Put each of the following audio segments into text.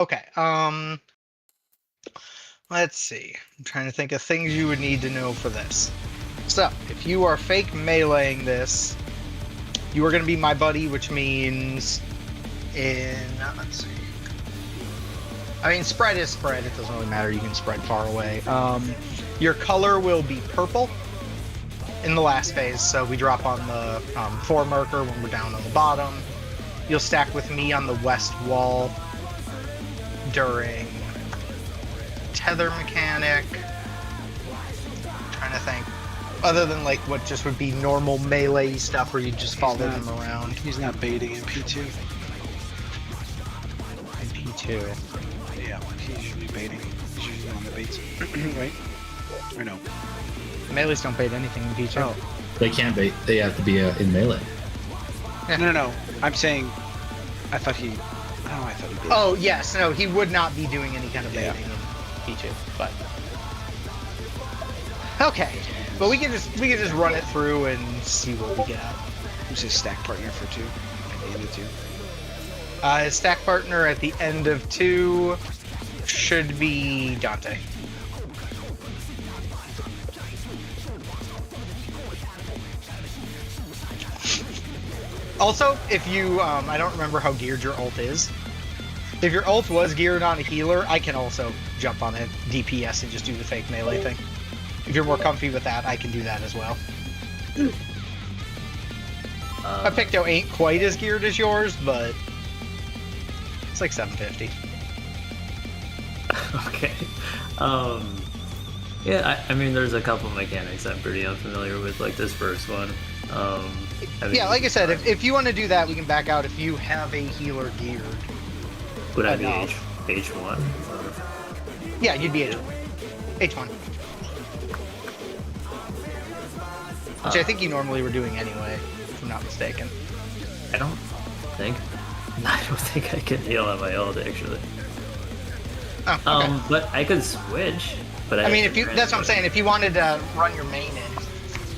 Okay. Let's see. I'm trying to think of things you would need to know for this. So, if you are fake meleeing this, you are going to be my buddy, which means let's see. I mean, spread is spread. It doesn't really matter. You can spread far away. Your color will be purple in the last phase. So we drop on the 4 marker when we're down on the bottom. You'll stack with me on the west wall during tether mechanic. I'm trying to think. Other than like what just would be normal melee stuff where you just follow them around. He's not baiting in P2. In P2. Yeah, he's usually baiting. He's usually on the baits, right? Or no? Melees don't bait anything in P2. Oh. They can't bait. They have to be in melee. Yeah. No. I'm saying, I thought he. Oh, I thought he did. Oh yes, no, he would not be doing any kind of baiting in P2. But okay, but we can just run it through and see what we get. Who's his stack partner for 2? At the end of 2? His stack partner at the end of 2 should be Dante. Also, if you, I don't remember how geared your ult is. If your ult was geared on a healer, I can also jump on a DPS and just do the fake melee thing. If you're more comfy with that, I can do that as well. My Picto ain't quite as geared as yours, but it's like 750. Okay. Yeah, I mean, there's a couple mechanics I'm pretty unfamiliar with, like this first one. I mean, Yeah, like I said, if you want to do that, we can back out if you have a healer geared. would I be H1? Yeah, you'd be H1. H1. Which I think you normally were doing anyway, if I'm not mistaken. I don't think I can heal on my ult actually. Oh, okay. But I could switch. But I mean, that's what I'm saying. If you wanted to run your main in,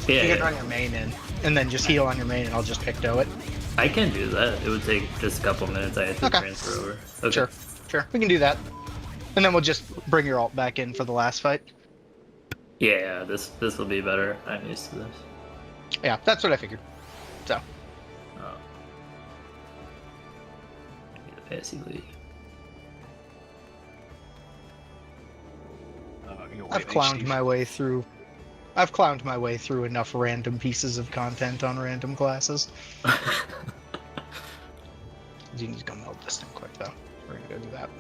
you could run your main in, and then just heal on your main, and I'll just Picto it. I can do that. It would take just a couple minutes. I have to transfer over. Okay. Sure. We can do that. And then we'll just bring your ult back in for the last fight. Yeah, this will be better. I'm used to this. Yeah, that's what I figured. So. Basically. I've clowned my way through enough random pieces of content on random classes. You need to go meld this thing quick, though. We're gonna go do that.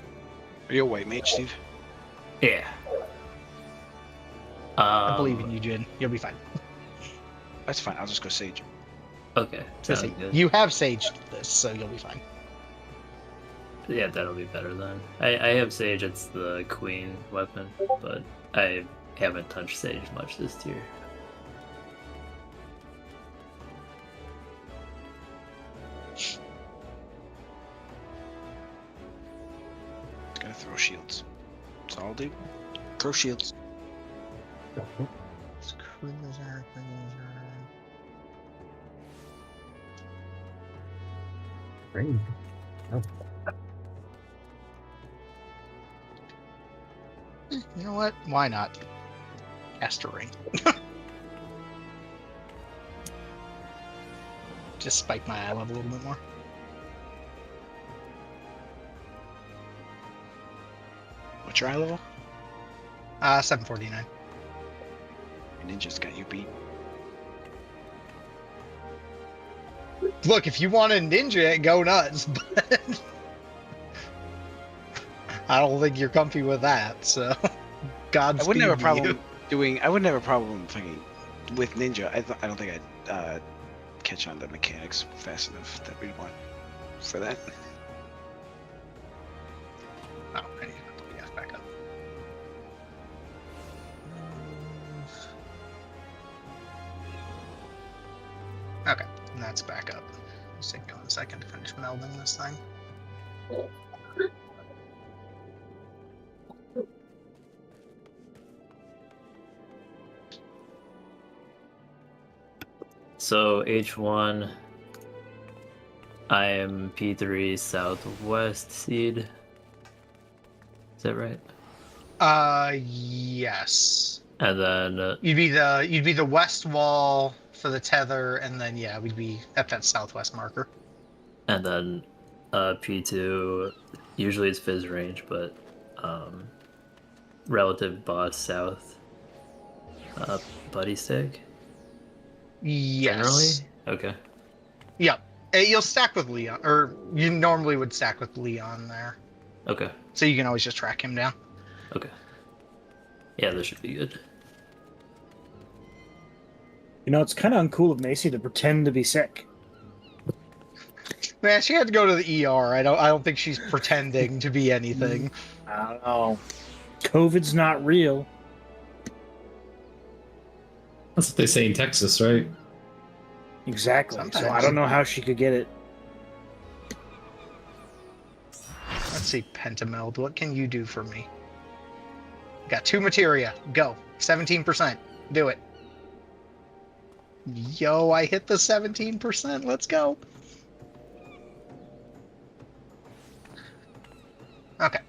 Are you a white mage, Steve? Yeah. I believe in you, Jin. You'll be fine. That's fine. I'll just go Sage. Okay. Sounds good. You have saged this, so you'll be fine. Yeah, that'll be better then. I have Sage, it's the queen weapon, but I haven't touched Sage much this tier. Gotta throw shields. That's all I'll do. Throw shields. Great. Oh. You know what? Why not? Cast a ring. Just spike my eye level a little bit more. What's your eye level? 749. Ninja's got you beat. Look, if you want a ninja, go nuts, but I don't think you're comfy with that, so Godspeed. I wouldn't have a problem I wouldn't have a problem fucking with ninja. I don't think I'd catch on to mechanics fast enough that we'd want for that. Oh, I need to put the F back up. Okay, and that's back up. Just take me 1 second to finish melding this thing. So H1, I am P3 Southwest seed. Is that right? Yes. And then You'd be the west wall for the tether, and then yeah, we'd be at that southwest marker. P2 usually it's Fizz range, but relative boss south. Buddy stick. Yes. Generally. Okay. Yep. You'll stack with Leon, or you normally would stack with Leon there. Okay. So you can always just track him down. Okay. Yeah, this should be good. You know, it's kind of uncool of Macy to pretend to be sick. Man, she had to go to the ER. I don't think she's pretending to be anything. I don't know. COVID's not real. That's what they say in Texas, right? Exactly. Sometimes. So I don't know how she could get it. Let's see, Pentameld, what can you do for me? Got 2 materia. Go. 17%. Do it. Yo, I hit the 17%. Let's go. Okay.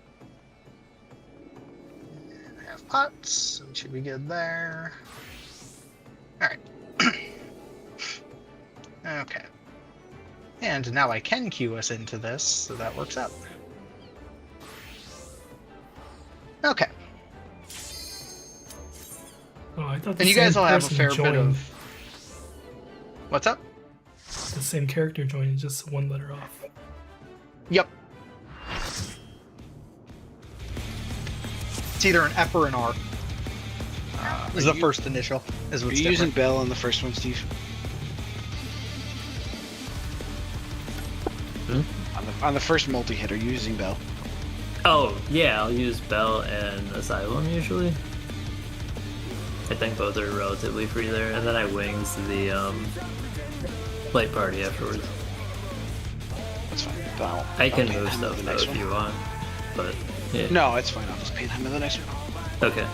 I have pots, so we should be good there. Alright. Okay. And now I can queue us into this, so that works out. Okay. Oh, I thought the And you same guys will have a person fair bit joined. of... What's up? The same character joined, just one letter off. Yep. It's either an F or an R. Is the first initial. Is Are what's you using different. Bell on the first one, Steve? On the first multi-hit, are you using Bell? Oh, yeah, I'll use Bell and Asylum usually. I think both are relatively free there, and then I wings the light party afterwards. That's fine. But I can I'll move paint him stuff with the though next if one. you want, but yeah. No, it's fine. I'll just paint him in the next one. Okay.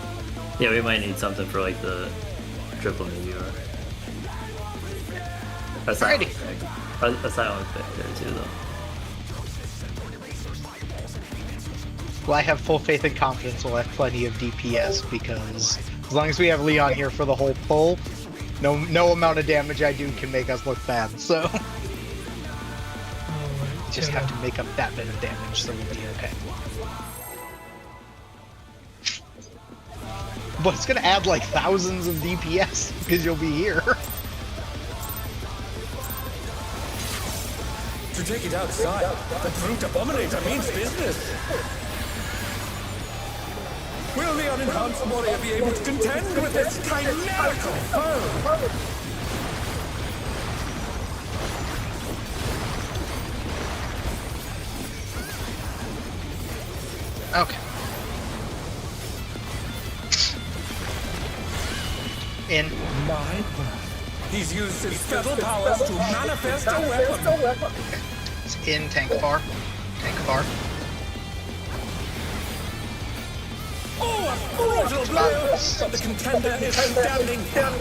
Yeah, we might need something for like the triple meteor. Asylum's back. Asylum's back there too, though. Well, I have full faith and confidence we'll have plenty of DPS, because as long as we have Leon here for the whole pull, no amount of damage I do can make us look bad, so... Alright, just have to make up that bit of damage, so we'll be okay. But it's gonna add like thousands of DPS, because you'll be here. To take it outside, the brute abominator means business. Will the unenhanced warrior be able to contend with this chimerical foe? Okay. In. My word. He's used his spell powers to manifest a weapon. It's in tank bar. Tank bar. Oh, a brutal blow! But the contender is standing down.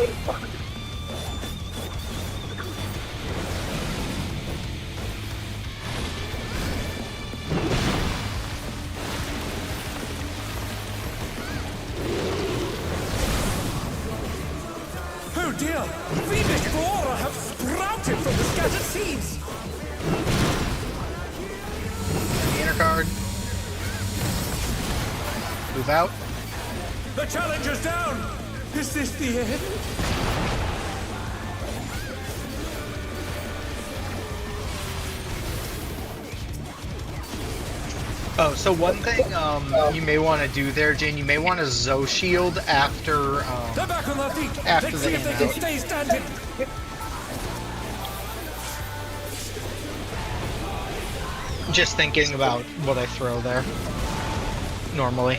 Oh dear! Fiendish flora have sprouted from the scattered seeds! The inner card. Move out. The challenger's down! Is this the end? Oh, so one thing you may want to do there, Jane, you may want to Zo shield after They're back on their feet! After Let's the see if they can in-out. stay standing! just thinking about what I throw there. Normally.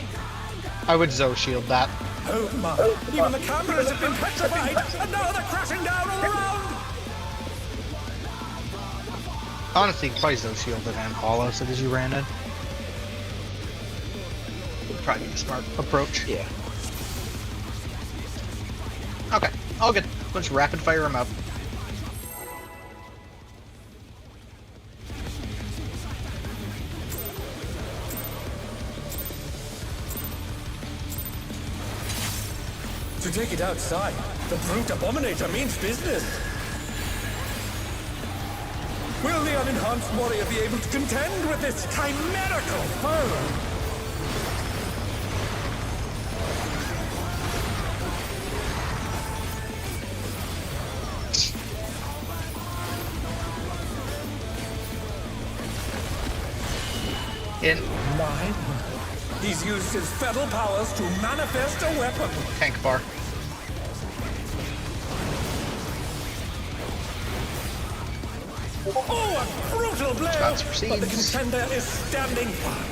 I would Zo shield that. Oh my! Even the cameras have been petrified, and now they're crashing down all around! Honestly, you could probably Zo shield it and Hollow so as you ran in. Would probably be a smart approach. Yeah. Okay, all good. Let's rapid fire him up. To take it outside, the brute abominator means business. Will the unenhanced warrior be able to contend with this chimerical foe? In. My. He's used his feral powers to manifest a weapon. Tank bar. Oh, a brutal blow! Shots But the proceeds. contender is standing firm.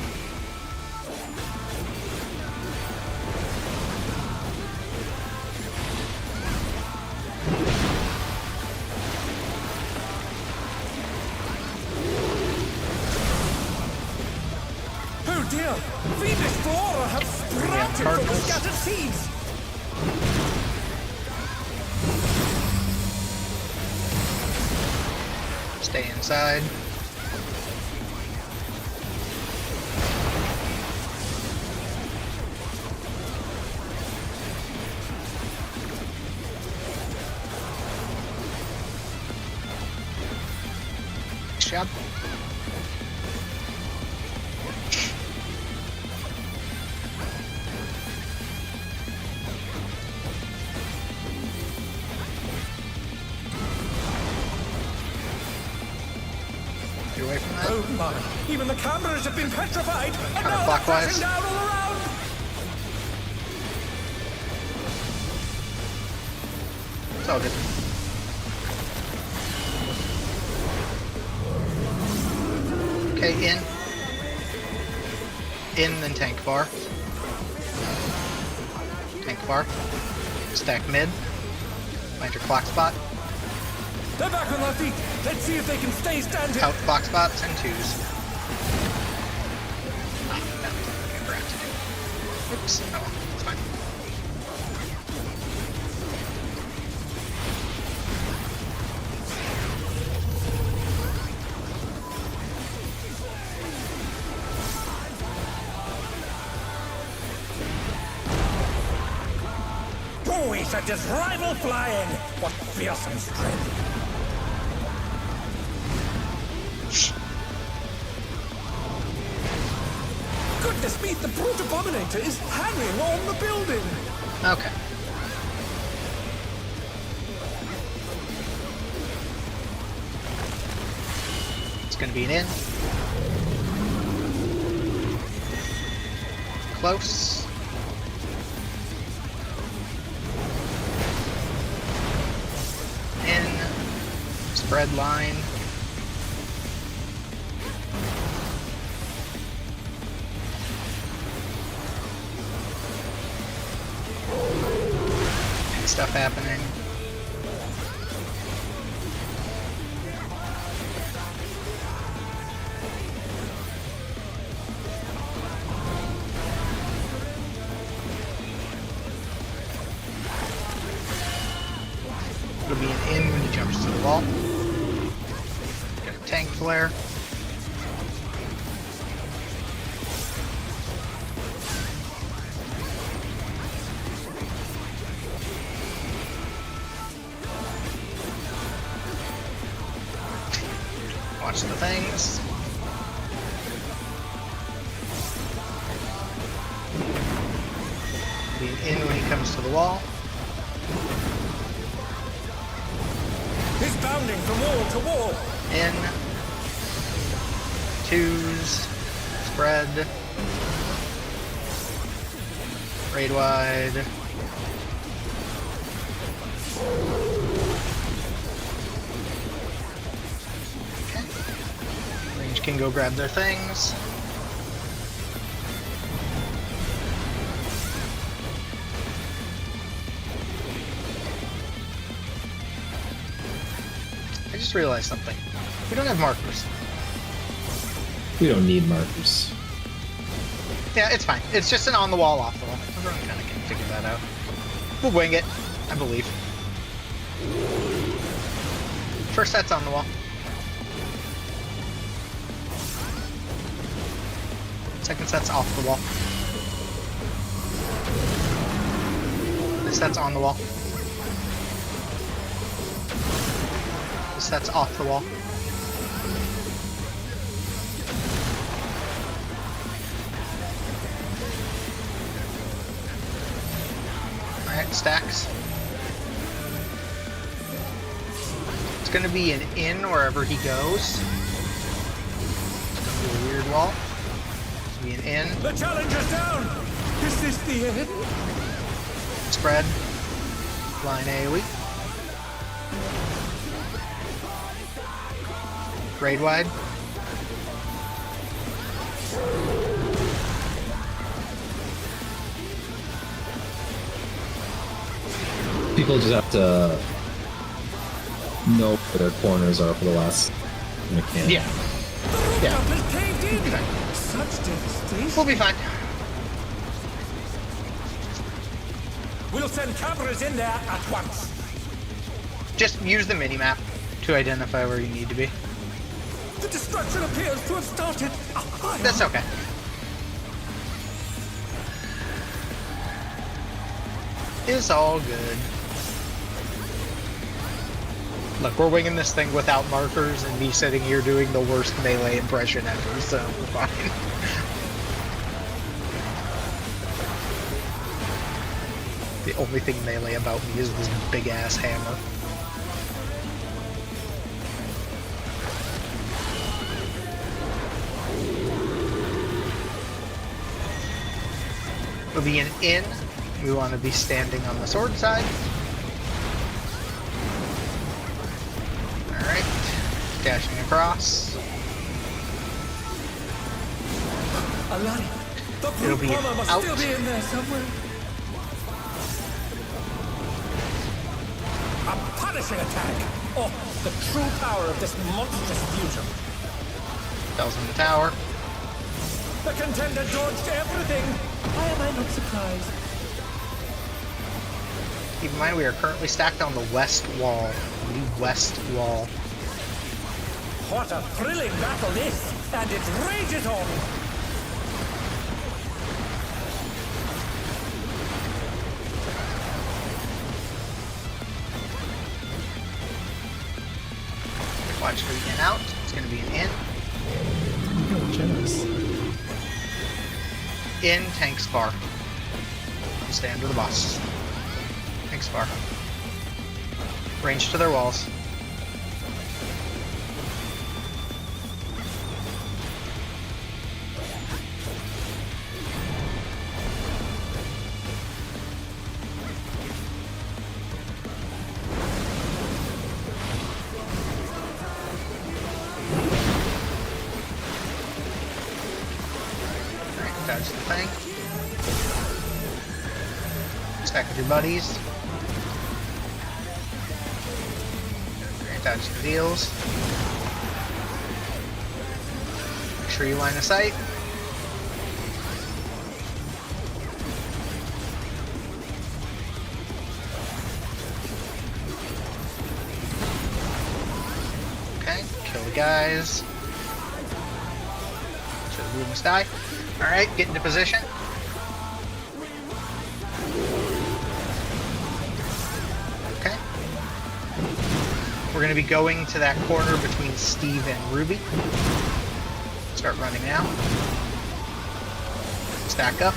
Oh dear! Phoenix flora have sprouted from the Cardinals. scattered seeds! Stay inside. Shot. Get away from that. Oh my! Even the cameras have been petrified, and now they're Counterclockwise. crashing down all around! It's all good. Okay, in. In, then tank bar. Tank bar. Stack mid. Find your clock spot. They're back on their feet. Let's see if they can stay standing. Out clock spots and twos. Ah, that was what I forgot to do. Oops. Oh, well, it's fine. Oh, he set his rival flying. What fearsome strength. Goodness me, the brute abominator is hanging on the building. Okay. It's gonna be an in. Close. In. Spread line. Stuff happening. It'll be an in when he jumps to the wall. Got a tank flare. Watch the things. Be an in when he comes to the wall. He's bounding from wall to wall. In. Twos. Spread. Raid wide. Okay. Range can go grab their things. I just realized something. We don't have markers. We don't need markers. Yeah, it's fine. It's just an on the wall, off the wall. Everyone kind of can figure that out. We'll wing it, I believe. First set's on the wall. Second set's off the wall. That's on the wall. That's off the wall. Alright, stacks. It's gonna be an in wherever he goes. It's gonna be a weird wall. It's gonna be an in. The challenger's down! Is this the end? Spread. Line AoE. Raid wide. People just have to know where their corners are for the last mechanic. Yeah. Yeah. Rooftop is caved in! Okay. Such devastation! We'll be fine. We'll send cameras in there at once. Just use the mini-map to identify where you need to be. The destruction appears to have started. That's okay. It's all good. Look, we're winging this thing without markers and me sitting here doing the worst melee impression ever, so we're fine. The only thing melee about me is this big-ass hammer. It'll be an in. We want to be standing on the sword side. Alright. Dashing across. Alani, the It'll blue be bomber must out. still be in there somewhere. A punishing attack! Oh, the true power of this monstrous fusion. Bells in the tower. The contender dodged everything. Why am I not surprised? Keep in mind we are currently stacked on the west wall. The west wall. What a thrilling battle this, and it rages on. Watch for the in out. It's going to be an in. Oh, generous. In, tank spar. Stay under the boss. Tank spar. Range to their walls. Alright, dodge the thing. Stack with your buddies. Alright, dodge the deals. Make sure you line of sight. Okay, kill the guys. So the blue must die. Alright, get into position. Okay. We're going to be going to that corner between Steve and Ruby. Start running now. Stack up.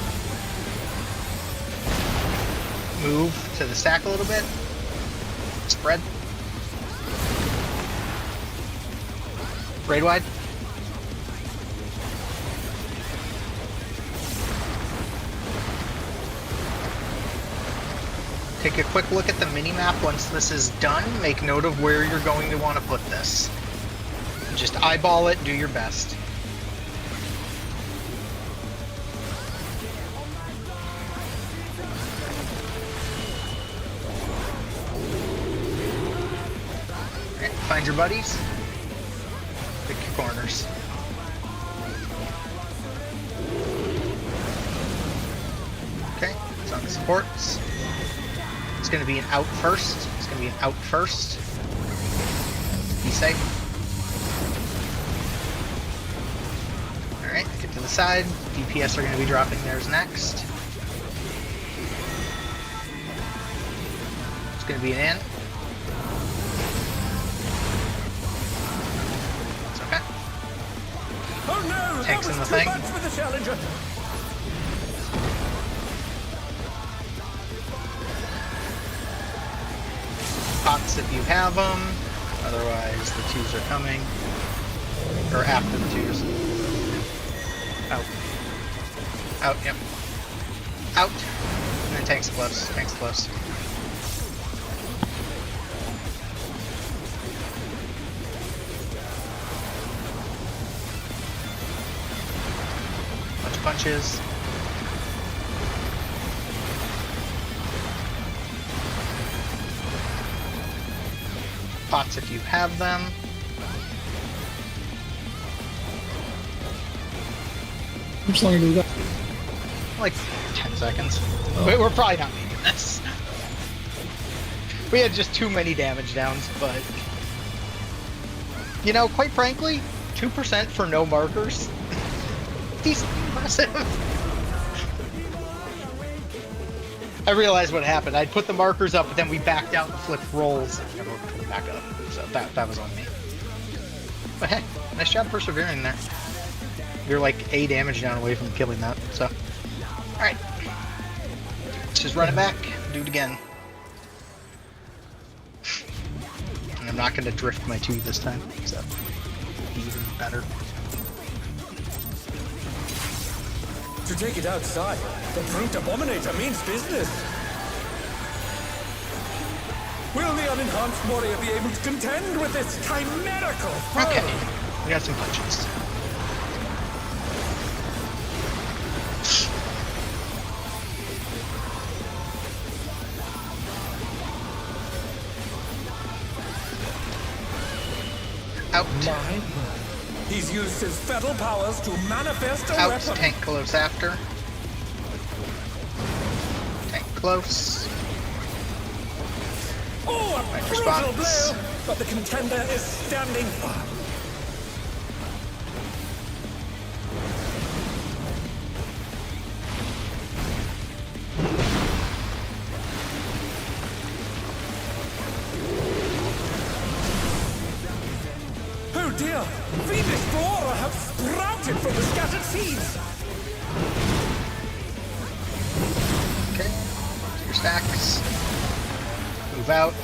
Move to the stack a little bit. Spread. Raid wide. Take a quick look at the mini-map once this is done. Make note of where you're going to want to put this. Just eyeball it, do your best. Alright, find your buddies. Pick your corners. Okay, it's on the supports. It's going to be an out first. It's going to be an out first. Be safe. Alright, get to the side. DPS are going to be dropping theirs next. It's gonna be an in. It's okay. Oh no! Tanks That in was the too thing. much for the challenger. Pots if you have them. Otherwise, the twos are coming. Or after the twos. Out. Out, yep. Out. And then tanks close. Tanks close. Bunch of punches. Pots if you have them. How much longer do we got? Like 10 seconds. Oh. We're probably not making this. We had just too many damage downs, but you know, quite frankly, 2% for no markers. Decently impressive. I realized what happened. I'd put the markers up, but then we backed out and flipped rolls and never put them back up. So that was on me. But hey, nice job persevering there. You're like a damage down away from killing that, so. Alright. Let's just run it back, do it again. And I'm not gonna drift my 2 this time, so even better. To take it outside, the brute abominator means business. Will the unenhanced warrior be able to contend with this chimerical foe? Okay, we got some punches. Out. My word. He's used his fatal powers to manifest a Out. weapon. Tank close after. Tank close. Oh, a Right brutal response. blow! But the contender is standing firm. Oh dear! Fiendish flora have sprouted from the scattered seeds! Okay. Your stacks. Move out.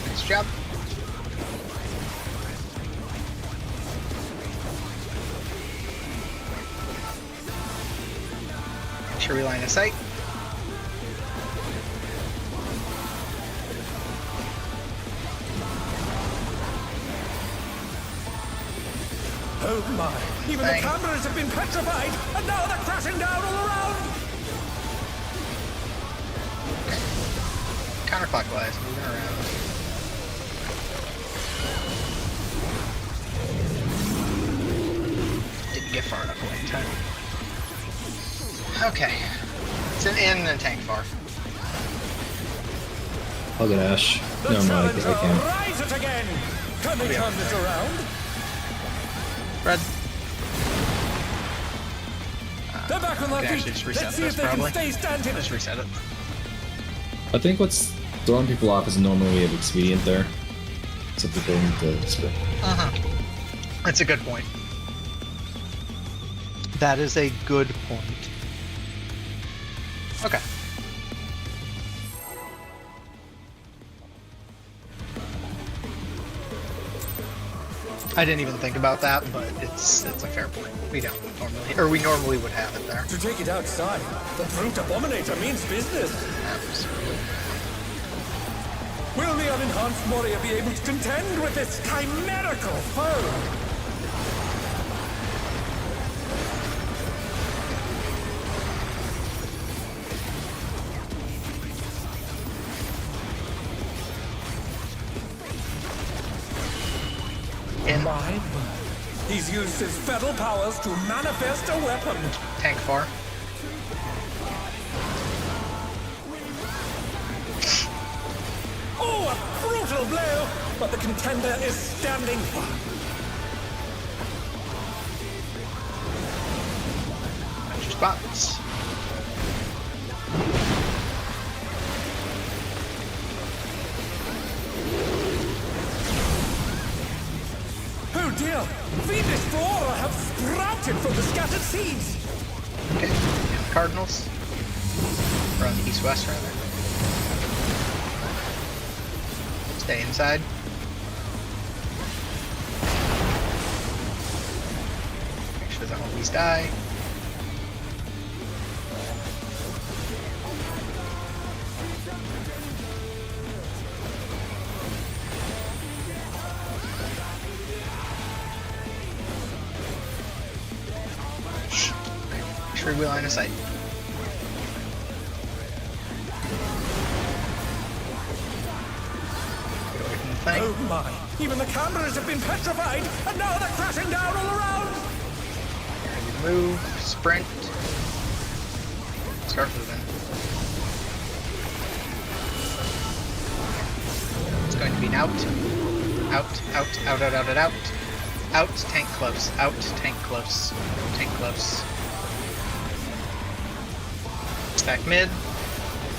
Nice job. Make sure we line of sight. Oh my! Even Bang. the cameras have been petrified, and now they're crashing down all around! Counterclockwise, moving around. Didn't get far enough away in time. Okay. It's an in and a tank far. I'll get Ash. The No, I challenger can. rises again! Can they Yeah. turn this around? Red. They're back on their can feet. actually just reset Let's see this, if they probably. can stay standing. Just reset it. I think what's throwing people off is normally we have expedient there. So people need to split. That's a good point. That is a good point. Okay. I didn't even think about that, but it's a fair point. We normally would have it there. To take it outside, the brute abominator means business. Absolutely. Will the unenhanced warrior be able to contend with this chimerical foe? In My word. He's used his fatal powers to manifest a weapon. tank far. Oh, a brutal brutal blow, but the contender is standing firm. Watch your spots. Oh dear! Fiendish flora have sprouted from the scattered seeds! Okay, and the Cardinals. Or on the east-west, rather. Stay inside. Make sure the homies die. Make sure we line of sight. Get away from the thing. Oh my! Even the cameras have been petrified, and now they're crashing down all around! Ready to move, sprint. Start moving. It's going to be an out. Out, out, out, out, out, out, out. Out, tank close. Out, tank close. Tank close. Back mid.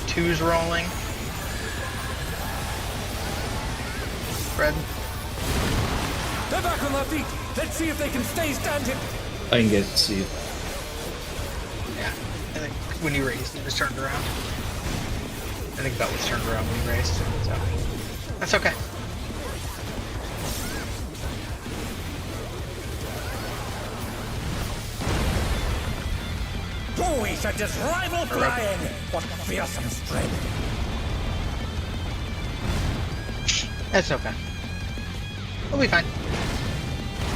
Two's rolling. Red. They're back on their feet! Let's see if they can stay standing! I can get to you. Yeah. I think when you raised, it was turned around. I think that was turned around when you raised. So that's okay. Boy, such as rival flying! What fearsome strength! That's okay. We'll be fine.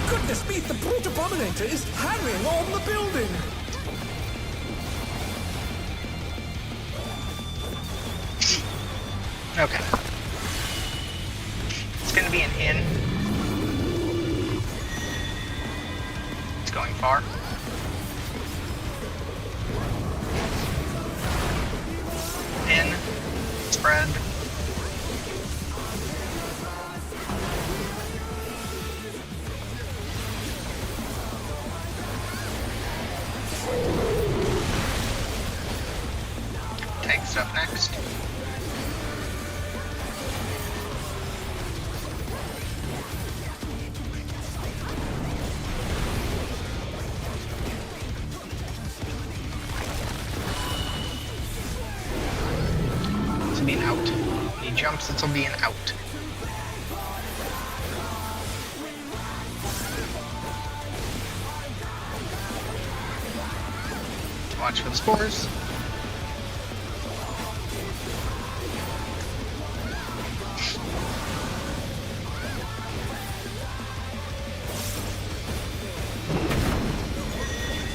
Goodness me, the brute abominator is hanging on the building! Okay. It's gonna be an in. It's going far. In. Spread. Tank's up next. To be an out. He jumps, it'll be an out. Watch for the spores.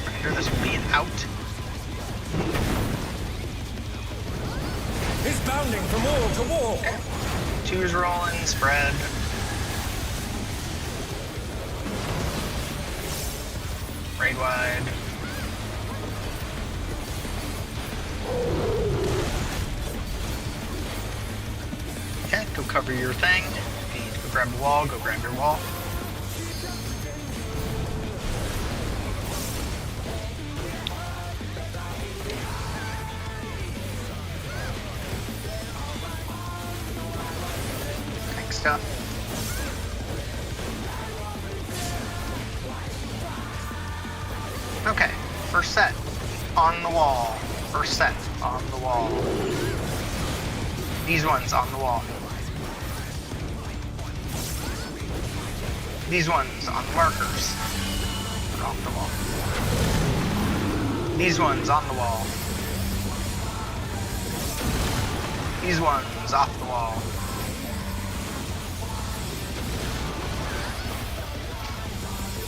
Reminder, this will be an out. He's bounding from wall to wall! Two's rolling, spread. Raid wide. Okay, go cover your thing. If you need to go grab the wall, go grab your wall. Next up. Okay, first set. On the wall. First set. On the wall. These ones on the wall. These ones on the markers. They're off the wall. These ones on the wall. These ones off the wall.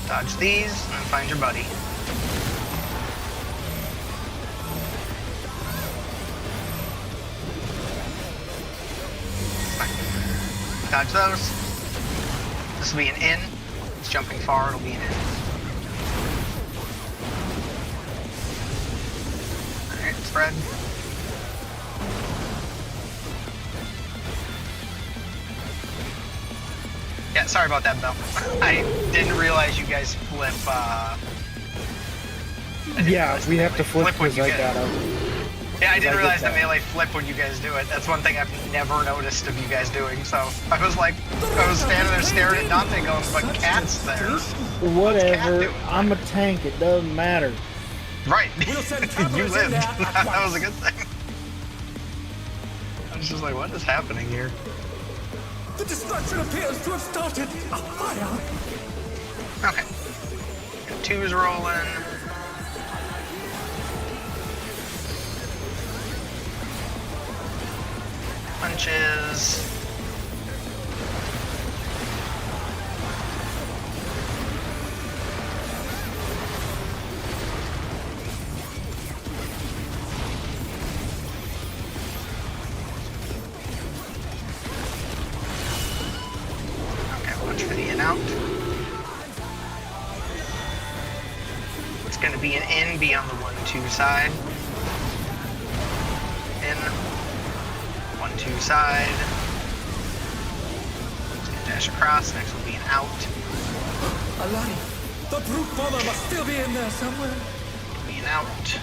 Dodge these, and then find your buddy. Fine. Dodge those. This will be an in. It's jumping far, it'll be an in. Alright, spread. sorry about that, Bill. I didn't realize you guys flip. Yeah, we have to flip when because you I get. got out. Yeah, I didn't I realize get that that. melee flip when you guys do it. That's one thing I've never noticed of you guys doing. So I was like, I was standing there staring at Dante, going, "But Cat's there." Whatever. doing? I'm a tank. It doesn't matter. Right. We'll send you cavalry in lived. there at That was a once. good thing. I was just like, what is happening here? The destruction appears to have started a fire. Okay. Got twos rolling. Punches. Okay, watch for the in out. It's going to be an in, be on the 1-2 side. In. 1-2 side. It's going to dash across. Next will be an out. Alive. The brute bomber must still be in there somewhere. Be an out.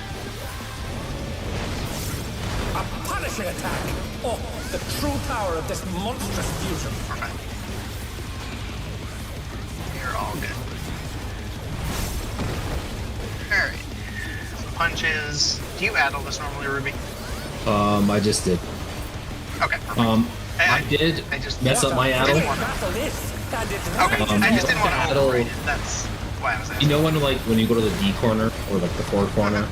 A punishing attack. Oh, the true power of this monstrous fusion. Perfect. You're all good. Alright. Some punches. Do you add all this normally, Ruby? I just did. Okay, perfect. I did I just mess up my didn't addle. want to- Battle is, and it's Okay, right I just didn't want to addle- overrate it. That's why I was asking. You know when you go to the D corner or like the 4 corner,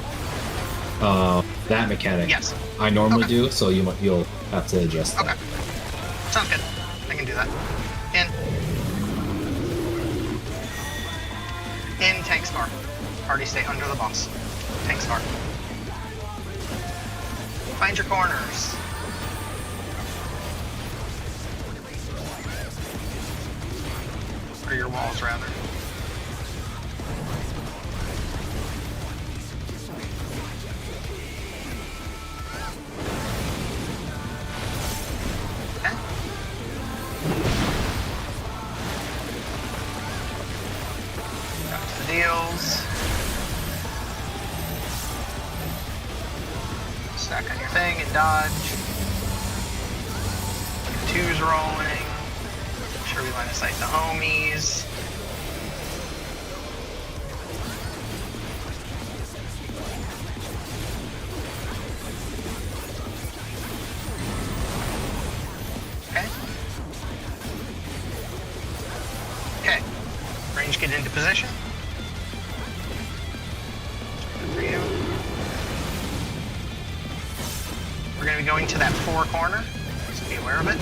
that mechanic. Yes. I normally Okay. do, so you'll have to adjust that. Okay. Sounds good. I can do that. In tank star. Party stay under the boss. Tank star. Find your corners. Or your walls, rather. Okay. Back to the deals. Stack on your thing and dodge. Get twos rolling. Make sure we line of sight the homies. Okay. Okay. Range get into position. Good for you. We're going to be going to that 4 corner, so be aware of it.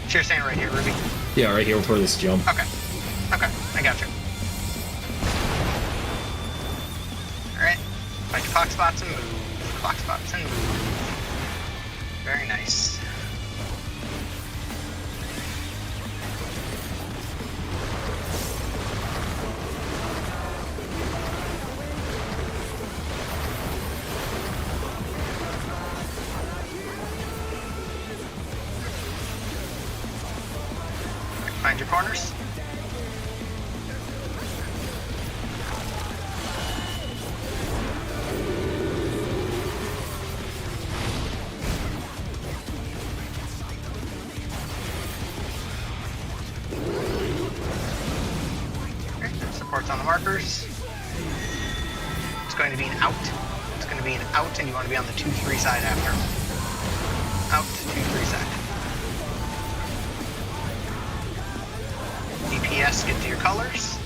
So you're staying right here, Ruby. Yeah, right here for this jump. Okay. Okay, I got you. Alright. Find your clock spots and move. Clock spots and move. Very nice. Find your corners. Okay, supports on the markers. It's going to be an out. It's going to be an out, and you want to be on the 2-3 side after. Out, 2-3 side. DPS, get to your colors.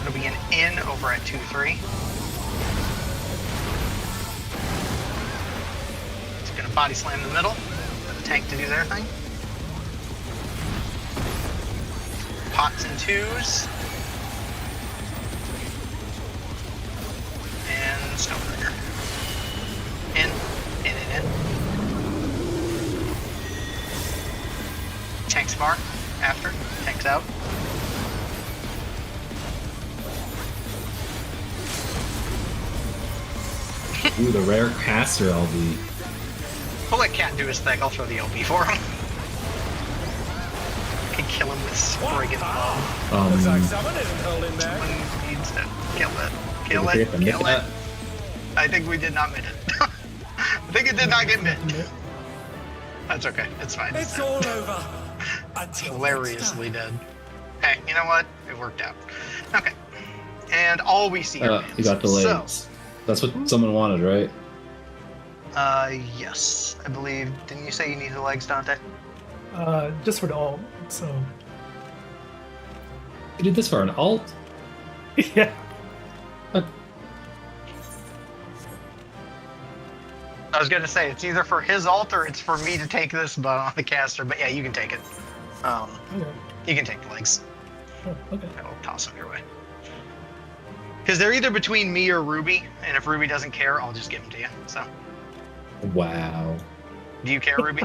It'll be an in over at 2-3. It's gonna body slam in the middle for the tank to do their thing. Pots and twos. And Stonebreaker. In. Tank's bar after. Tank's out. Ooh, the rare caster LV. We'll let Cat do his thing. I'll throw the LB for him. I can kill him with friggin' bow. Looks like someone isn't holding back. Someone needs to kill it. Kill it. Kill it. I think we did not mid it. I think it did not get mid. That's okay. It's fine. It's all over. Until Hilariously dead. Hey, you know what? It worked out. Okay. And all we see are You got the legs. So, That's what someone wanted, right? yes. I believe. Didn't you say you need the legs, Dante? Just for the alt. So You did this for an alt? yeah. I was gonna say it's either for his ult or it's for me to take this but on the caster, but yeah, you can take it. Okay. You can take the legs. Oh, okay. I'll toss them your way. Because they're either between me or Ruby, and if Ruby doesn't care, I'll just give them to you. So, Wow. do you care, Ruby?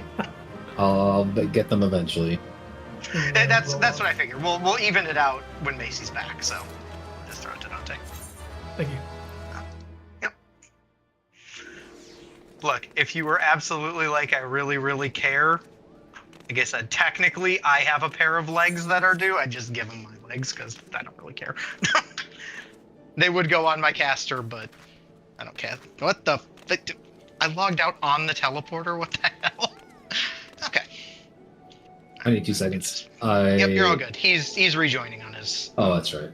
I'll get them eventually. That's what I figured. We'll even it out when Macy's back. So, just throw it to Dante. Thank you. Yep. Look, if you were absolutely like, I really, really care, like I said, technically I have a pair of legs that are due. I just give them my legs because I don't really care. They would go on my caster, but I don't care. What the? I logged out on the teleporter. What the hell? Okay. I need 2 seconds. Yep, you're all good. He's rejoining on his. Oh, that's right.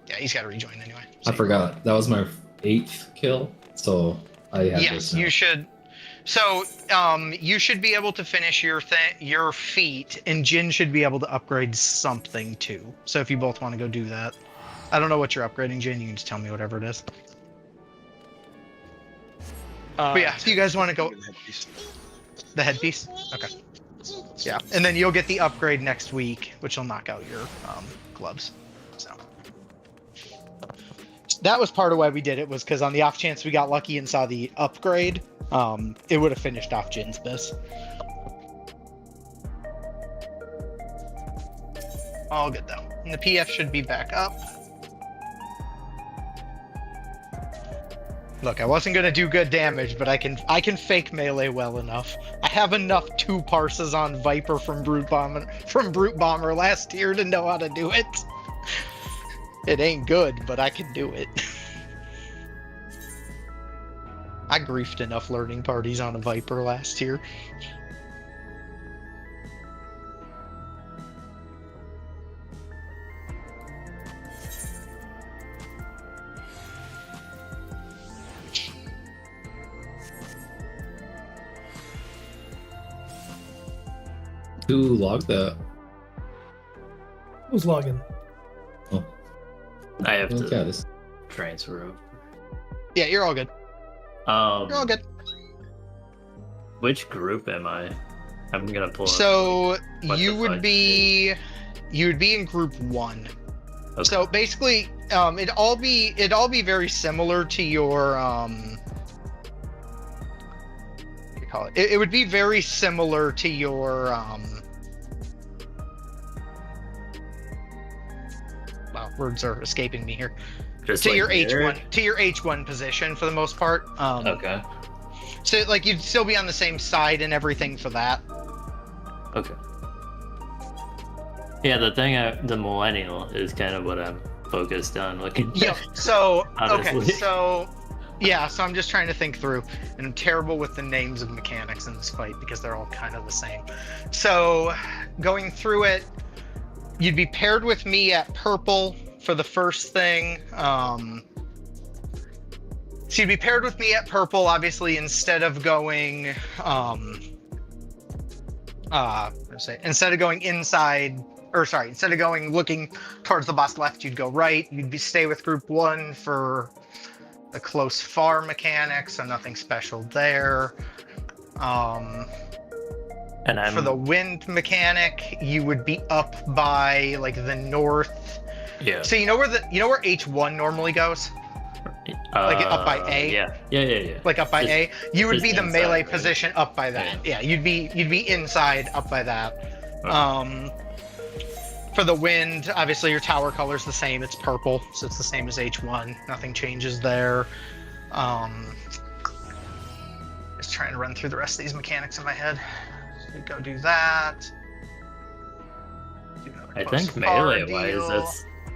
Yeah, he's got to rejoin anyway. I forgot. That was my 8th kill, so I have Yes, this now. you should. So, you should be able to finish your feat, and Jin should be able to upgrade something too. So if you both want to go do that, I don't know what you're upgrading, Jin. You can just tell me whatever it is. But yeah, if you guys want to go, the headpiece. Okay. Yeah, and then you'll get the upgrade next week, which will knock out your gloves. So that was part of why we did it, was because on the off chance we got lucky and saw the upgrade, it would have finished off Jin's biz. All good though. And the PF should be back up. Look, I wasn't gonna do good damage, but I can fake melee well enough. I have enough 2 parses on Viper from Brute Bomber last year to know how to do it. It ain't good, but I can do it. I griefed enough learning parties on a Viper last year. Who logged that? Who's logging? Oh, I have look to at this. transfer over. Yeah, you're all good. You're all good. Which group am I? I'm gonna pull up. So what you the would fuck be in group 1. Okay. So basically, it'd all be very similar to your what do you call it? It would be very similar to your wow, words are escaping me here. Just To like your mirrored? H1 position for the most part. Okay. So like you'd still be on the same side and everything for that. Okay. Yeah, the millennial is kind of what I'm focused on looking. Yep. So okay. Honestly. So yeah. So I'm just trying to think through, and I'm terrible with the names of mechanics in this fight because they're all kind of the same. So going through it, you'd be paired with me at purple for the first thing. So you'd be paired with me at purple, obviously, instead of going instead of going inside, or sorry, instead of going looking towards the boss left, you'd go right. You'd stay with group 1 for the close far mechanic, so nothing special there. And I'm For the wind mechanic, you would be up by like the north. yeah. So you know where H1 normally goes? Like up by A? Yeah. Like up by Just- A, you would just be the inside, melee right? position up by that. Yeah, you'd be inside up by that. Okay. For the wind, obviously your tower color's the same. It's purple, so it's the same as H1. Nothing changes there. Just trying to run through the rest of these mechanics in my head. So we go do that. Do another I close think car melee-wise, deal.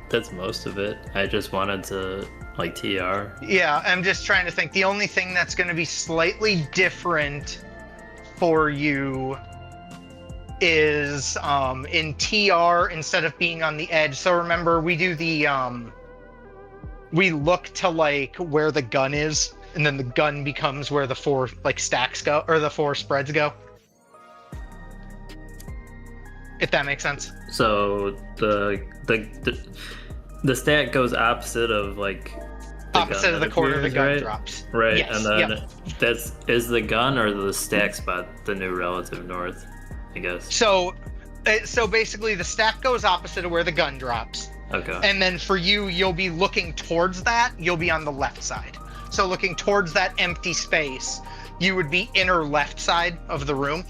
that's most of it. I just wanted to like TR. Yeah, I'm just trying to think. The only thing that's going to be slightly different for you is in TR, instead of being on the edge. So remember, we do the we look to like where the gun is, and then the gun becomes where the 4 like stacks go, or the 4 spreads go. If that makes sense. So the stat goes opposite of like the Opposite gun of the that corner the appears, gun right? drops. Right, Yes, and then yep. is the gun or the stack spot the new relative north, I guess. So basically the stack goes opposite of where the gun drops. Okay. And then for you, you'll be looking towards that. You'll be on the left side. So looking towards that empty space, you would be inner left side of the room.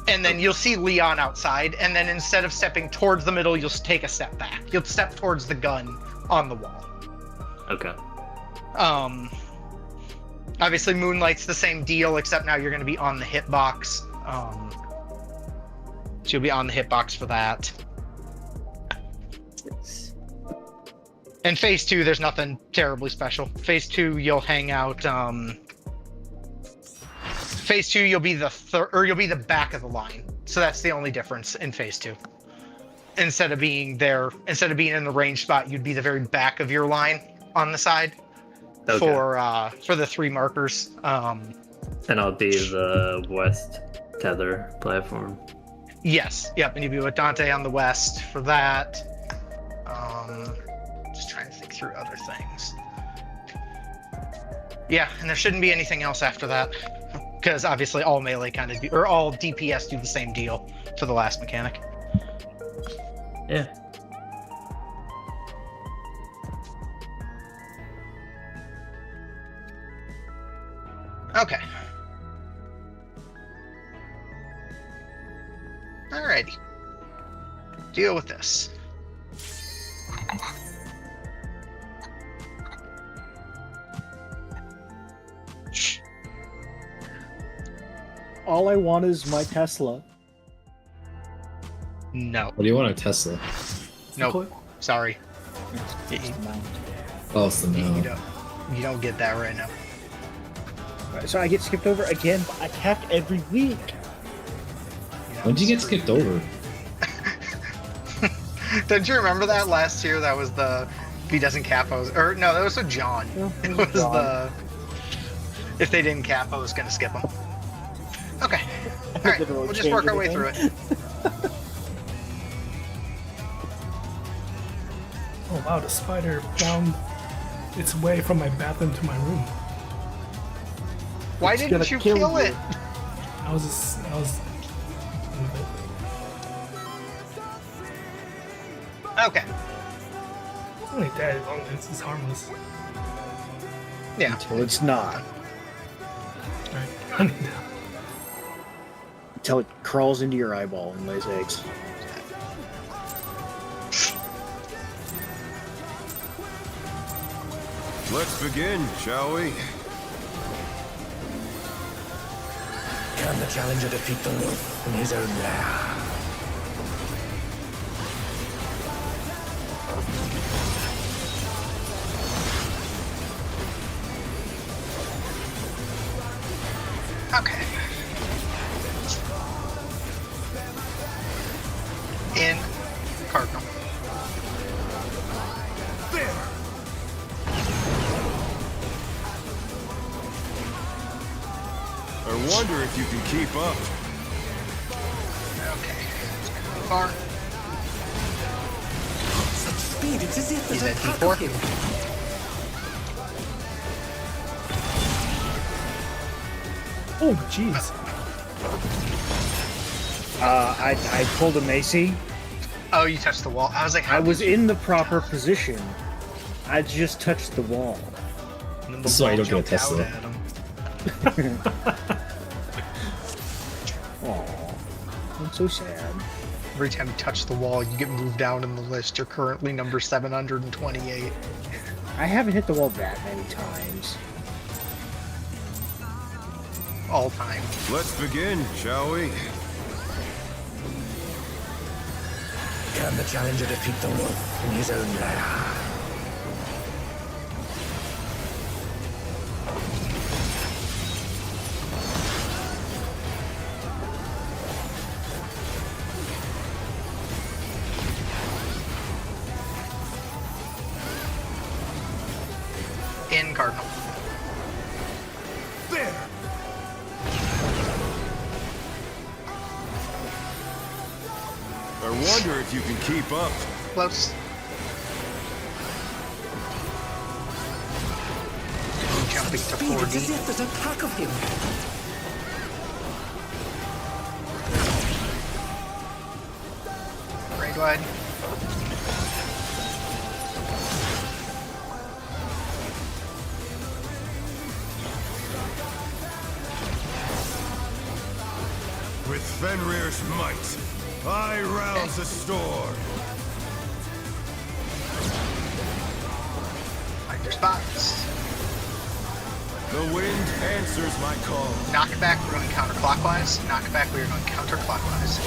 And then you'll see Leon outside. And then instead of stepping towards the middle, you'll take a step back. You'll step towards the gun on the wall. Okay. Obviously Moonlight's the same deal, except now you're going to be on the hitbox. So you'll be on the hitbox for that. And phase 2, there's nothing terribly special. Phase 2, you'll hang out. Phase 2, you'll be the you'll be the back of the line. So that's the only difference in phase 2. Instead of being in the range spot, you'd be the very back of your line on the side. Okay. For the 3 markers. And I'll be the west tether platform. Yes. Yep. And you'll be with Dante on the west for that. Just trying to think through other things. Yeah, and there shouldn't be anything else after that, because obviously all melee kind of or all DPS do the same deal for the last mechanic. Yeah. Okay. Alrighty. Deal with this. All I want is my Tesla. No. What do you want a Tesla? Nope. Sorry. It's just a mount. Oh, it's the no. You don't get that right now. So I get skipped over again, but I cap every week. When did you get skipped over? Don't you remember that last year? That was the if he doesn't capo, or no, that was with John. No, It was the if they didn't capo, was gonna skip him. Okay. All right, we'll just work our way through it. Oh wow, the spider found its way from my bathroom to my room. Why It's didn't gonna you kill kill you. it? I was Okay. it's only dead as long as it's harmless. Yeah. Until it's not. Alright, hunting down. Until it crawls into your eyeball and lays eggs. Let's begin, shall we? Can the challenger defeat the wolf in his own lair? Okay. In Cardinal. There! I wonder if you can keep up. Okay. Far. Such speed, it's as if He's there's at a pack of D4. him. Oh jeez. I pulled a Macy. Oh, you touched the wall. I was like, how I was in the proper position. I just touched the wall. And then This is why you don't get a jumped out Tesla. at him. Aw, I'm so sad. Every time you touch the wall, you get moved down in the list. You're currently number 728. I haven't hit the wall that many times. all time. Let's begin, shall we? Can the challenger defeat the wolf in his own lair? In Cardinal. There! I wonder if you can keep up. Close. Jumping to Speed, it's as 4D. if there's a pack of him. Raid wide. With Fenrir's might, I rouse the storm. Find your spots. The wind answers my call. Knockback, we're going counterclockwise. Knockback, we are going counterclockwise.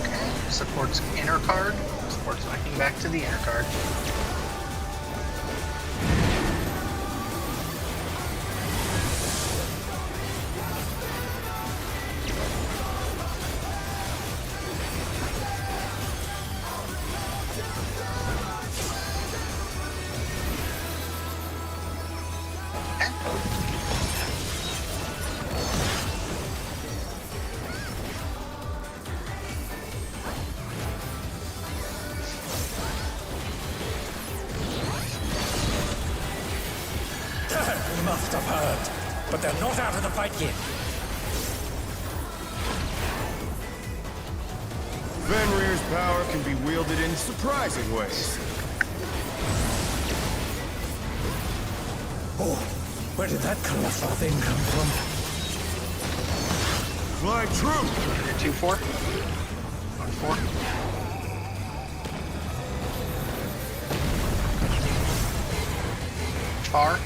Okay, supports inner card. Supports knocking back to the inner card. You must have heard, but they're not out of the fight yet. Fenrir's power can be wielded in surprising ways. Oh, where did that colossal thing come from? Fly true! 2-4. 1-4. Far.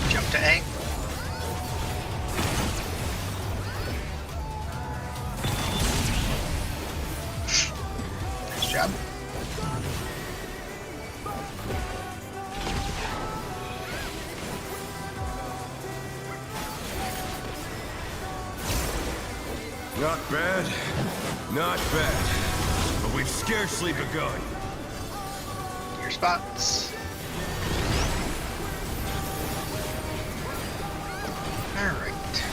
Jump to A. Nice job. Not bad, not bad. But we've scarcely begun. Your spots. Alright.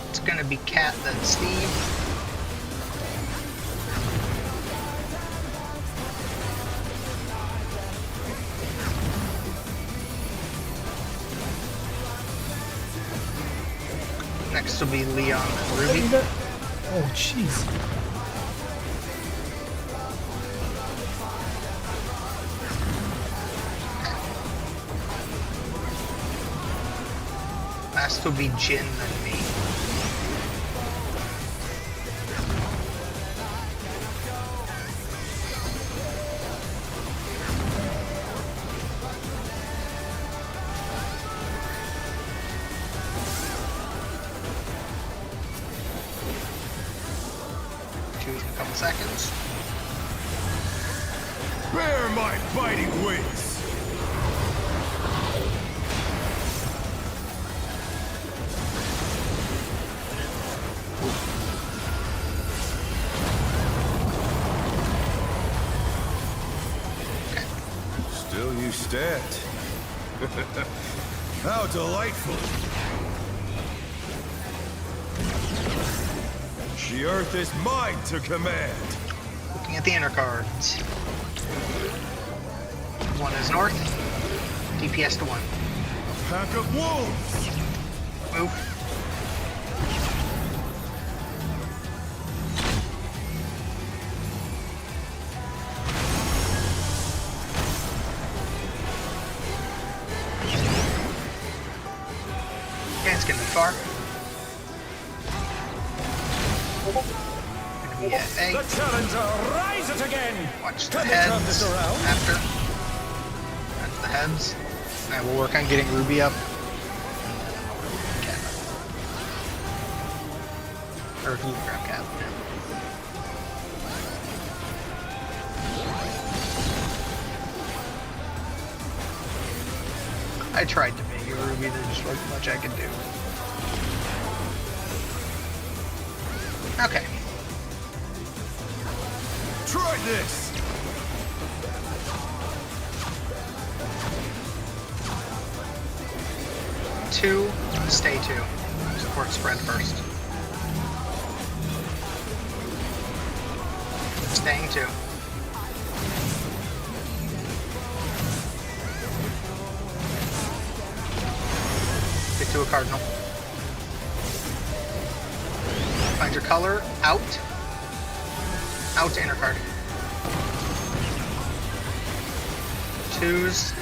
It's gonna be Cat, then Steve. Next will be Leon and Ruby. Oh, jeez. Last will be Jin, then me. Choose in a couple seconds. Bear my biting wings! Still you stand. How delightful! The earth is mine to command! Looking at the inner cards. One is north. DPS to 1. Pack of wolves! Move. It's gonna be far. Gonna be at A. The challenger, rise it again! Watch the Can they turn this heads around? after. That's the heads. Alright, we'll work on getting Ruby up. Cap. Or if you grab Cap. I tried to make a Ruby, there's just wasn't much I could do. Okay. Try this! Two, stay two. Support spread first. Staying two. Get to a cardinal. Find your color. Out. Out to inner card. Twos.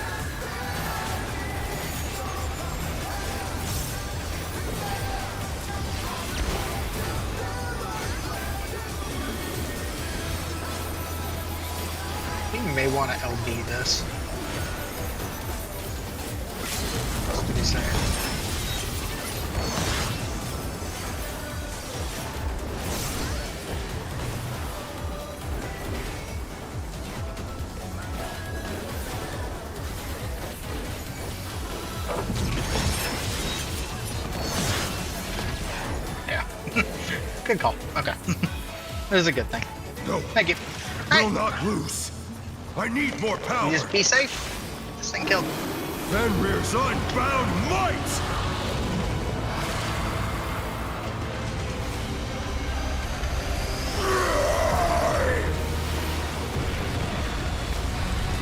You may want to LB this. What did he say? Yeah. Good call. Okay. This is a good thing. No, Thank you. will Alright. not lose. I need more power. You just be safe. This thing killed. Fenrir's unbound might!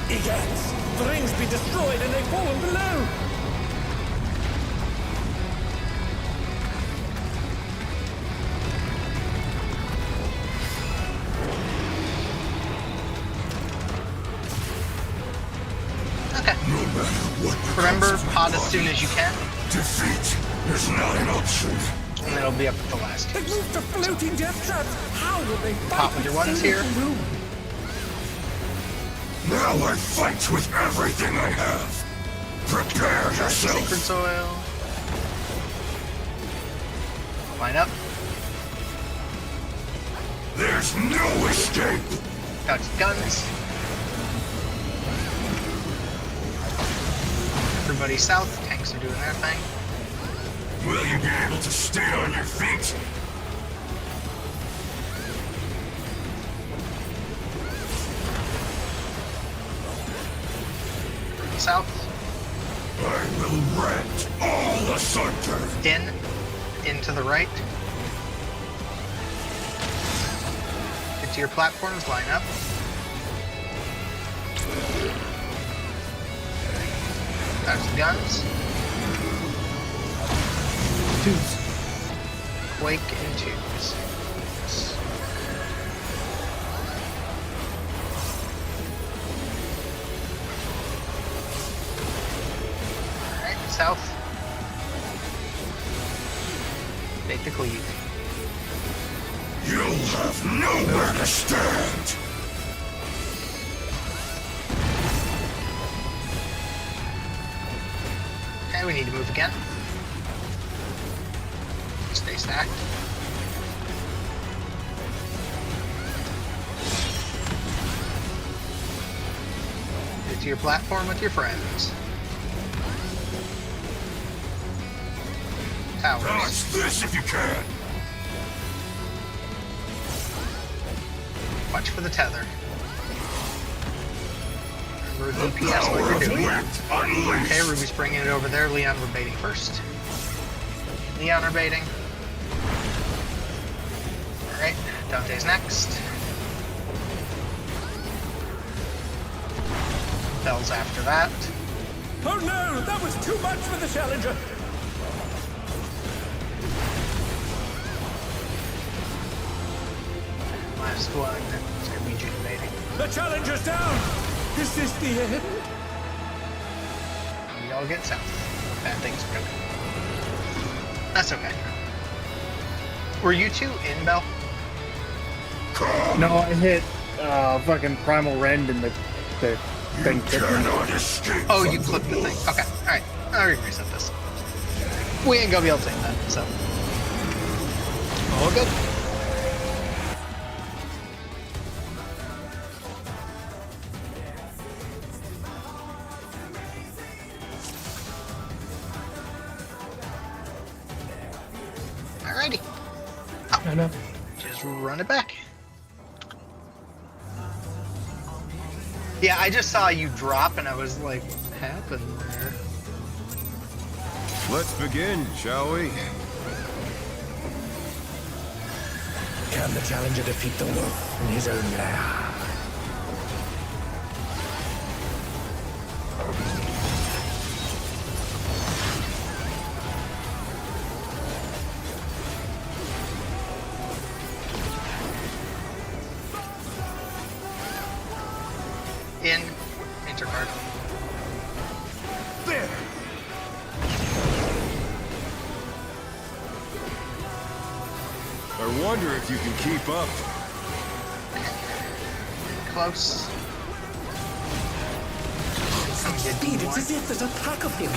Egads! The rings be destroyed and they fallen below! Okay. No matter what Remember, pod as soon as you can, defeat is not an option. and then it'll be up at the last They two. moved to floating death traps! How will they fight Pop with your ones so here. little room? Now I fight with everything I have. Prepare Sacred yourself. soil. Line up. There's no escape. Dodge guns. Everybody south. Tanks are doing their thing. Will you be able to stay on your feet? South. I will rent all asunder. In to the right. Get to your platforms. Line up. Dodge the guns. Twos. Quake in twos. Alright, south. Make the cleave. You'll have nowhere to stand. Okay, we need to move again. Stay stacked. Get to your platform with your friends. Towers. Dodge this if you can. Watch for the tether. Remember DPS Power what of you're doing. wit unleashed. Okay, Ruby's bringing it over there. Leon, we're baiting first. Leon are baiting. Alright, Dante's next. Bell's after that. Oh no! That was too much for the challenger! Last one is going to be rejuvenating. The challenger's down! Is this the end? We all get south. Bad things are coming. That's okay. Were you two in, Bell? No, I hit fucking Primal Rend and the thing. Cannot escape. Oh, you clipped the thing. Okay, alright. I'll reset this. We ain't gonna be able to take that, so. All good. Alrighty. I know. Just run it back. Yeah, I just saw you drop and I was like, what happened there? Let's begin, shall we? Can the challenger defeat the wolf in his own lair? In intercard. There! I wonder if you can keep up. Close. Such speed, it's as if there's a pack of him.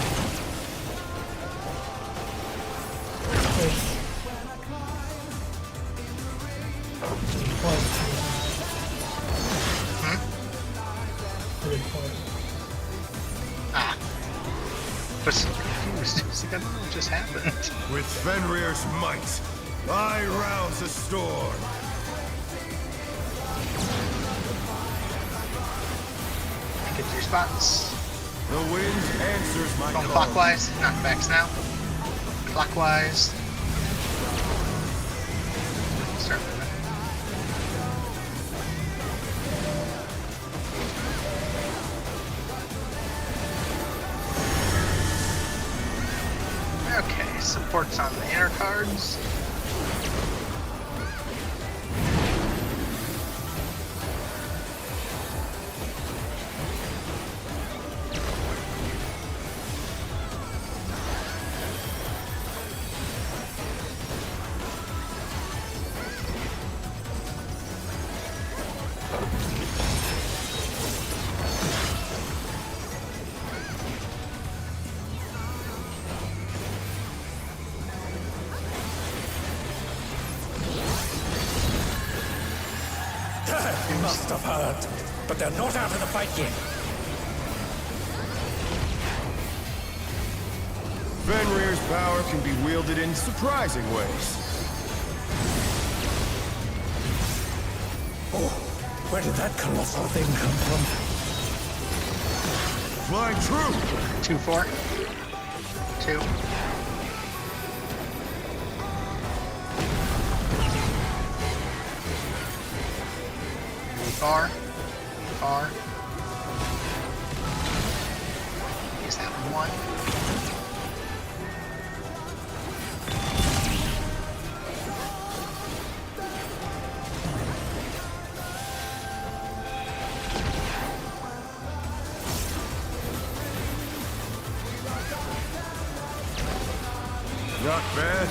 Ah. Was so confused. I was like, I don't know what just happened. With Fenrir's might, I rouse the storm. Get to your spots. The wind answers my Going call. clockwise. Knockbacks now. Clockwise. Start moving. Okay, supports on the inner cards. You must have heard, but they're not out of the fight yet. Fenrir's power can be wielded in surprising ways. Oh, where did that colossal thing come from? Flying true! 2-4. 2. Far. Far. Is that one? Not bad.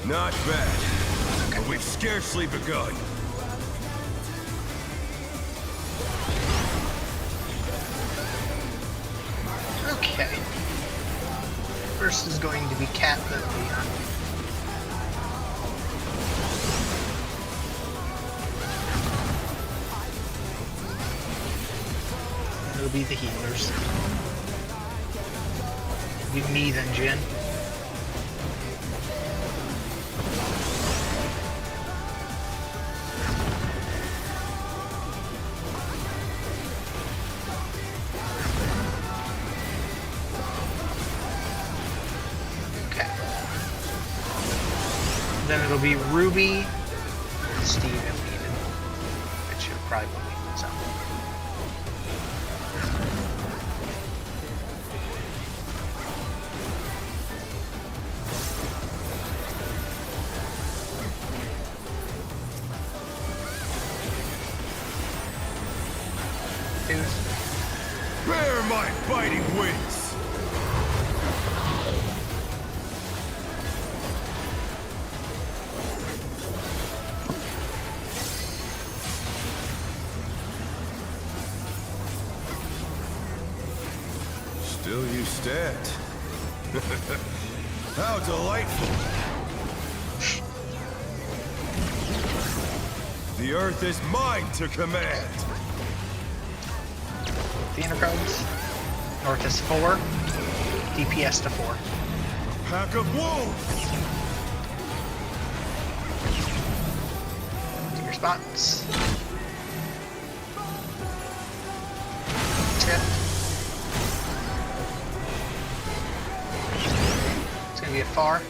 Not bad. But we've scarcely begun. Okay. First is going to be Cat, then Leon. And it'll be the healers. It'll be me then Jin. Then it'll be Ruby, Steve, and Eden, which will probably be so. Bear my biting wings! Still you stand. How delightful. The earth is mine to command. The inner cards. North is 4. DPS to 4. Pack of wolves. To your spots. Tip. It's gonna be a far.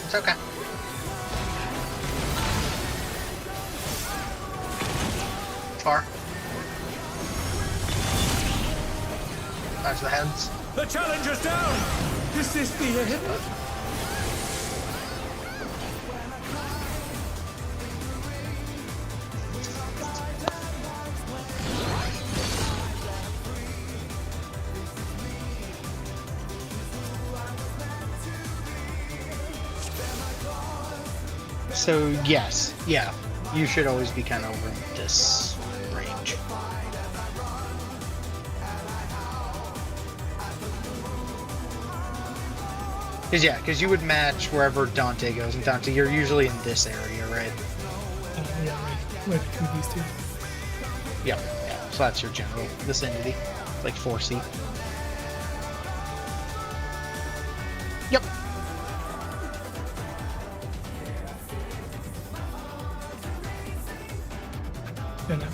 It's okay. Far. Dodge the heads. The challenger's down! Is this the end? So yes, yeah, you should always be kind of over in this range. Because you would match wherever Dante goes, and Dante, you're usually in this area, right? Yeah, right between these two. Yeah. So that's your general vicinity, like 4C. Yep. Yeah, no.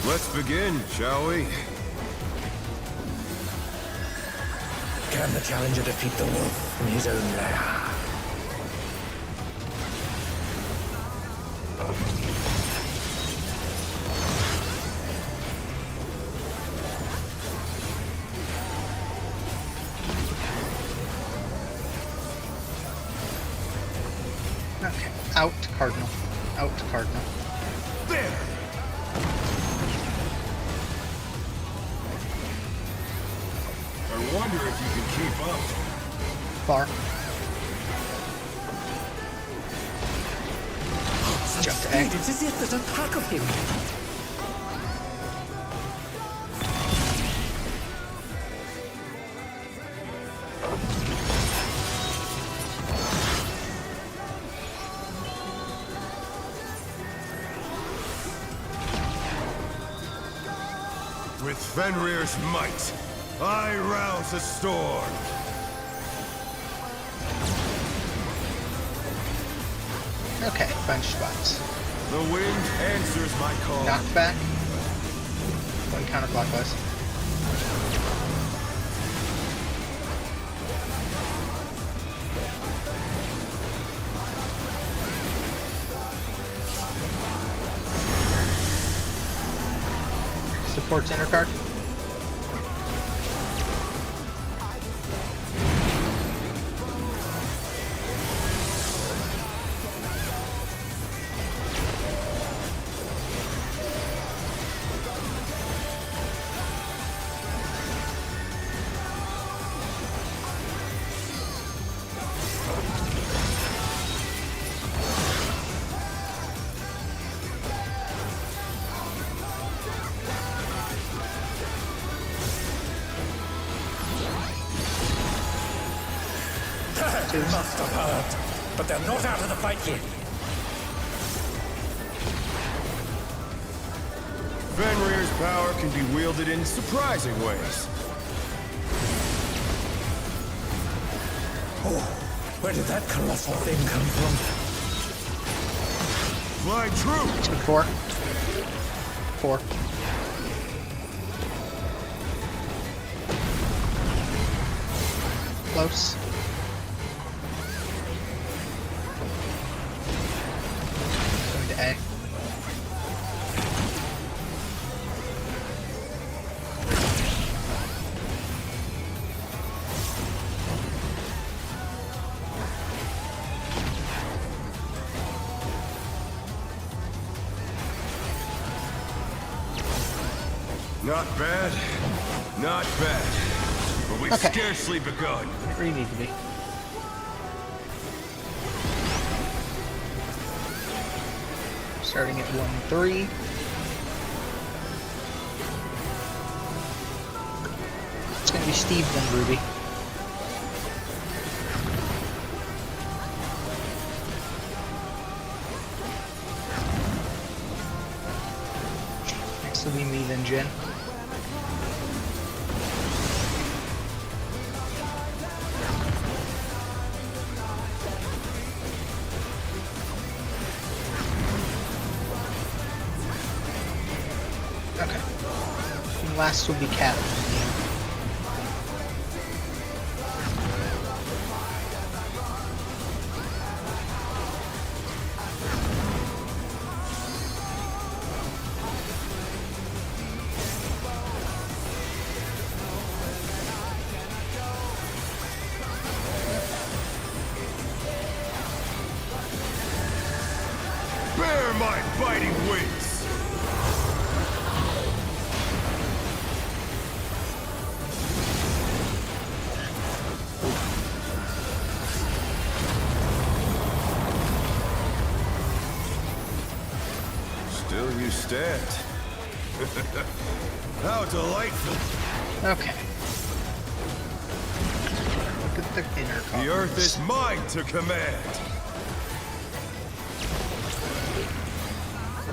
Let's begin, shall we? Can the challenger defeat the wolf in his own lair? Okay. Out Cardinal. Out Cardinal. There! I wonder if you can keep up. Far. Jump to egg. It's as if there's a pack of him. With Fenrir's might, I rouse a storm. Okay, bench spots. The wind answers my call. Knockback. Going counterclockwise. Supports inner card. Must have heard, but they're not out of the fight yet. Fenrir's power can be wielded in surprising ways. Oh, where did that colossal thing come from? Fly true! Took 4. 4. Close. Going to A. Not bad. Not bad. But we've Okay. scarcely begun. Where you need to be. Starting at 1-3. It's gonna be Steve then, Ruby. Next will be me then, Jen. Okay. And last will be Cat. Bear my biting wings! Still you stand. How delightful! Okay. Look at the inner columns. The earth is mine to command!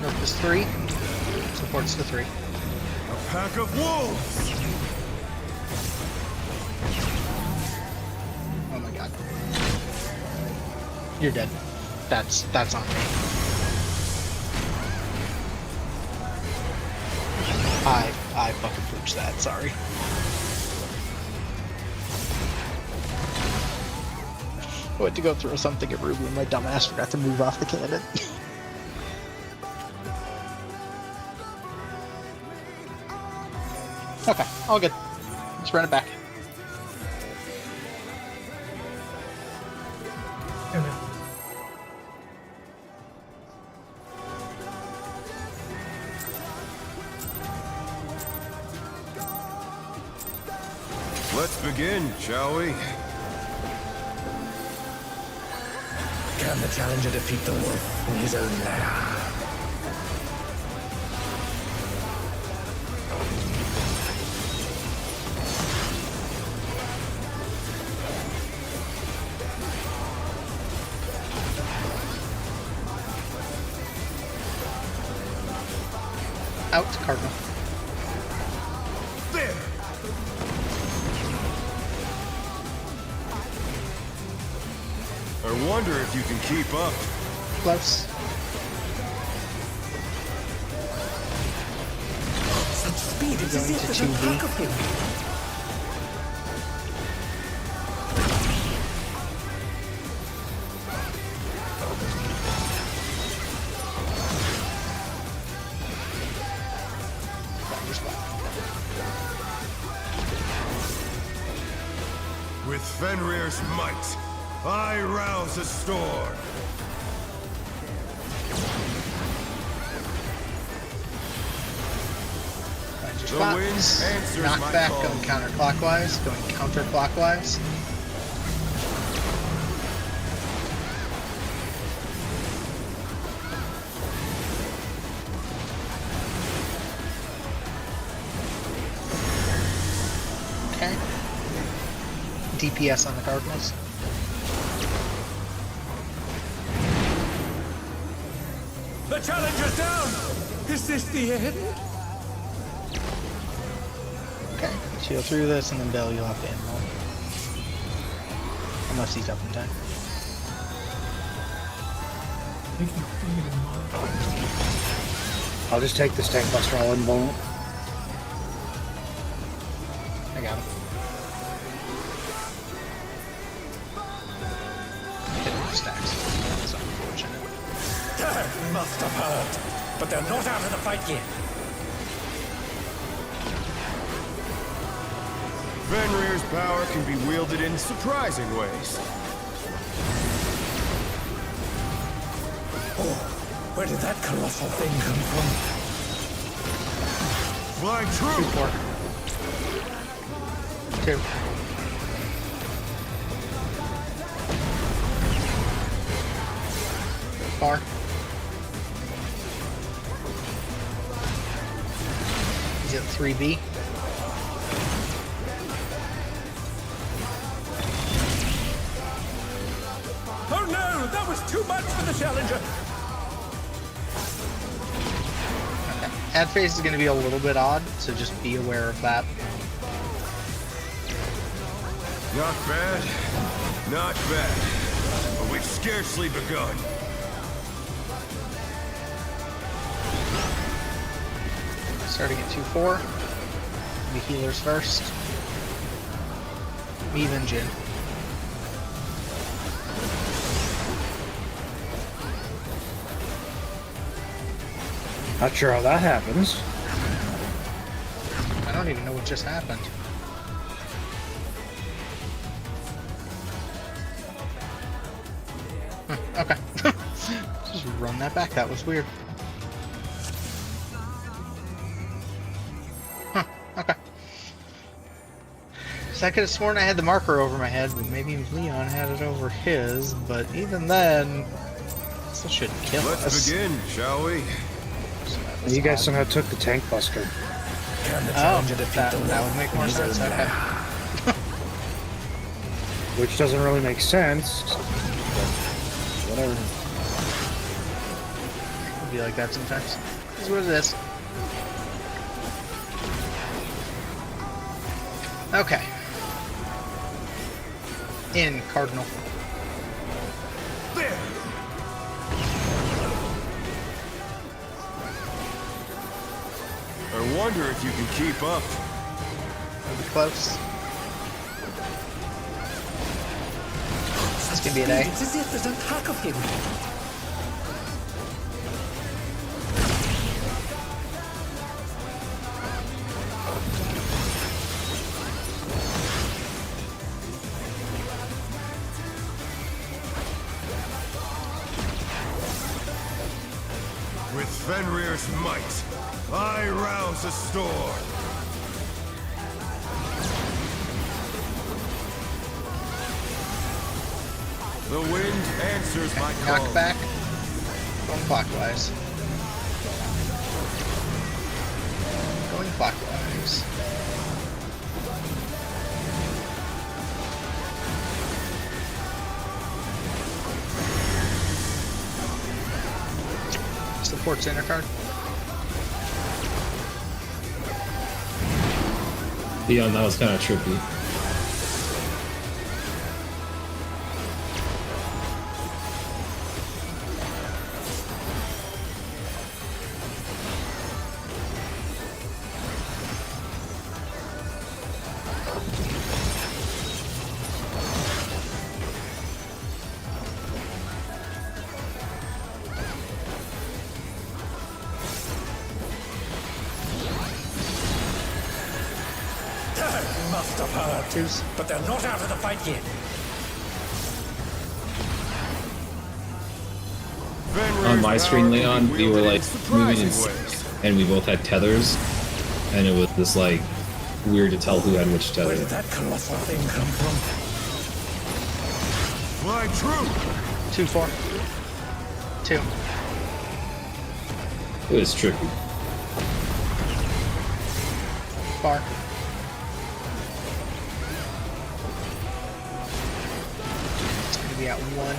Nope, is 3. Supports the 3. A pack of wolves! Oh my god. You're dead. That's on me. I fucking pooched that, sorry. I went to go throw something at Ruby and my dumbass forgot to move off the cannon. Okay, all good. Let's run it back. And then Let's begin, shall we? Can the challenger defeat the wolf in his own lair? Out, Cardinal. There! I wonder if you can keep up. Close. Such speed, it's as Going if to there's a 2B. pack of him. With Fenrir's might, I rouse a storm. Find your The wind spots. answers Knock my back, call. going counterclockwise, going counterclockwise. Okay. DPS on the Cardinals. The challenger's down! Is this the end? Okay, shield through this and then Bell, you'll have to animal. Unless he's up in time. you can feed him more. I'll just take this tank buster all in one. I got him. Hit stacks. That's unfortunate. That must have hurt. But they're not out of the fight yet. Fenrir's power can be wielded in surprising ways. Oh, where did that colossal thing come from? Flying true! 2. Far. at 3B. Oh no, that was too much for the challenger. Ad phase is going to be a little bit odd, so just be aware of that. Not bad. Not bad. But we've scarcely begun. Starting at 2-4. The healers first. Me then Jin. Not sure how that happens. I don't even know what just happened. Okay. Just run that back. That was weird. Okay. So I could have sworn I had the marker over my head, but maybe Leon had it over his, but even then, still shouldn't kill us. Let's begin, shall we? You guys somehow took the tank buster. Can the Oh, challenger defeat the that would make more sense. Okay. Which doesn't really make sense. But whatever. It'd be like that sometimes. This is what it is. Okay. In Cardinal. There! I wonder if you can keep up. It'll be close. This could be an A. It's as if there's a pack of him. With Fenrir's might, I rouse a storm. The wind answers my call. Knock back. Going clockwise. Going clockwise. Support center card. Yeah, that was kind of trippy. Must have heard. Twos. But they're not out of the fight yet. On my screen, Leon, we were like moving in sync, and we both had tethers, and it was just like weird to tell who had which tether. Where did that colossal thing come from? Fly true! 2-4. 2. It was tricky. Far. It's gonna be at 1.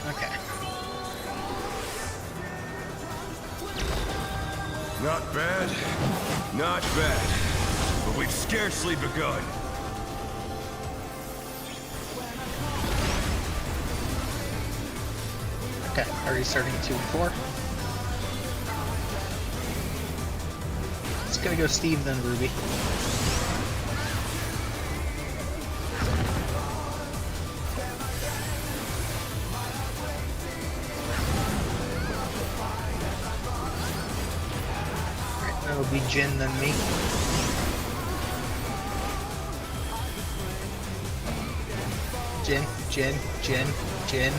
Okay. Not bad, not bad. But we've scarcely begun. Okay, already starting at 2 and 4. It's gonna go Steve, then Ruby. Alright, that'll be Jin, then me. Jin, Jin, Jin, Jin.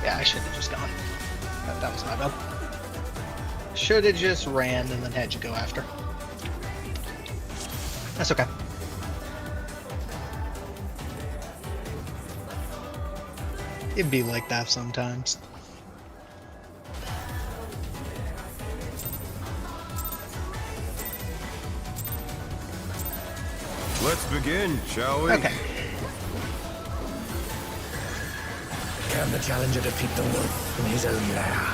Yeah, I should have just gone. That was my bad. Should have just ran and then had you go after. That's okay. It'd be like that sometimes. Let's begin, shall we? Okay. Can the challenger defeat the wolf in his own lair?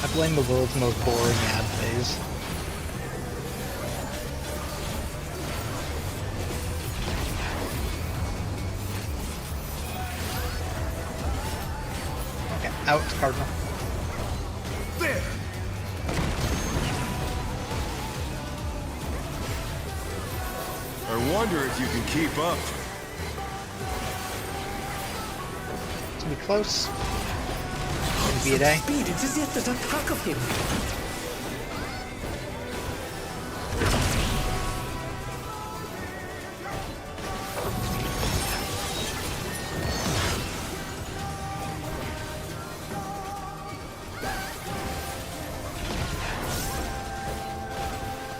I blame the world's most boring ad phase. Okay, out, Cardinal. There! I wonder if you can keep up. It's gonna be close. Gonna be a day. Speed, it is yet that attack of him.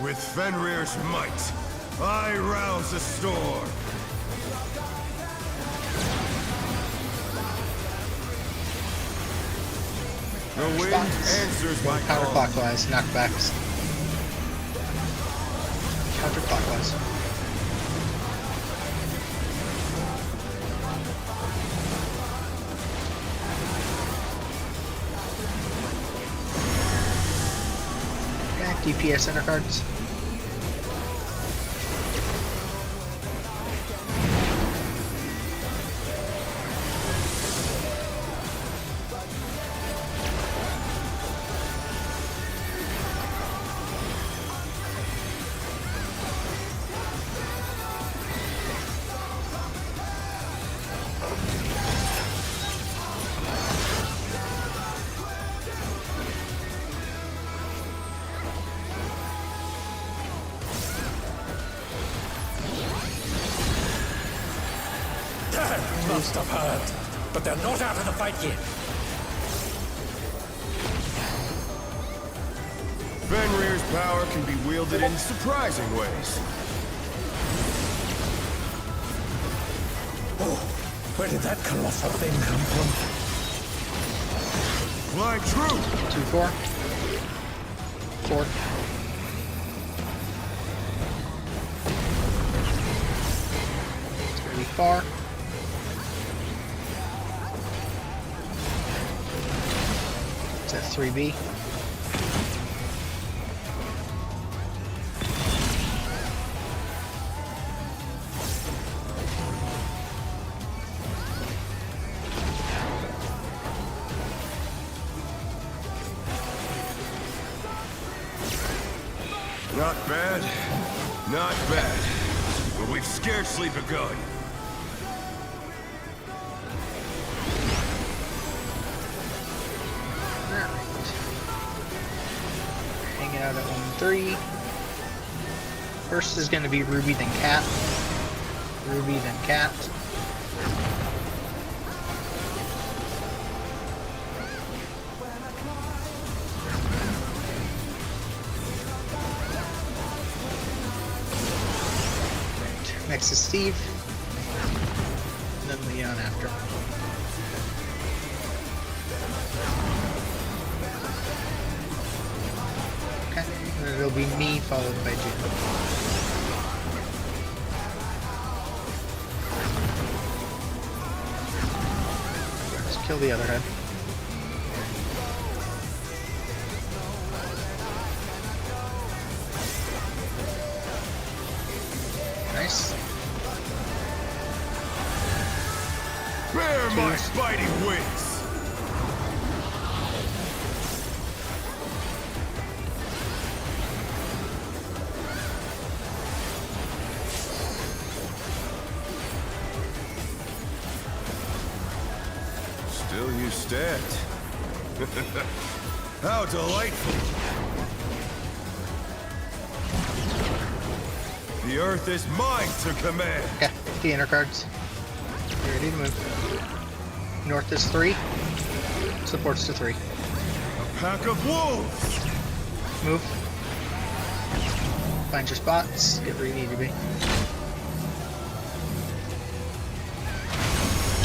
With Fenrir's might, I rouse the storm. The wind answers my call. Counterclockwise, knockbacks. Counterclockwise. Okay, DPS center cards. Must have heard, but they're not out of the fight yet. Fenrir's power can be wielded in surprising ways. Oh, where did that colossal thing come from? Fly true! 2-4. 4. It's gonna be far. It's at 3B. Not bad, not bad. But we've scarcely begun. Hanging out at 1-3. First is going to be Ruby, then Cat. Ruby, then Cat. Next is Steve. And then Leon after. Okay, and then it'll be me followed by Jim. Let's kill the other head. Nice. Bear my fighting wings! Still you stand. How delightful! The earth is mine to command! Okay, the inner cards. Ready to move. North is 3. Supports to 3. A pack of wolves! Move. Find your spots. Get where you need to be.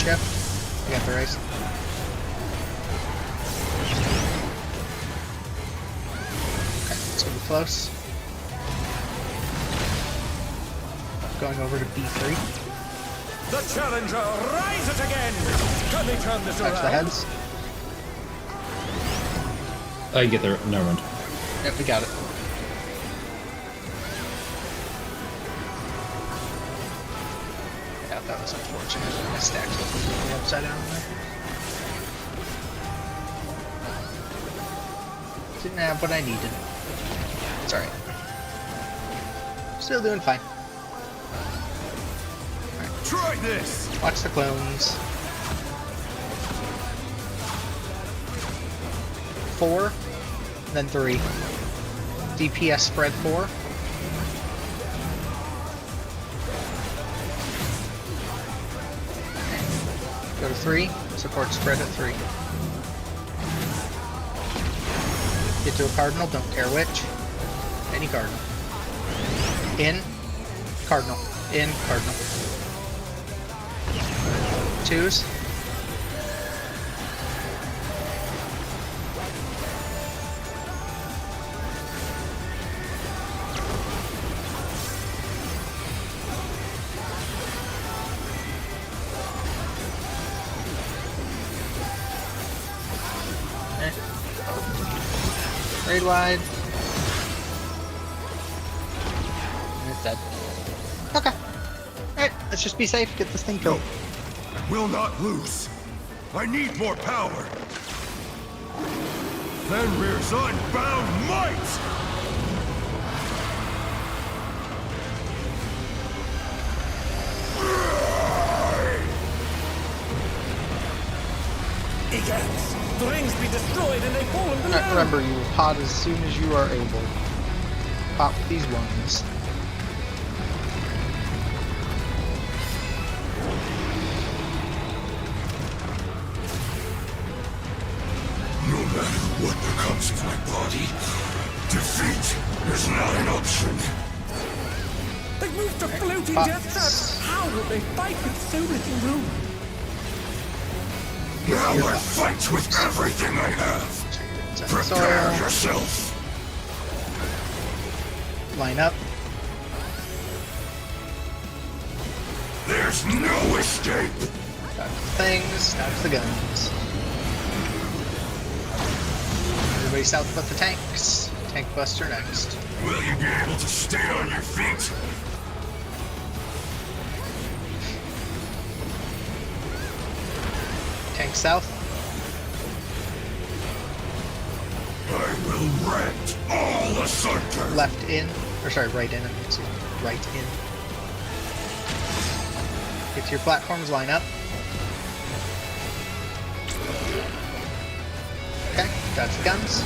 Chip. You got the race. Okay, it's gonna be close. Going over to B3. The challenger rises again! Can they turn this Touch the around? heads. I get there. Never mind. Yep, we got it. Yeah, that was unfortunate. My stacks was completely upside down there. Didn't have what I needed. It's alright. Still doing fine. Try this! Watch the clones. 4, then 3. DPS spread 4. Go to 3. Support spread at 3. Get to a cardinal, don't care which. Any cardinal. In. Cardinal. In. Cardinal. 2s. Raid wide. And it's dead. Okay. Alright, let's just be safe, get this thing killed. I will not lose. I need more power. Fenrir's unbound might! Egads! The rings be destroyed and they fall into Alright, remember, you will pot as soon as you are able. Pop these ones. No matter what becomes of my body, defeat is not an option. They've moved to floating Pops. death traps! How will they fight with so little room? Now I fight with everything I have. Prepare yourself. Line up. There's no escape. Dodge the things, dodge the guns. Everybody south but the tanks. Tank buster next. Will you be able to stay on your feet? Tank south. I will rent all asunder. Left in. Or sorry, right in. Right in. Get to your platforms, line up. Okay, dodge the guns.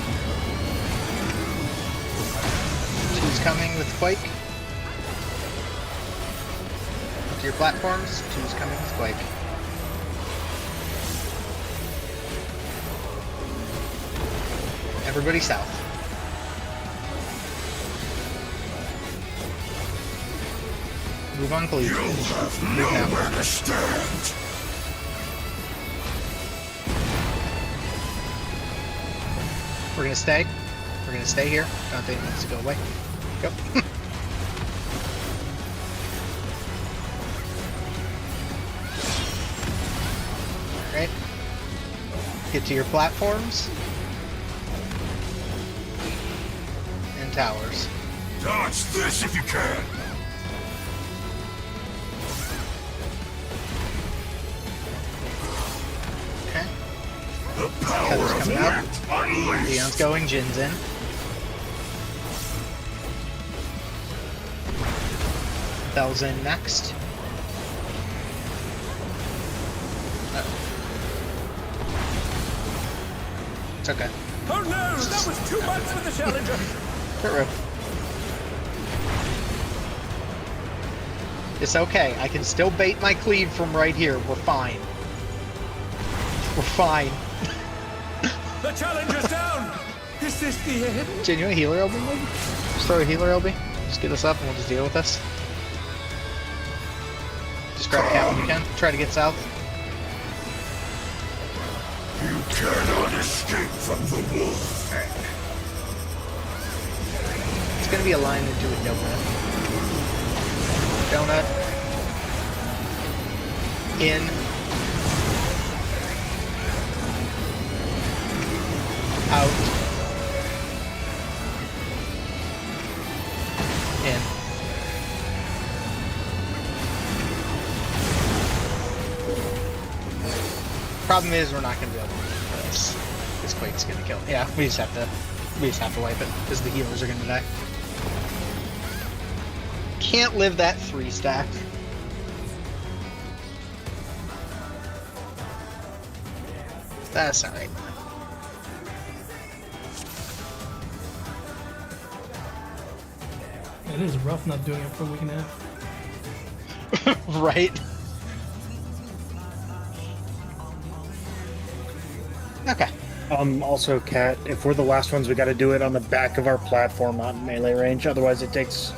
2's coming with Quake. To your platforms, 2's coming with Quake. Everybody south. Move on, please. You'll have Move now. nowhere to stand. We're gonna stay. We're gonna stay here. Dante needs to go away. Go. Alright. Get to your platforms. And towers. Dodge this if you can. Okay. The power Heather's of coming out. might unleashed. Leon's going, Jin's in. Bell's in next. It's okay. Oh no! That was too much for the challenger! Get rid. It's okay. I can still bait my cleave from right here. We're fine. We're fine. The challenger's down! Is this the end? Genuine healer LB maybe? Just throw a healer LB. Just get us up and we'll just deal with this. Just grab a cat when you can. Try to get south. You cannot escape from the wolf head. It's gonna be aligned into a donut. Donut. In. Out. In. Problem is, we're not gonna be able to do this. This Quake's gonna kill. Yeah, we just have to wipe it because the healers are gonna die. Can't live that 3 stack. That's alright. It is rough not doing it for a week and a half. Right? Okay. Also, Cat, if we're the last ones, we got to do it on the back of our platform, not in melee range. Otherwise, it's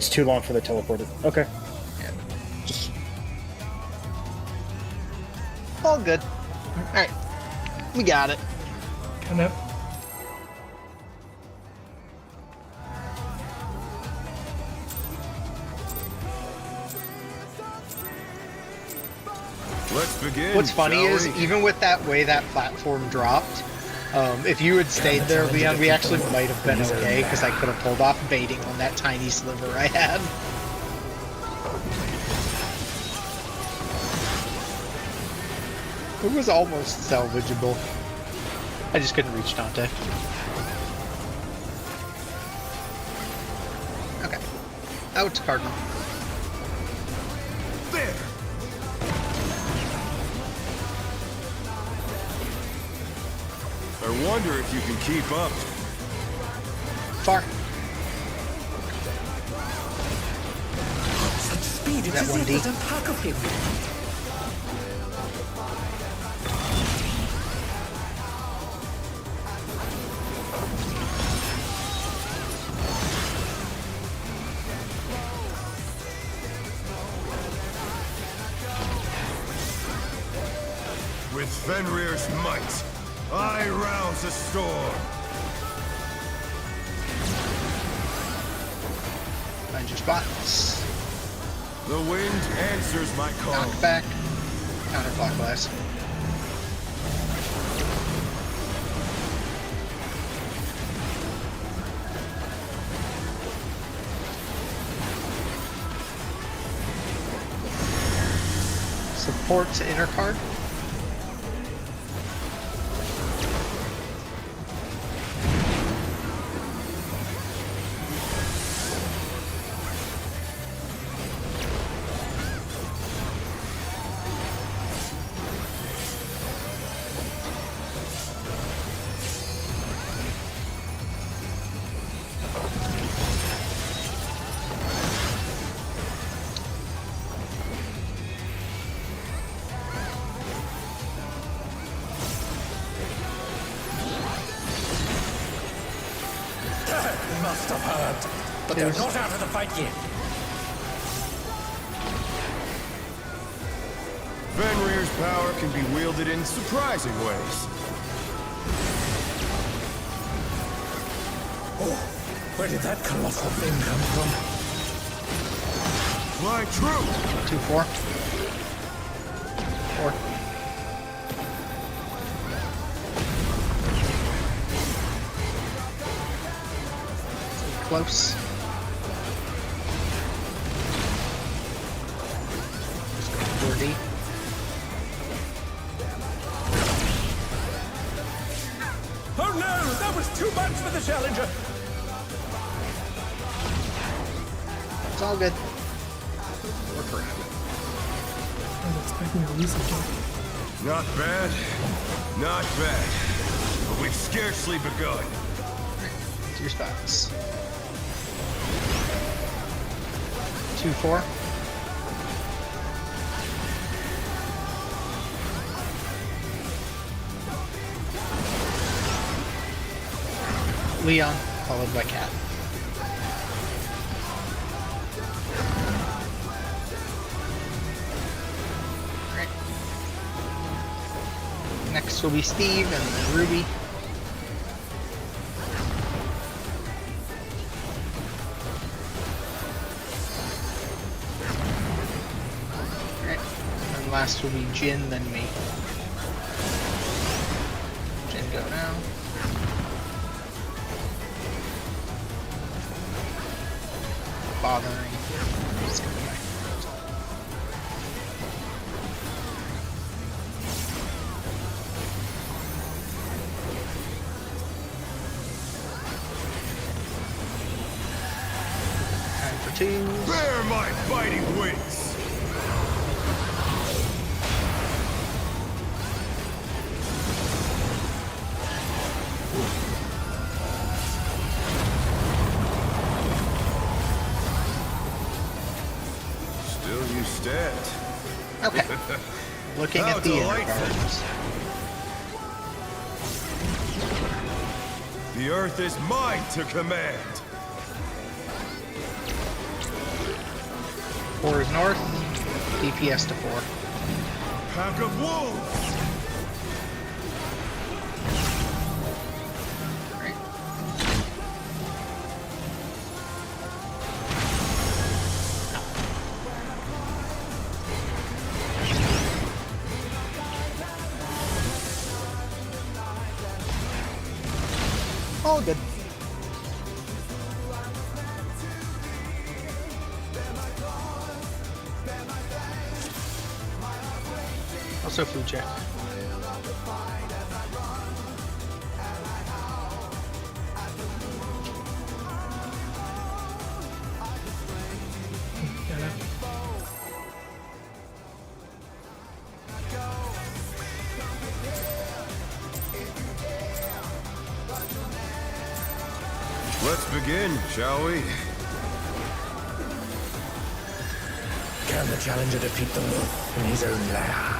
too long for the teleporter. Okay. Yeah. All good. Alright. We got it. Kind of. Let's begin. What's funny shall is, we? even with that way that platform dropped, if you had stayed there, Leon, we actually might have been okay, because I could have pulled off baiting on that tiny sliver I had. It was almost salvageable. I just couldn't reach Dante. Okay. Out to Cardinal. There. I wonder if you can keep up. Far. Such speed, it That is 1D. it was a pack of him. With Fenrir's might, I rouse a storm. Find your spots. The wind answers my call. Knock back. Counterclockwise. Support to inner card. Must have heard. But They're there's not out of the fight yet. Fenrir's power can be wielded in surprising ways. Oh, where did that colossal thing come from? Fly true. 2-4. 4. Close. Just go 4D. Oh no, that was too much for the challenger. It's all good. Work around it. I was expecting to release a jump. Not bad. Not bad. But we've scarcely begun. To your spots. 2-4. Leon, followed by Cat. Alright. Next will be Steve and then Ruby. Alright. And last will be Jin, then me. Jin, go now. Bothering. Just go back. Time for twos. Bear my biting wings! Still you stand. Okay. Looking How at the inner delightful. cards. The earth is mine to command. 4 is north. DPS to 4. Pack of wolves! Right. All good. Also food check. Let's begin, shall we? Can the challenger defeat the wolf in his own lair?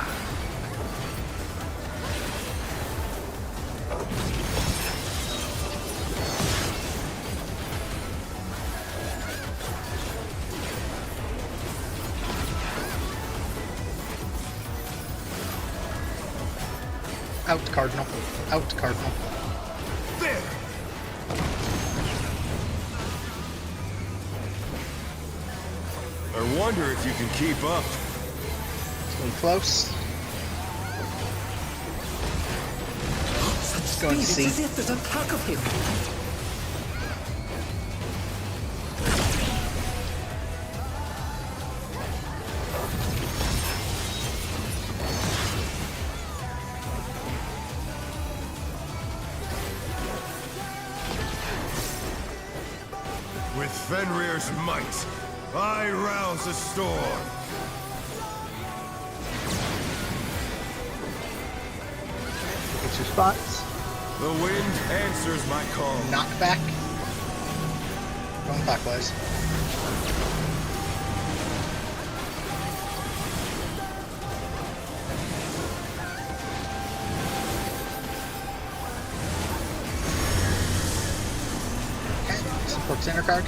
Out, Cardinal. Out, Cardinal. There! I wonder if you can keep up. Stay close. Go and see. It's as if there's a pack of him. With Fenrir's might, I rouse a storm. Get your spots. The wind answers my call. Knockback. Going clockwise. Okay, support center card.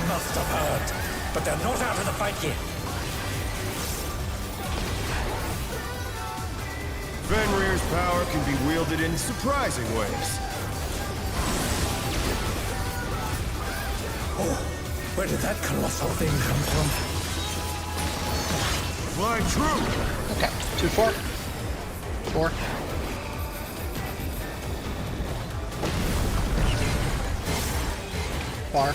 Must have heard, but they're not out of the fight yet. Fenrir's power can be wielded in surprising ways. Oh, where did that colossal thing come from? Fly true! Okay, 2-4. 4. Bar.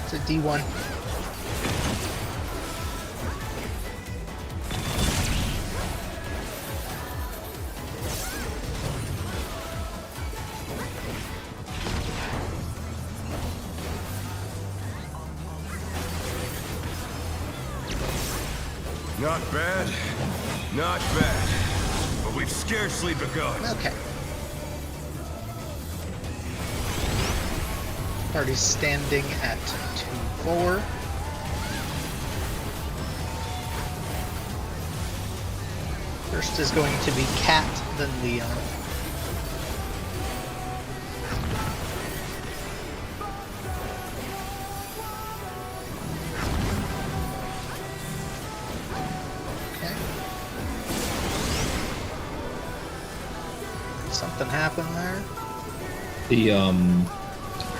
It's a D1. Not bad. Not bad. But we've scarcely begun. Okay. Party's standing at 2-4. First is going to be Cat, then Leon. Okay. Something happened there.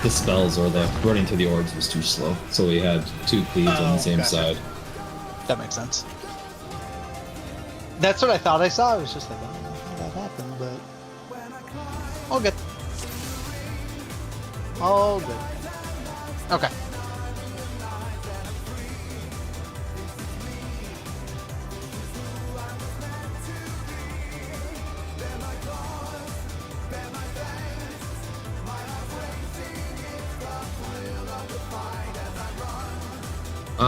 The spells or the running through the orbs was too slow, so we had 2 cleaves on the same side. That makes sense. That's what I thought I saw. I was just like, I don't know how that happened, but all good. All good. Okay.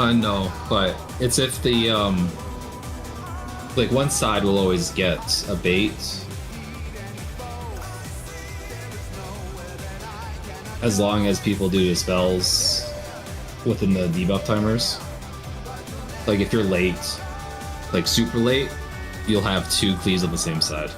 No, but it's if the, like, one side will always get a bait. As long as people do the spells within the debuff timers. Like, if you're late, like super late, you'll have 2 cleaves on the same side.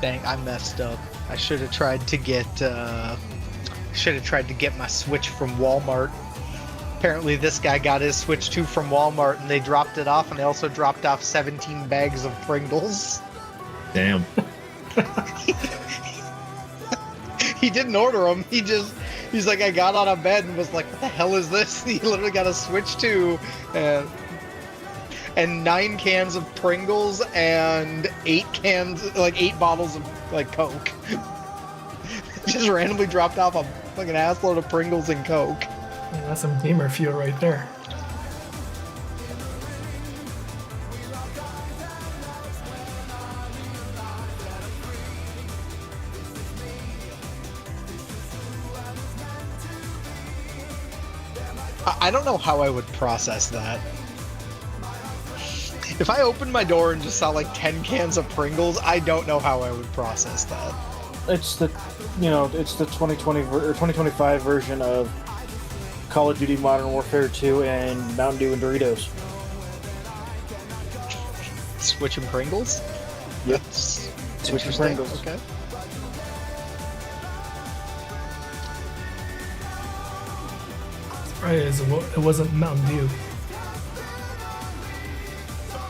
Dang, I messed up. I should have tried to get my Switch from Walmart. Apparently this guy got his Switch 2 from Walmart and they dropped it off, and they also dropped off 17 bags of Pringles. Damn. He didn't order them. He's like, I got out of bed and was like, what the hell is this? He literally got a Switch 2 and 9 cans of Pringles and 8 bottles of like Coke. Just randomly dropped off a fucking assload of Pringles and Coke. Yeah, that's some gamer fuel right there. I don't know how I would process that. If I opened my door and just saw like 10 cans of Pringles, I don't know how I would process that. It's the 2020 or 2025 version of Call of Duty Modern Warfare 2 and Mountain Dew and Doritos. Switching Pringles? Yep. That's Switching interesting. Pringles. Okay. Right, it wasn't Mountain Dew.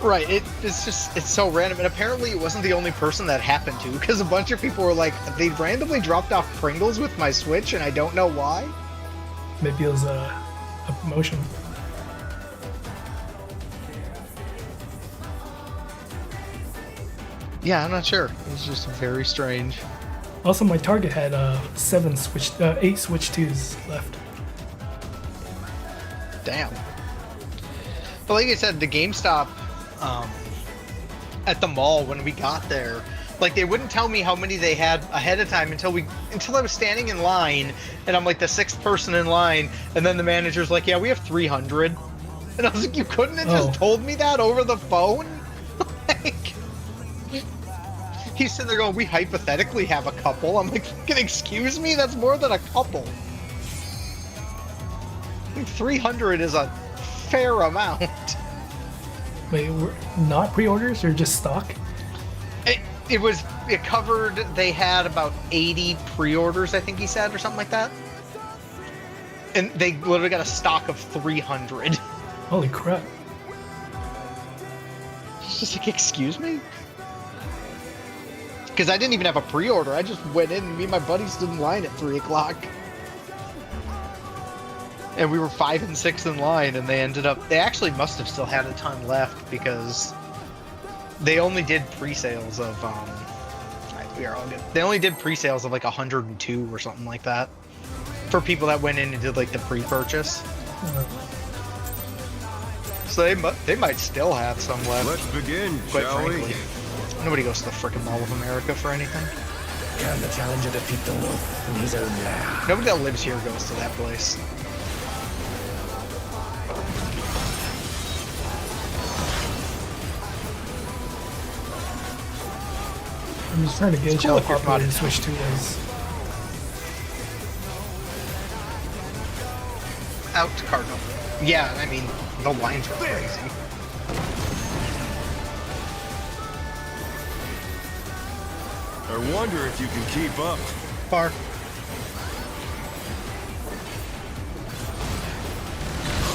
Right, it's so random, and apparently it wasn't the only person that happened to, because a bunch of people were like, they randomly dropped off Pringles with my Switch, and I don't know why. Maybe it was a promotion. Yeah, I'm not sure. It was just very strange. Also, my Target had 8 Switch 2s left. Damn. But like I said, the GameStop at the mall when we got there, like they wouldn't tell me how many they had ahead of time until I was standing in line, and I'm like the 6th person in line, and then the manager's like, "Yeah, we have 300," and I was like, "You couldn't have just told me that over the phone?" Like, he's sitting there going, "We hypothetically have a couple." I'm like, "Fucking excuse me? That's more than a couple. Like, 300 is a fair amount." Wait, not pre-orders or just stock? It covered, they had about 80 pre-orders, I think he said, or something like that. And they literally got a stock of 300. Holy crap. Just like, excuse me? Because I didn't even have a pre-order. I just went in and me and my buddies stood in line at 3 o'clock. And we were 5 and 6 in line, and they actually must have still had a ton left because they only did pre-sales of, we are all good. They only did pre-sales of like 102 or something like that for people that went in and did like the pre-purchase. So they might still have some left. Let's begin, quite shall frankly. we? Nobody goes to the frickin' Mall of America for anything. Can the challenger defeat the wolf in his own lair? Nobody that lives here goes to that place. I'm just trying to gauge cool how if you're popular not in Switch 2 is. Out Cardinal. Yeah, I mean, the lines are crazy. I wonder if you can keep up. Far.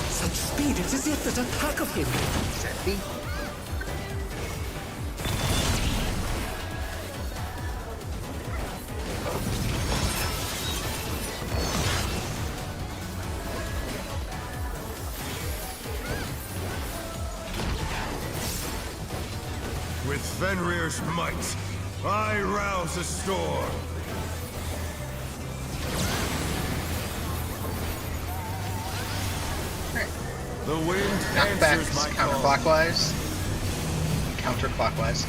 Such speed, it's as if there's a pack of him. Setby. With Fenrir's might, I rouse a storm. The wind answers my Knockbacks call. counterclockwise. Counterclockwise.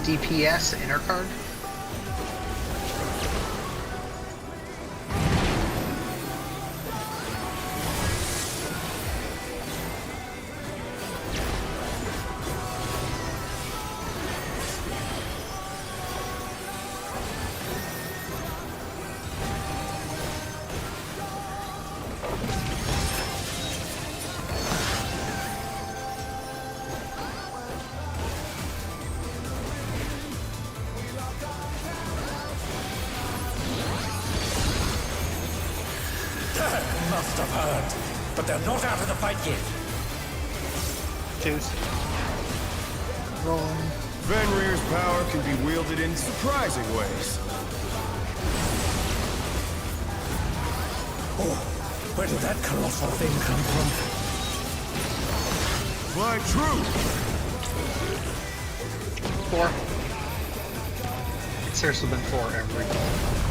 DPS inner card. Must have heard. But they're not out of the fight yet. Twos. Rolling. Fenrir's power can be wielded in surprising ways. Oh, where did that colossal thing come from? Fly true! 4. It's seriously been 4 every game.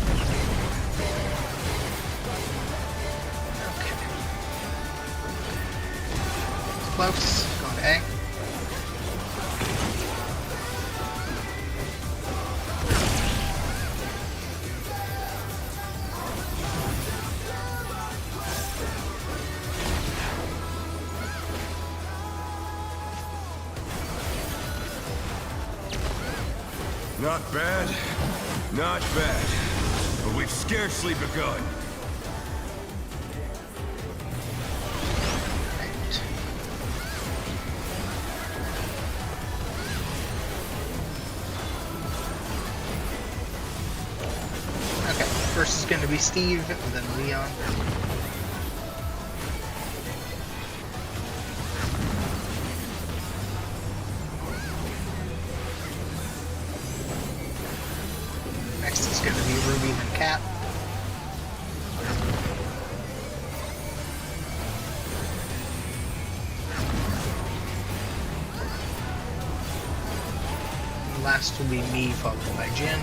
Close. Going to A. Not bad, not bad. But we've scarcely begun. Okay, first is going to be Steve, and then Leon. Next is going to be Ruby, then Cat. And last will be me, followed by Jin.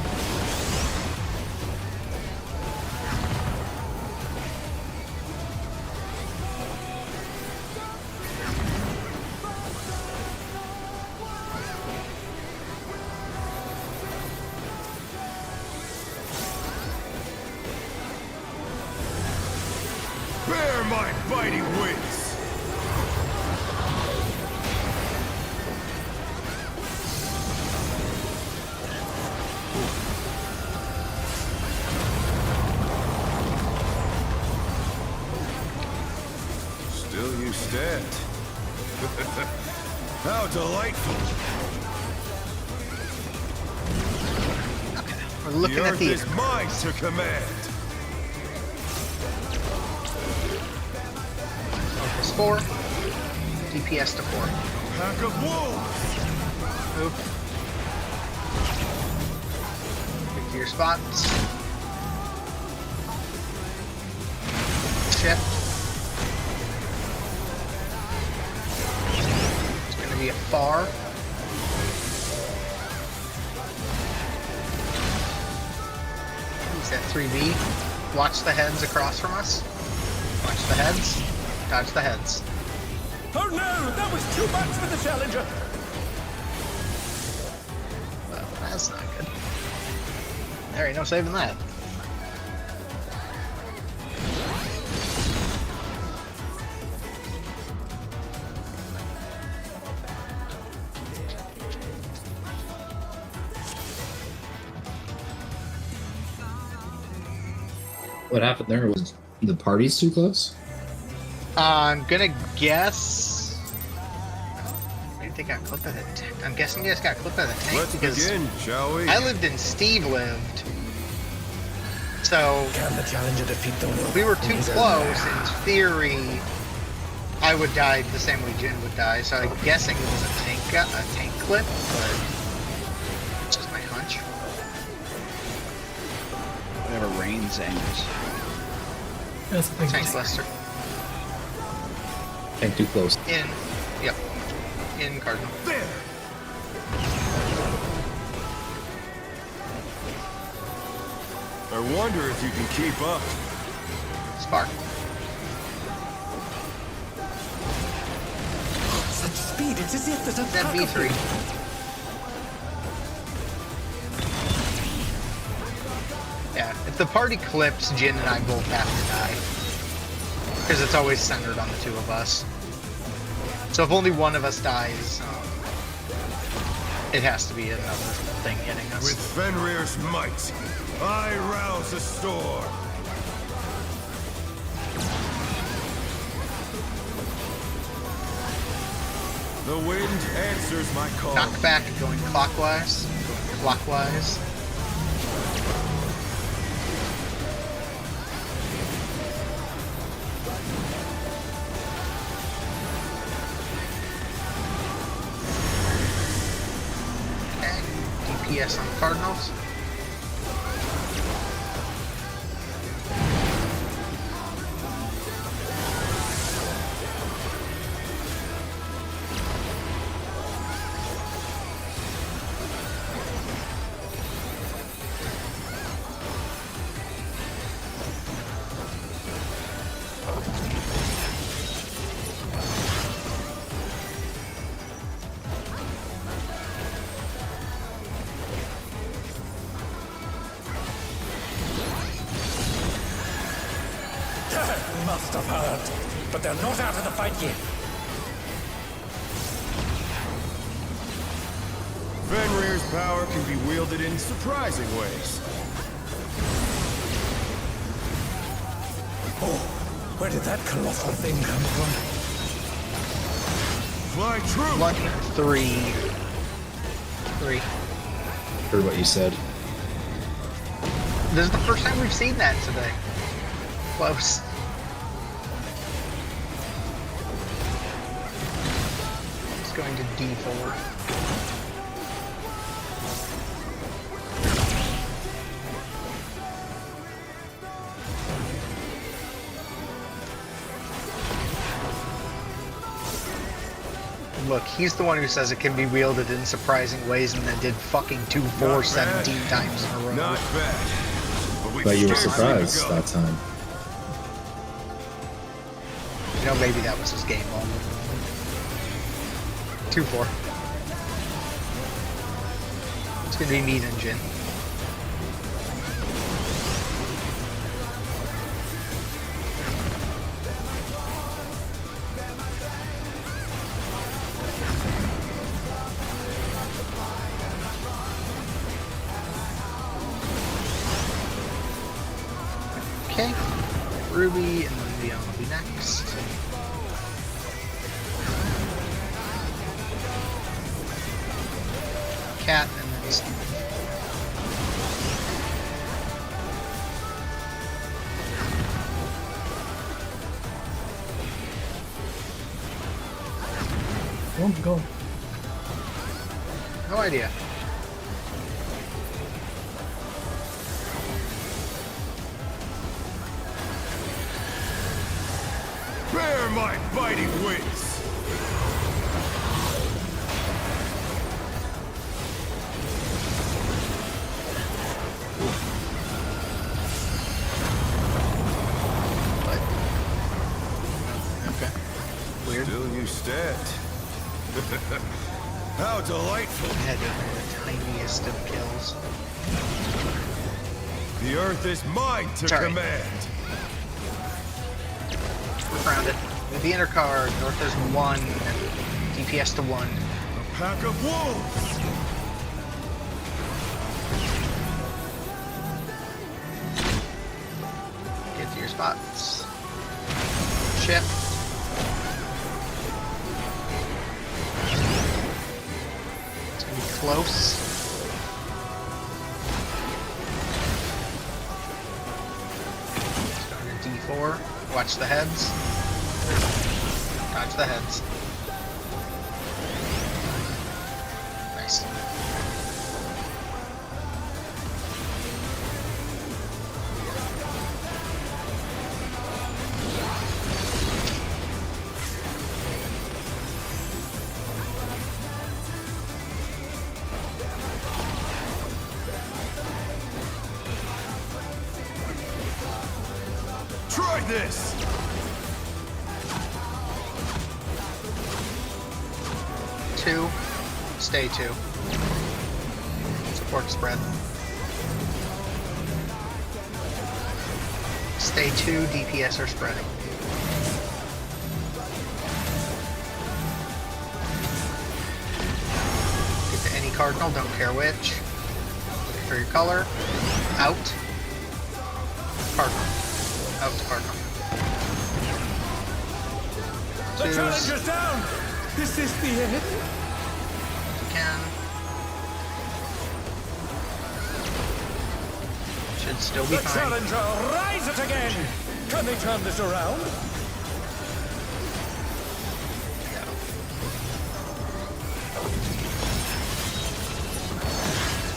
Bear my mighty wings! Still you stand. How delightful! We're looking the at earth the is mine to command. Focus 4. DPS to 4. Pack of wolves. Move. Pick your spots. Shift. It's going to be a far. He's at 3B. Watch the heads across from us. Watch the heads. Dodge the heads. Oh no, that was too much for the challenger. Well, that's not good. There ain't no saving that. What happened there was the party's too close. I'm gonna guess. Maybe they got clipped by the tank. I'm guessing you guys got clipped by the tank Let's because begin, shall we? I lived and Steve lived. So Can the challenger defeat the if we were too close, in theory, I would die the same way Jin would die. So I'm guessing it was a tank clip, but it's just my hunch. Whatever rains angers. That's the Tank thing. Lester. Ain't too close. In. Yep. In Cardinal. There. I wonder if you can keep up. Spark. Such speed, it's as if there's a That pack of V3. Yeah, if the party clips, Jin and I both have to die. Because it's always centered on the two of us. So if only one of us dies, it has to be another thing hitting us. With Fenrir's might, I rouse a storm. The wind answers my call. Knockback going clockwise. Clockwise. Okay. DPS on Cardinals. Must have heard, but they're not out of the fight yet. Fenrir's power can be wielded in surprising ways. Oh, where did that colossal thing come from? Fly true. 1, 3. 3. Heard what you said. This is the first time we've seen that today. Close. It's going to D4. Look, he's the one who says it can be wielded in surprising ways and then did fucking 2-4 Not 17 bad. times in a row. Not bad. But, But you were scarcely surprised begun. that time. You know, maybe that was his game moment. 2-4. It's gonna be me then, Jin. Okay. Ruby and then Leon will be next. Cat and then Steve. Go. No idea. Bear my biting wings! What? Okay. Weird. Still you stand. How delightful! Had the tiniest of kills. The earth is mine to Sorry. command! We're grounded. With the inner card, north is 1, DPS to 1. A pack of wolves! Get to your spots. Shift. It's gonna be close. Starting at D4. Watch the heads. Dodge the heads. Nice. Try this! Two. Stay 2. Support spread. Stay 2, DPS are spreading. Get to any cardinal, don't care which. Look for your color. Out. Cardinal. Out to cardinal. The Twos. challenger's down! Is this the end? Can. Should still be The fine. challenger rises again! Can they turn this around?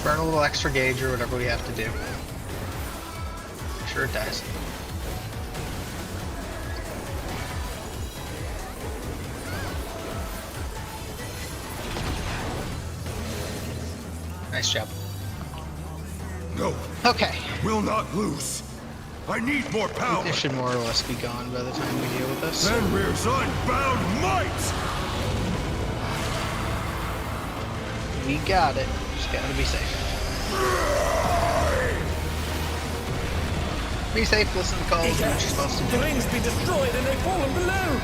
Burn a little extra gauge or whatever we have to do. Make sure it dies. Nice job. No, Okay. will not lose. I need more power. This should more or less be gone by the time we deal with this. Fenrir's unbound might! We got it. Just gotta be safe. Be safe, listen to calls, do what you're supposed to The do. ring's been destroyed and they've fallen below!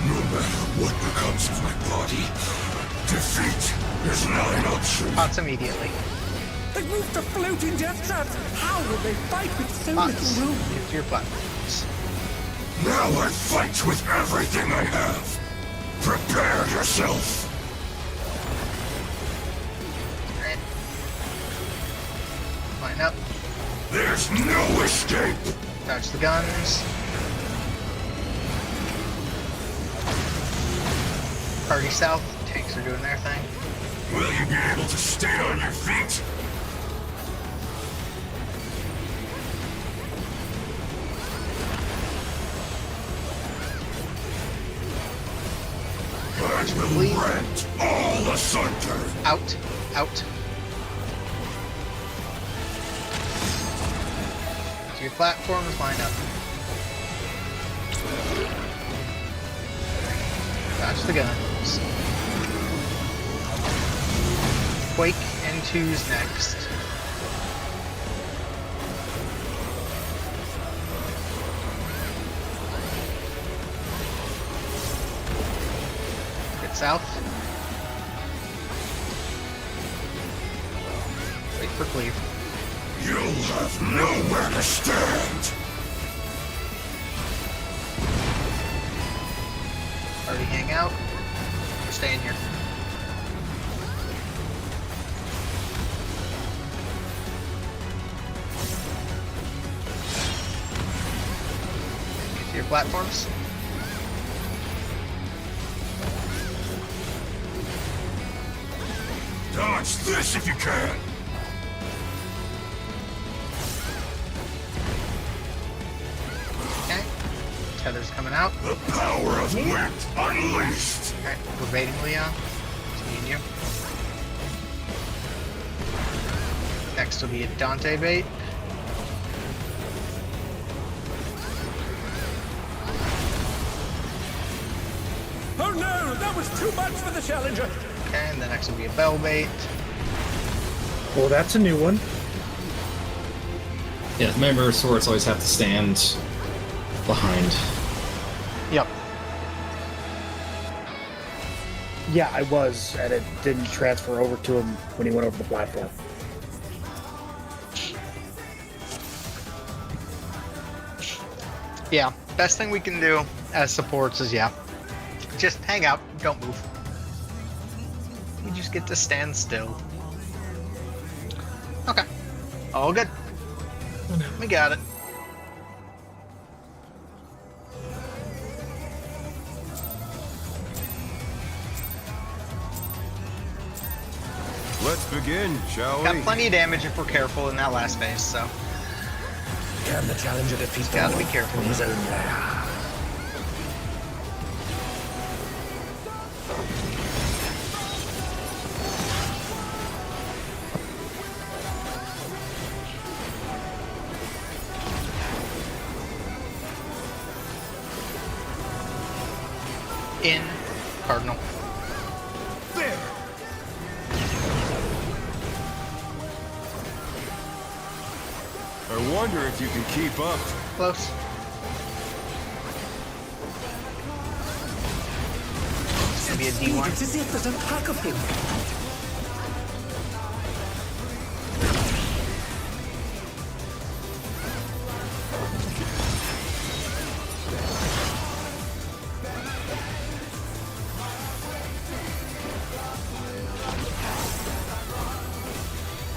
No matter what becomes of my body, defeat is not an option. Pots immediately. They've moved to floating death traps! How will they fight with so Pots. little room? Get to your platforms. Now I fight with everything I have. Prepare yourself. Alright. Line up. There's no escape. Dodge the guns. Party south. Tanks are doing their thing. Will you be able to stay on your feet? I will rent all asunder. Out. Out. To your platforms, line up. Dodge the guns. Quake and 2's next. Get south. Wait for cleave. You'll have nowhere to stand. Already hang out. We're staying here. your platforms. Dodge this if you can! Okay. Tether's coming out. The power of wit unleashed! Okay, we're baiting Leon. It's me and you. Next will be a Dante bait. Oh no, that was too much for the challenger. Okay, and the next will be a Bell bait. Well, that's a new one. Yeah, remember, swords always have to stand behind. Yep. Yeah, I was, and it didn't transfer over to him when he went over the platform. Yeah, best thing we can do as supports is, yeah, just hang out, don't move. You just get to stand still. Okay, all good. We got it. Let's begin, shall we? Got plenty of damage if we're careful in that last phase, so Can the challenger defeat the gotta be wolf careful. in his own lair? In Cardinal. There! I wonder if you can keep up. Close. It's gonna be a D1. It's as if there's a pack of him.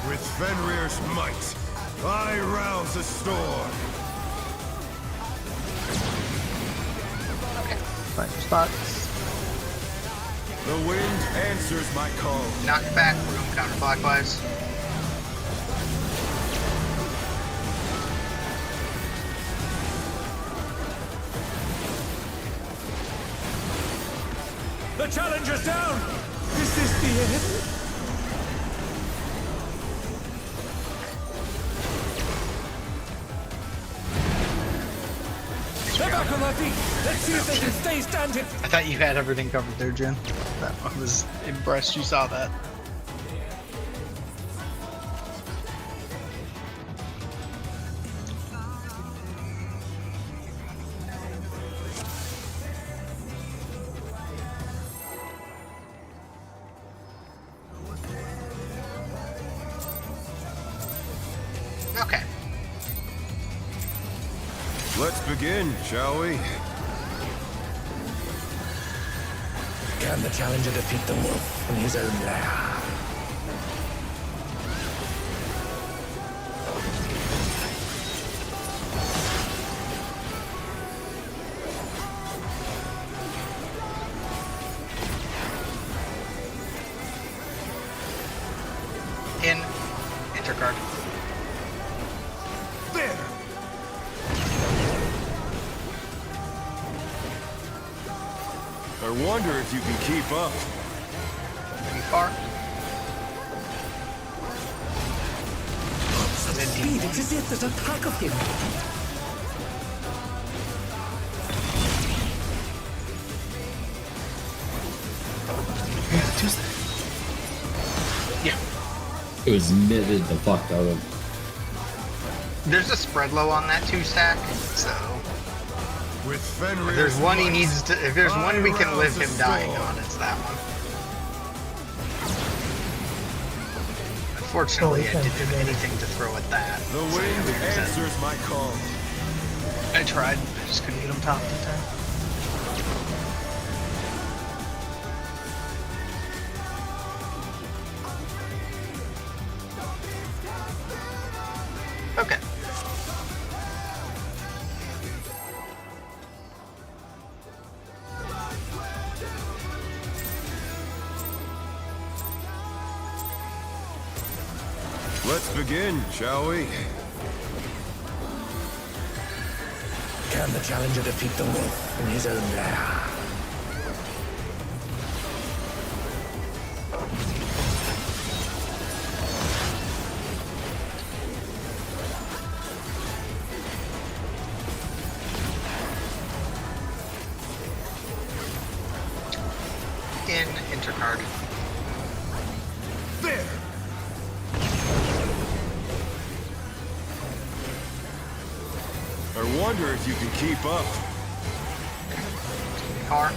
With Fenrir's might, I rouse the storm. Okay, find your spots. The wind answers my call. Knock it back, we're going counterclockwise. The challenger's down. Is this the end? They're back on their feet. Let's see if they can stay standing. I thought you had everything covered there, Jen. I was impressed you saw that. Okay. Let's begin, shall we? Can the challenger defeat the wolf in his own lair? In intercard. There! I wonder if you can keep up. Too far. Such speed, it's as if there's a pack of him. Yeah. It was knitted the fuck out of. There's a spread low on that 2-stack, so With Fenrir's if there's one he might, needs to, if there's one we can live I him rouse dying the on, it's that one. Unfortunately, I didn't have anything to throw at that. The wind answers my call. I tried, I just couldn't get him top in time. Okay. begin, shall we? Can the challenger defeat the wolf in his own lair? In intercard. There! I wonder if you can keep up. Car.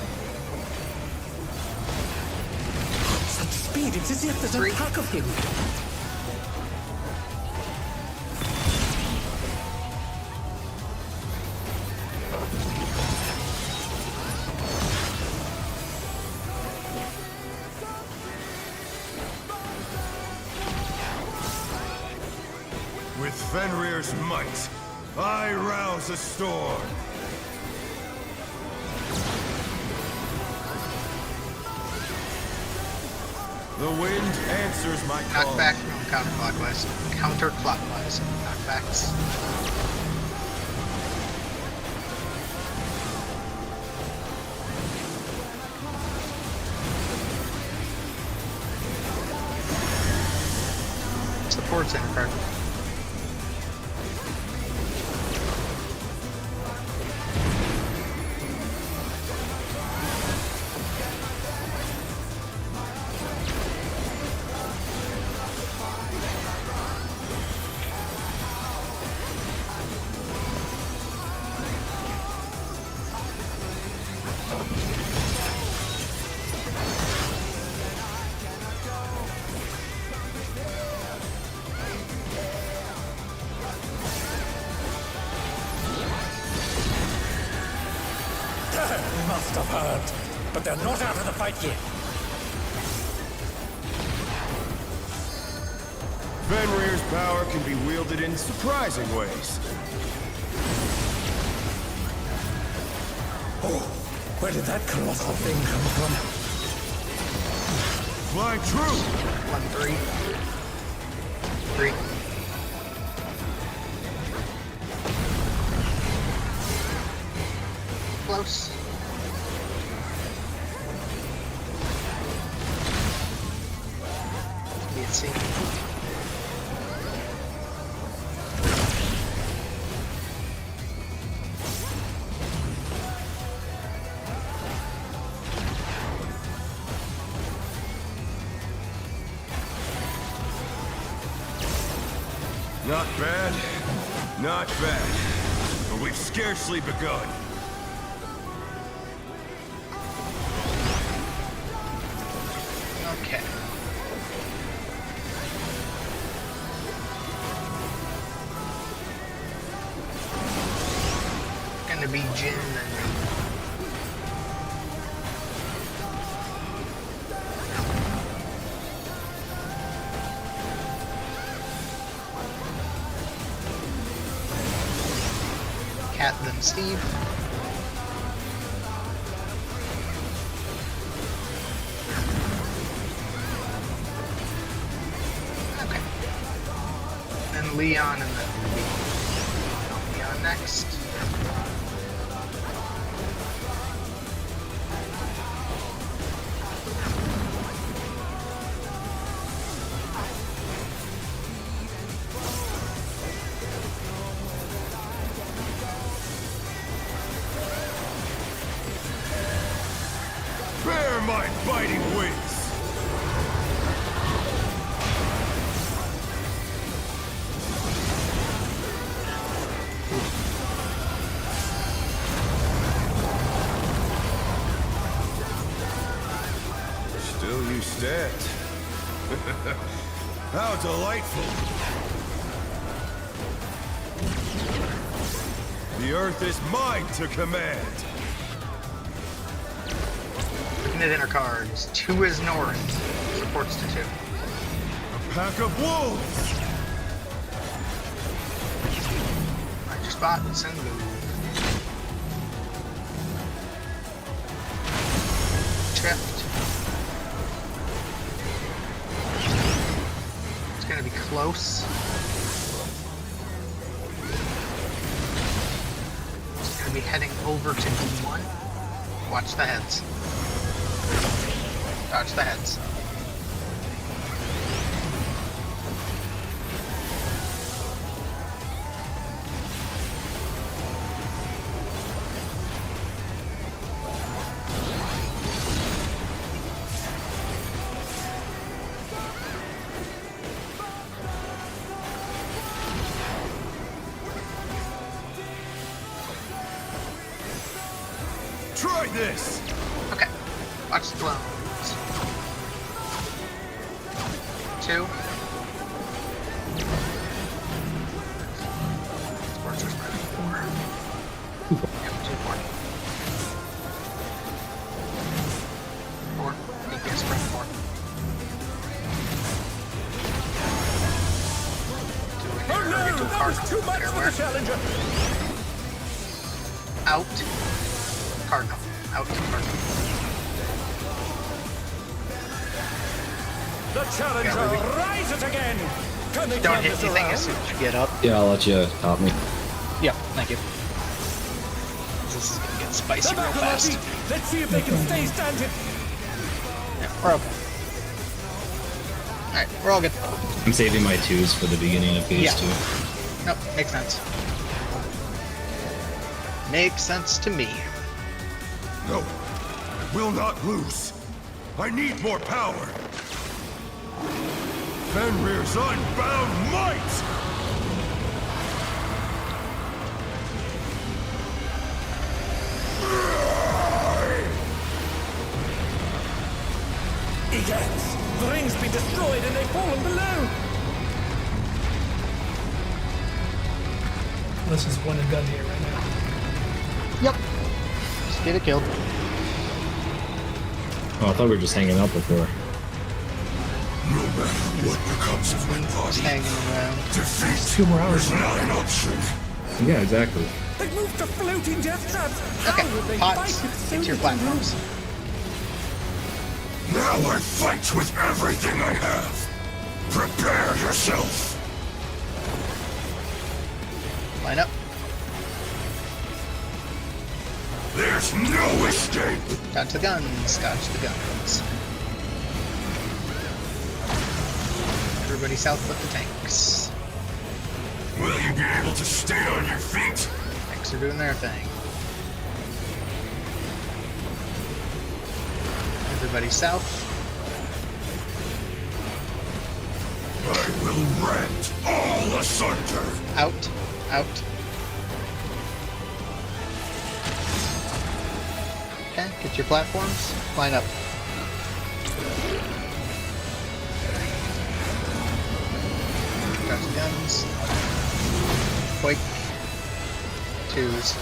Such speed, it's as if there's a pack of him. With Fenrir's might, I rouse a storm. The wind answers my call. Knockback from counterclockwise. Counterclockwise. Knockbacks. Supports intercard. They must have heard, but they're not out of the fight yet. Fenrir's power can be wielded in surprising ways. Oh, where did that colossal thing come from? Flying true! 1-3. 3. Close. Let's see. Not bad, not bad. But we've scarcely begun. Okay. Gonna be Jin and me. Cat then Steve. Okay. Then Leon and then Leon next. Bear my biting wings! Still you stand. How delightful! The earth is mine to command! Looking at inner cards. 2 is north. Supports to 2. A pack of wolves! Ranger spot and send move. Tripped. It's gonna be close. to be heading over to D1. Watch the heads. Dodge the heads. Try this! Okay. Watch the blows. 2. Sports are spreading 4. Yep, 2 more. 4. DPS spread 4. 2 in here. Get to a card. Too much for the challenger. Out. Cardinal. Out to Cardinal. The challenger rises again. Can they Don't turn hit this anything around? as soon as you get up. Yeah, I'll let you top me. Yep, thank you. This is gonna get spicy The real battle fast. ready. Let's see if they can stay standing. Yeah, we're okay. Alright, we're all good. I'm saving my 2s for the beginning of phase Yeah. 2. Nope, makes sense. Makes sense to me. No, I will not lose. I need more power. Fenrir's unbound might! Egads! The ring's been destroyed and they've fallen below. This is one and done here right now. Yep. Just get it killed. Oh, I thought we were just hanging out before. No matter what becomes of my Just body, hanging around. defeat 2 more hours. is not an option. Yeah, exactly. They've moved to floating death traps. Okay, How would they Pots, fight with so get to your little platforms. room? Now I fight with everything I have. Prepare yourself. Line up. There's no escape. Dodge the guns. Dodge the guns. Everybody south with the tanks. Will you be able to stay on your feet? Tanks are doing their thing. Everybody south. I will rend all asunder. Out. Out. Okay, get your platforms. Line up. Dodge the guns. Quake. 2s.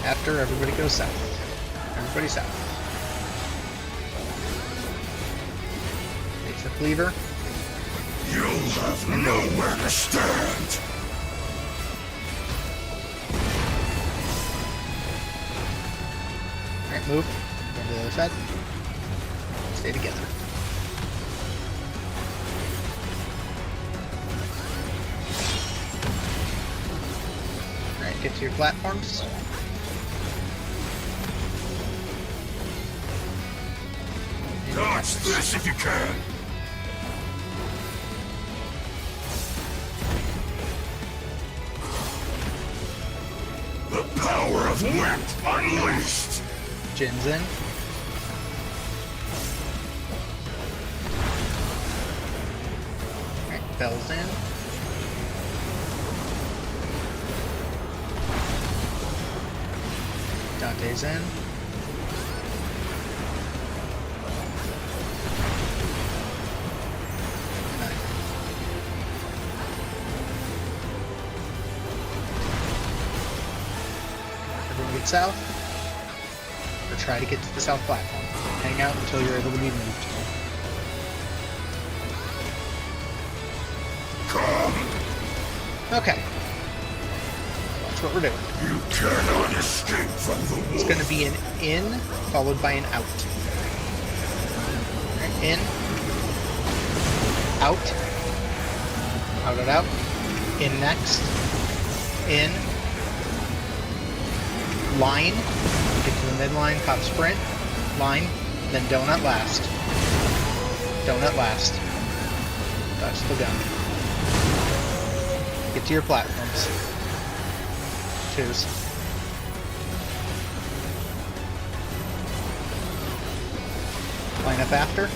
After, everybody goes south. Everybody south. Take the cleaver. You'll have nowhere to stand. Alright, move. Go to the other side. Stay together. Alright, get to your platforms. Dodge this if you can. The power of Wit unleashed. Jin's in. Alright, Bell's in. Dante's in. Everyone get south. Or try to get to the south platform. Hang out until you're able to be moved. Come. Okay. That's what we're doing. You cannot escape from the wolf. It's going to be an in followed by an out. Alright, in. Out. Out. In next. In. Line. Get to the midline, pop sprint. Line. Then donut last. Donut last. Touch the gun. Get to your platforms. Twos. Line up after.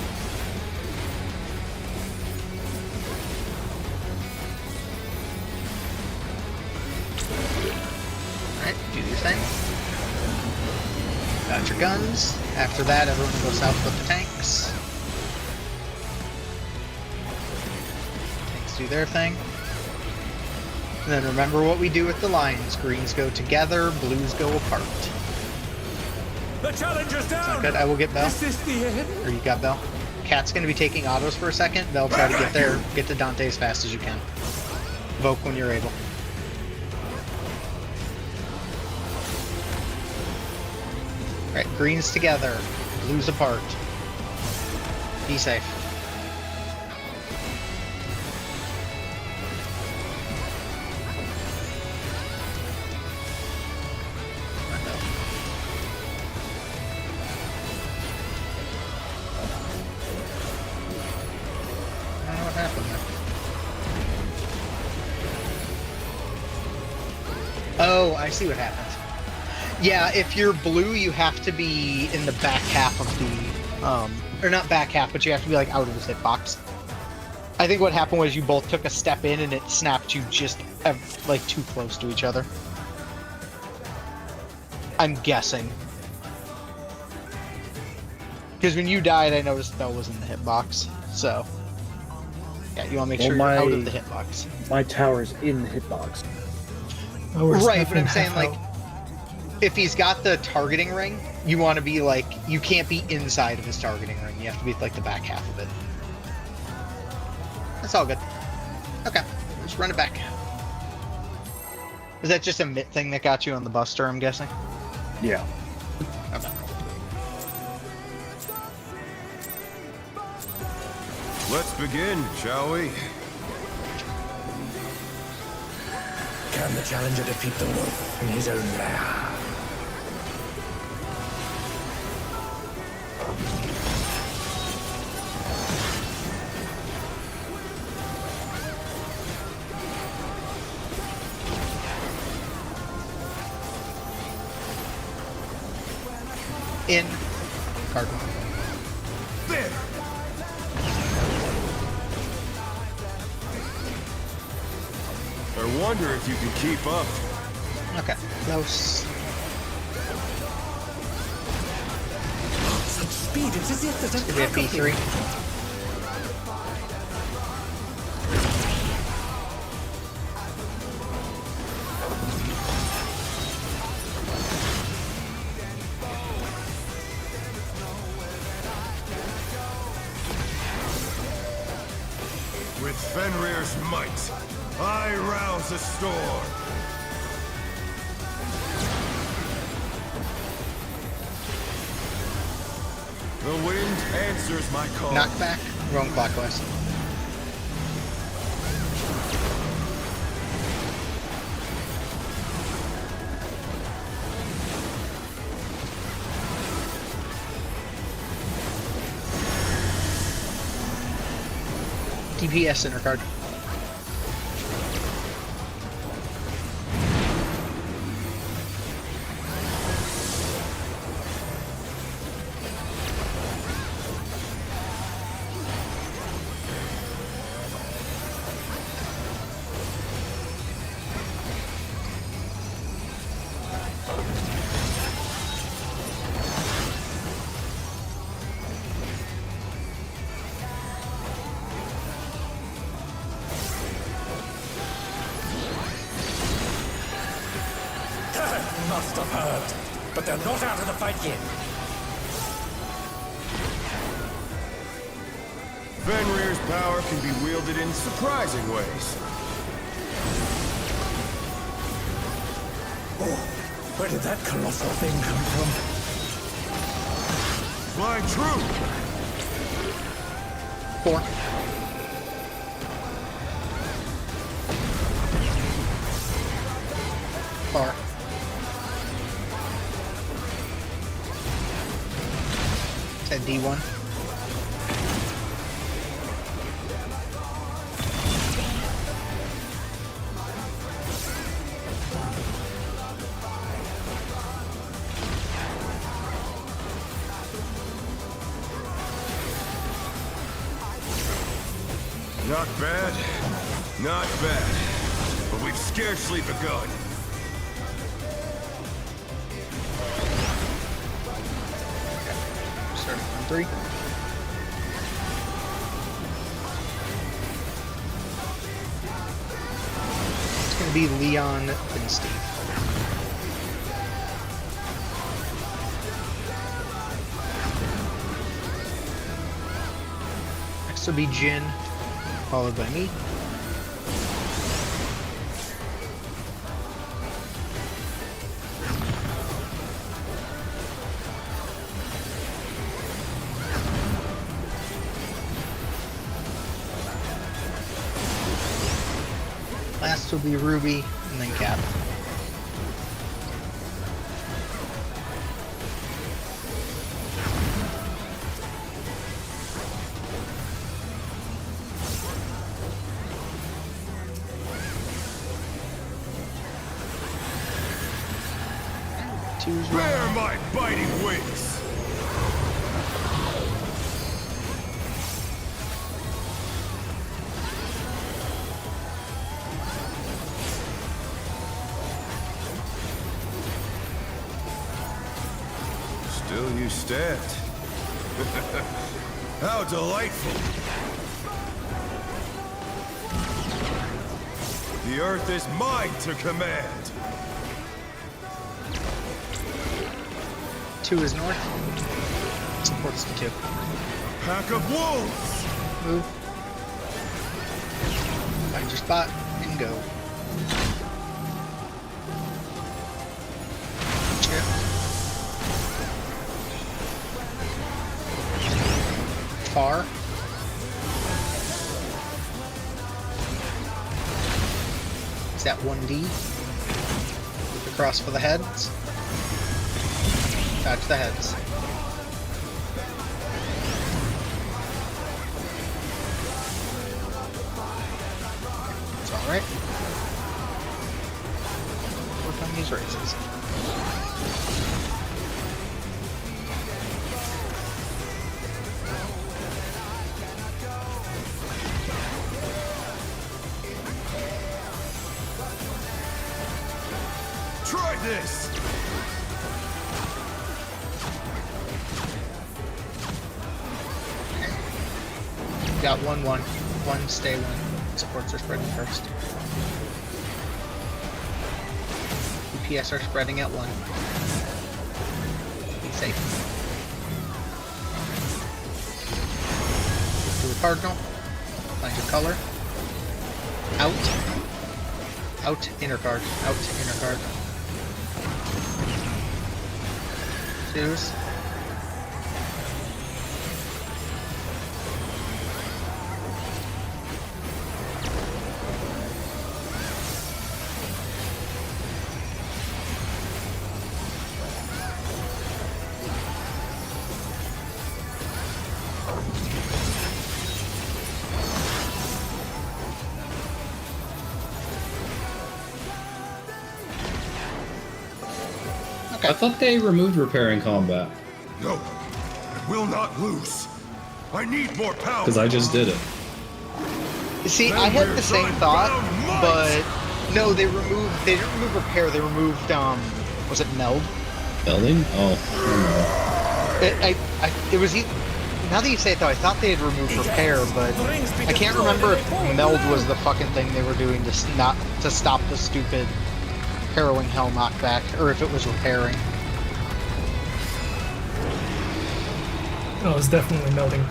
Alright, do your thing. Got your guns. After that, everyone goes south with the tanks. Tanks do their thing. And then remember what we do with the lines. Greens go together, blues go apart. The challenger's down. Not good. I will get Bell. Is this the end? Or you got Bell. Cat's gonna be taking autos for a second. They'll try to get to Dante as fast as you can. Voke when you're able. Alright, greens together, blues apart. Be safe. Oh, I see what happens. Yeah, if you're blue, you have to be in the back half of the, or not back half, but you have to be like out of the hitbox. I think what happened was you both took a step in and it snapped you just like too close to each other. I'm guessing. Because when you died, I noticed Bell was in the hitbox, so. Yeah, you want to make sure you're out of the hitbox. My tower's in the hitbox. Right, but I'm saying, like, if he's got the targeting ring, you want to be, like, you can't be inside of his targeting ring. You have to be, like, the back half of it. That's all good. Okay, just run it back. Is that just a mitt thing that got you on the Buster, I'm guessing? Yeah. Okay. Let's begin, shall we? Can the challenger defeat the wolf in his own lair? In. Cardinal. There! I wonder if you can keep up. Okay, close. Such speed, it's as if there's It's gonna be a P3. With Fenrir's might, I rouse a storm. The wind answers my call. Knockback, wrong clockwise. DPS center card. Must have heard, but they're not out of the fight yet. Fenrir's power can be wielded in surprising ways. Oh, where did that colossal thing come from? Fly true! 4. Far. Said D1. Not bad. Not bad. But we've scarcely begun. Starting on 3. It's going to be Leon and Steve. Next will be Jin, followed by me. Last will be Ruby, and then Cap. Two's Where wrong. are my biting wings? Still you stand. How delightful. The earth is mine to command. 2 is north. Supports the 2. Pack of wolves! Move. Find your spot and go. Yep. Far. Is that 1D? Move across for the heads. Dodge the heads. It's alright. Work on these races. Try this! Got 1-1. 1, stay 1. Supports are spreading first. DPS are spreading at 1. Be safe. Do a cardinal. Find your color. Out. Out, inner card. Out, inner card. Twos. I thought they removed repair in combat. No, I will not lose. I need more power. Because I just did it. See, I had the same thought, but no, they didn't remove repair, they removed, was it meld? Melding? Oh. It was, now that you say it though, I thought they had removed repair, but I can't remember if meld was the fucking thing they were doing to stop the stupid harrowing hell knockback, or if it was repairing. No, it's definitely melting.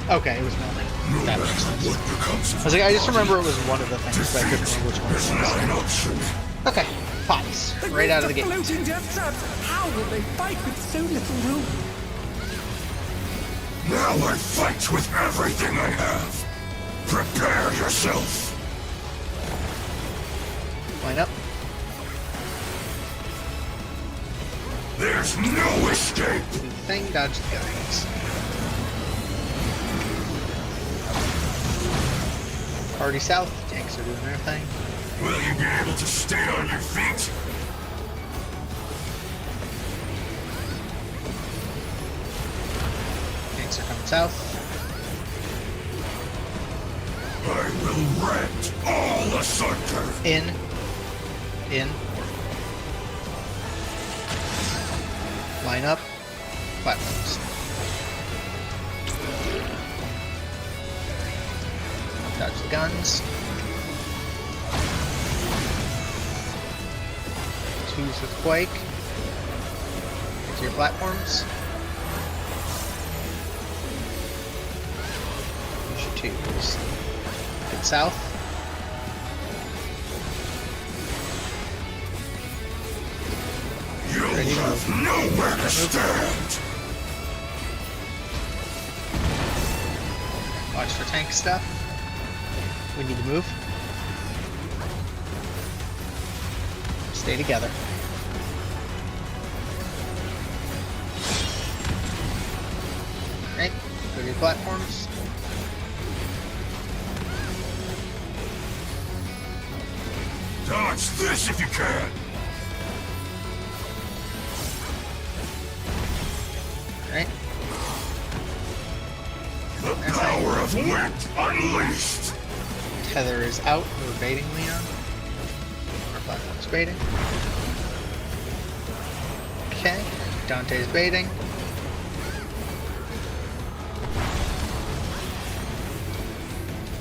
Okay, it was melding. That makes sense. I was like, I just remember it was one of the things, but I couldn't remember which one it was. Okay, pops. Right out of the gate. Floating death traps. How will they fight with so little room? Now I fight with everything I have. Prepare yourself. Line up. There's no escape! Do the thing, dodge the guns. Party south, tanks are doing their thing. Will you be able to stay on your feet? Tanks are coming south. I will rent all asunder! In. Line up. Platforms. Dodge the guns. Twos with Quake. Get to your platforms. Use your twos. Get south. You'll Ready to have move. nowhere to stand! Watch for tank stuff. We need to move. Stay together. Right, go to your platforms. Dodge this if you can! Right. The power of wit unleashed! Tether is out. We're baiting Leon. Our platform's baiting. Okay. Dante's baiting.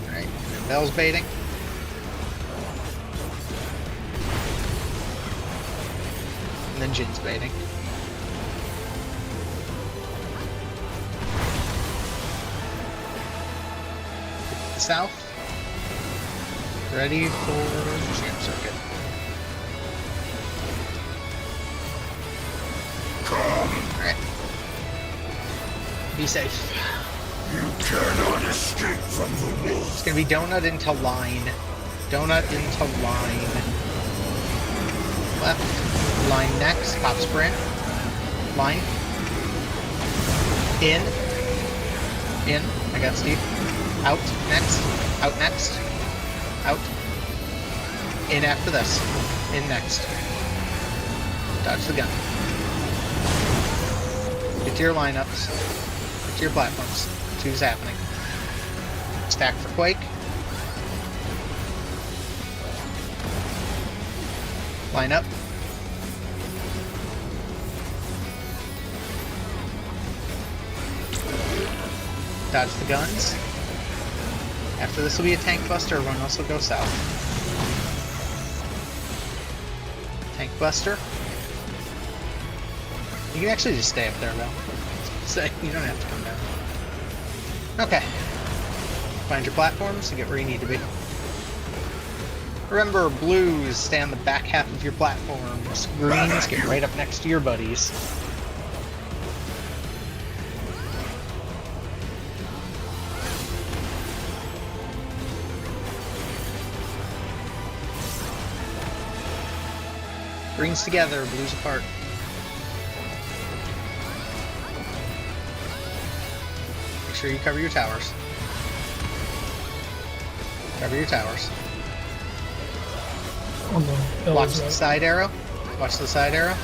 Alright. Bell's baiting. And then Jin's baiting. South. Ready for jam circuit. Alright. Be safe. You cannot escape from the wolf! It's gonna be donut into line. Donut into line. Left. Line next. Pop sprint. Line. In. I got Steve. Out next. Out next. Out. In after this. In next. Dodge the gun. Get to your lineups. Get to your platforms. Two's happening. Stack for Quake. Line up. Dodge the guns. After this will be a tank buster, everyone else will go south. Tank buster. You can actually just stay up there though. So you don't have to come down. Okay. Find your platforms and get where you need to be. Remember, blues stay on the back half of your platforms. Greens get right up next to your buddies. Greens together, blues apart. Make sure you cover your towers. Cover your towers. Oh no. Watch the side arrow. Watch the side arrow.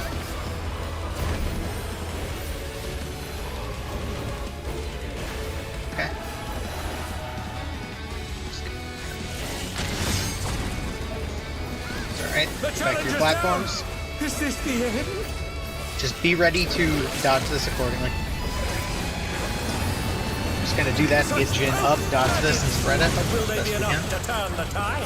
Okay. It's alright. Back to your platforms. Is this the end? Just be ready to dodge this accordingly. Just gonna do that to get Jin up, dodge this, and spread it But will as they best be we enough can. to turn the tide?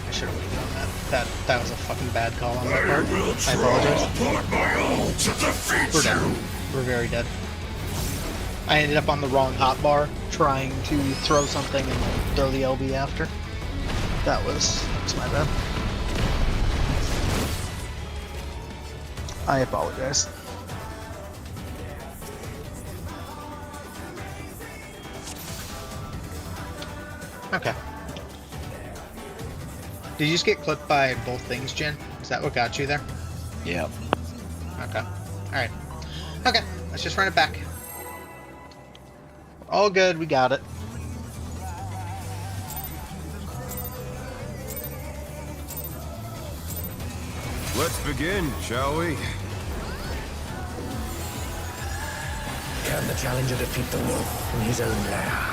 I should have waited on that. That was a fucking bad call on my I part. will I try apologize. upon my all to defeat We're you! down. We're very dead. I ended up on the wrong hotbar trying to throw something and throw the LB after. That's my bad. I apologize. Okay. Did you just get clipped by both things, Jin? Is that what got you there? Yep. Okay. Alright. Okay, let's just run it back. All good, we got it. Let's begin, shall we? Can the challenger defeat the wolf in his own lair?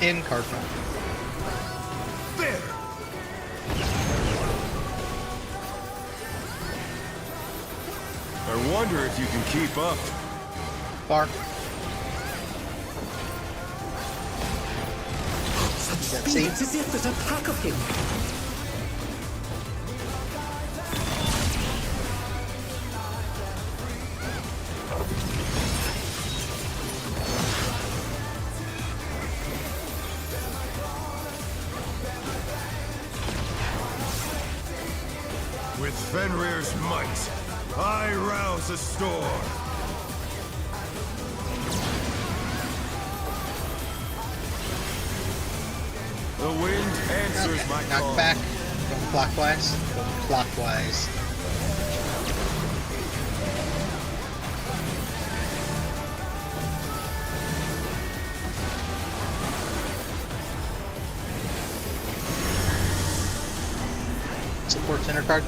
In Cardinal. There! I wonder if you can keep up. Bark. Such See? speed, it's as if there's a pack of him. With Fenrir's might, I rouse a storm. The wind answers my Knock call. back. Going clockwise. Going clockwise. Support center card.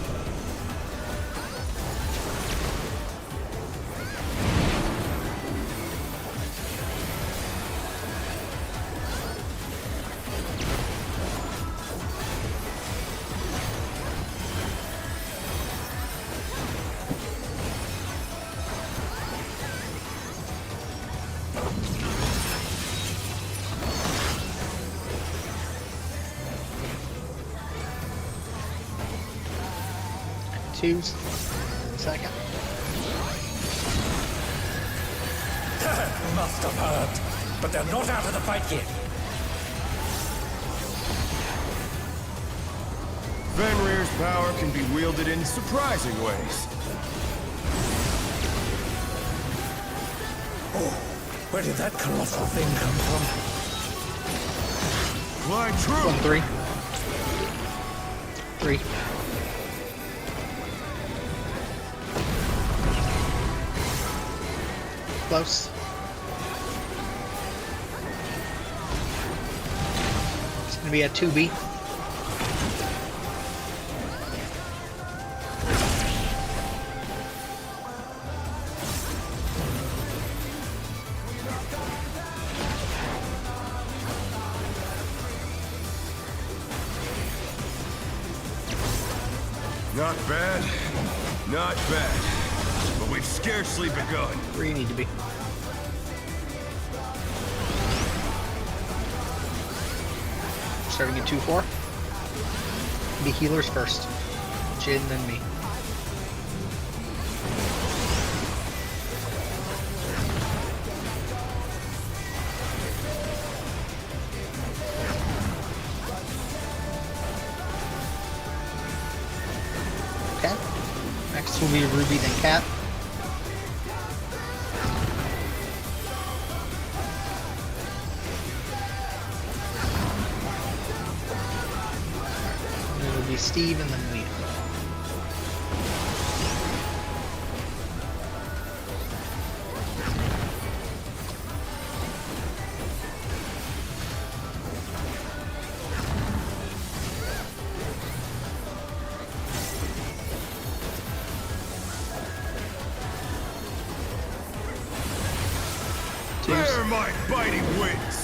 Twos. Second. Must have heard, but they're not out of the fight yet. Fenrir's power can be wielded in surprising ways. Oh, where did that colossal thing come from? Fly true! 1, 3. 3. Close. It's gonna be a 2B. Not bad, not bad. But we've scarcely begun. Where you need to be. Starting at 2-4. Be healers first. Jin, then me. Okay. Next will be Ruby, then Cat. And it'll be Steve and then Leah. Bear my biting wings!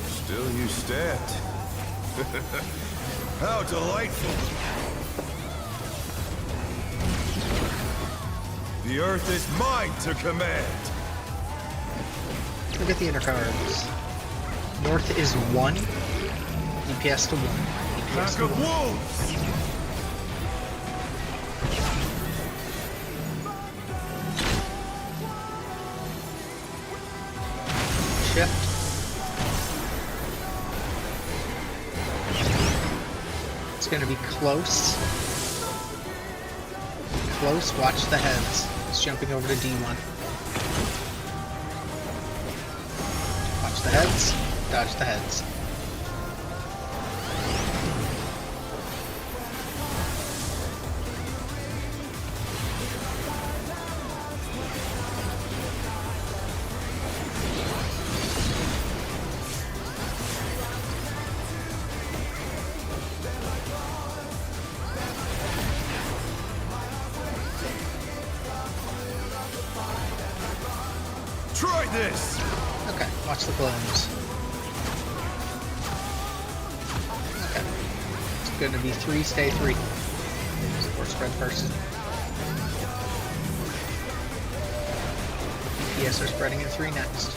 Still you stand. How delightful! The earth is mine to command! Look at the inner cards. North is 1. DPS to 1. DPS Pack to of 1. wolves! shift. It's going to be close. Close, watch the heads. It's jumping over to D1. Watch the heads, dodge the heads. Try this! Okay, watch the clones. Okay. It's going to be 3, stay 3. Or spread first. DPS are spreading at 3 next.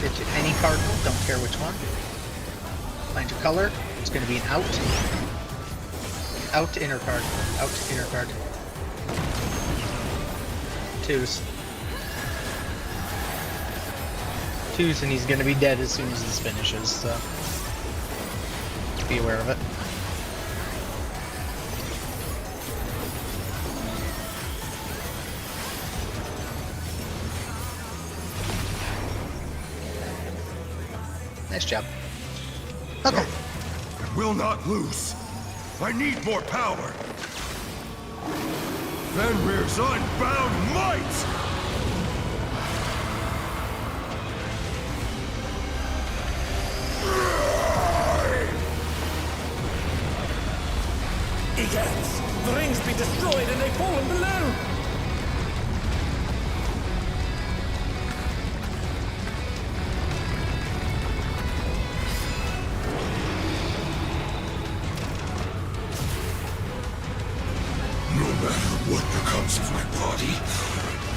Get you any cardinal, don't care which one. Find your color. It's going to be an out. Out inner card. Out inner card. 2s. 2s, and he's gonna be dead as soon as this finishes, so be aware of it. Nice job. Okay. I will not lose. I need more power. Fenrir's unbound might! Egads! The rings be destroyed and they fallen below! No matter what becomes of my body,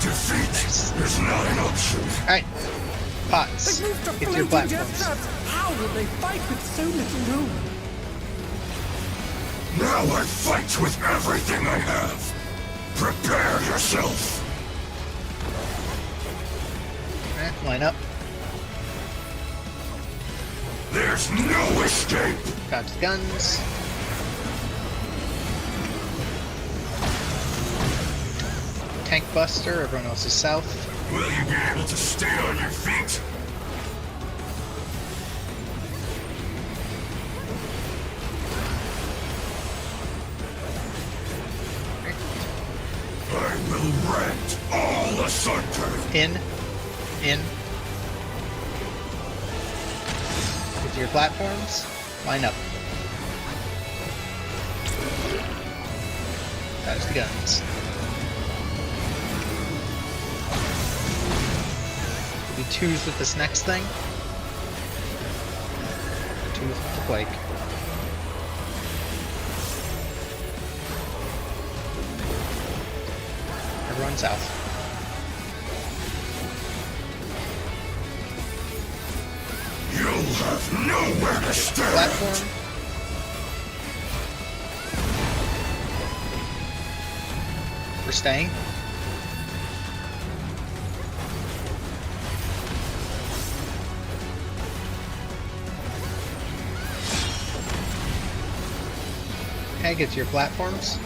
defeat is not an option. Alright. Pots. They moved to Get your floating platforms. death traps! How will they fight with so little room? Now I fight with everything I have. Prepare yourself. Alright, line up. There's no escape. Dodge the guns. Tank Buster, everyone else is south. Will you be able to stay on your feet? I will rend all asunder. In. Get to your platforms. Line up. Dodge the guns. Be 2s with this next thing. 2s with the Quake. Everyone south. You'll have nowhere to stand. Platform. We're staying. Okay, get to your platforms.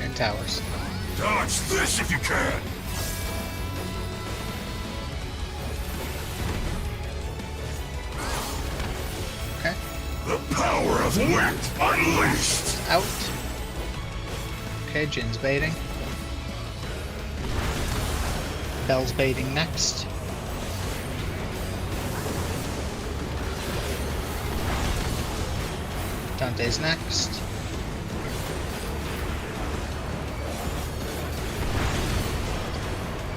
And towers. Dodge this if you can. Okay. The power of wind unleashed. Out. Okay, Jin's baiting. Bell's baiting next. Dante's next.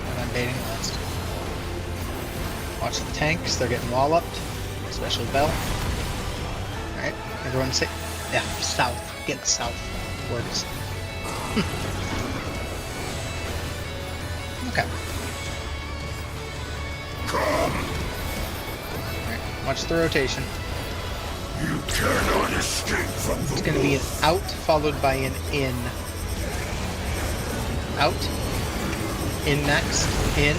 And I'm baiting last. Watch the tanks, they're getting walloped. Especially Bell. Alright, everyone say, yeah, south. Get south. Works. Okay. Alright, watch the rotation. You cannot escape from the It's going to be an out followed by an in. Out. In next. In.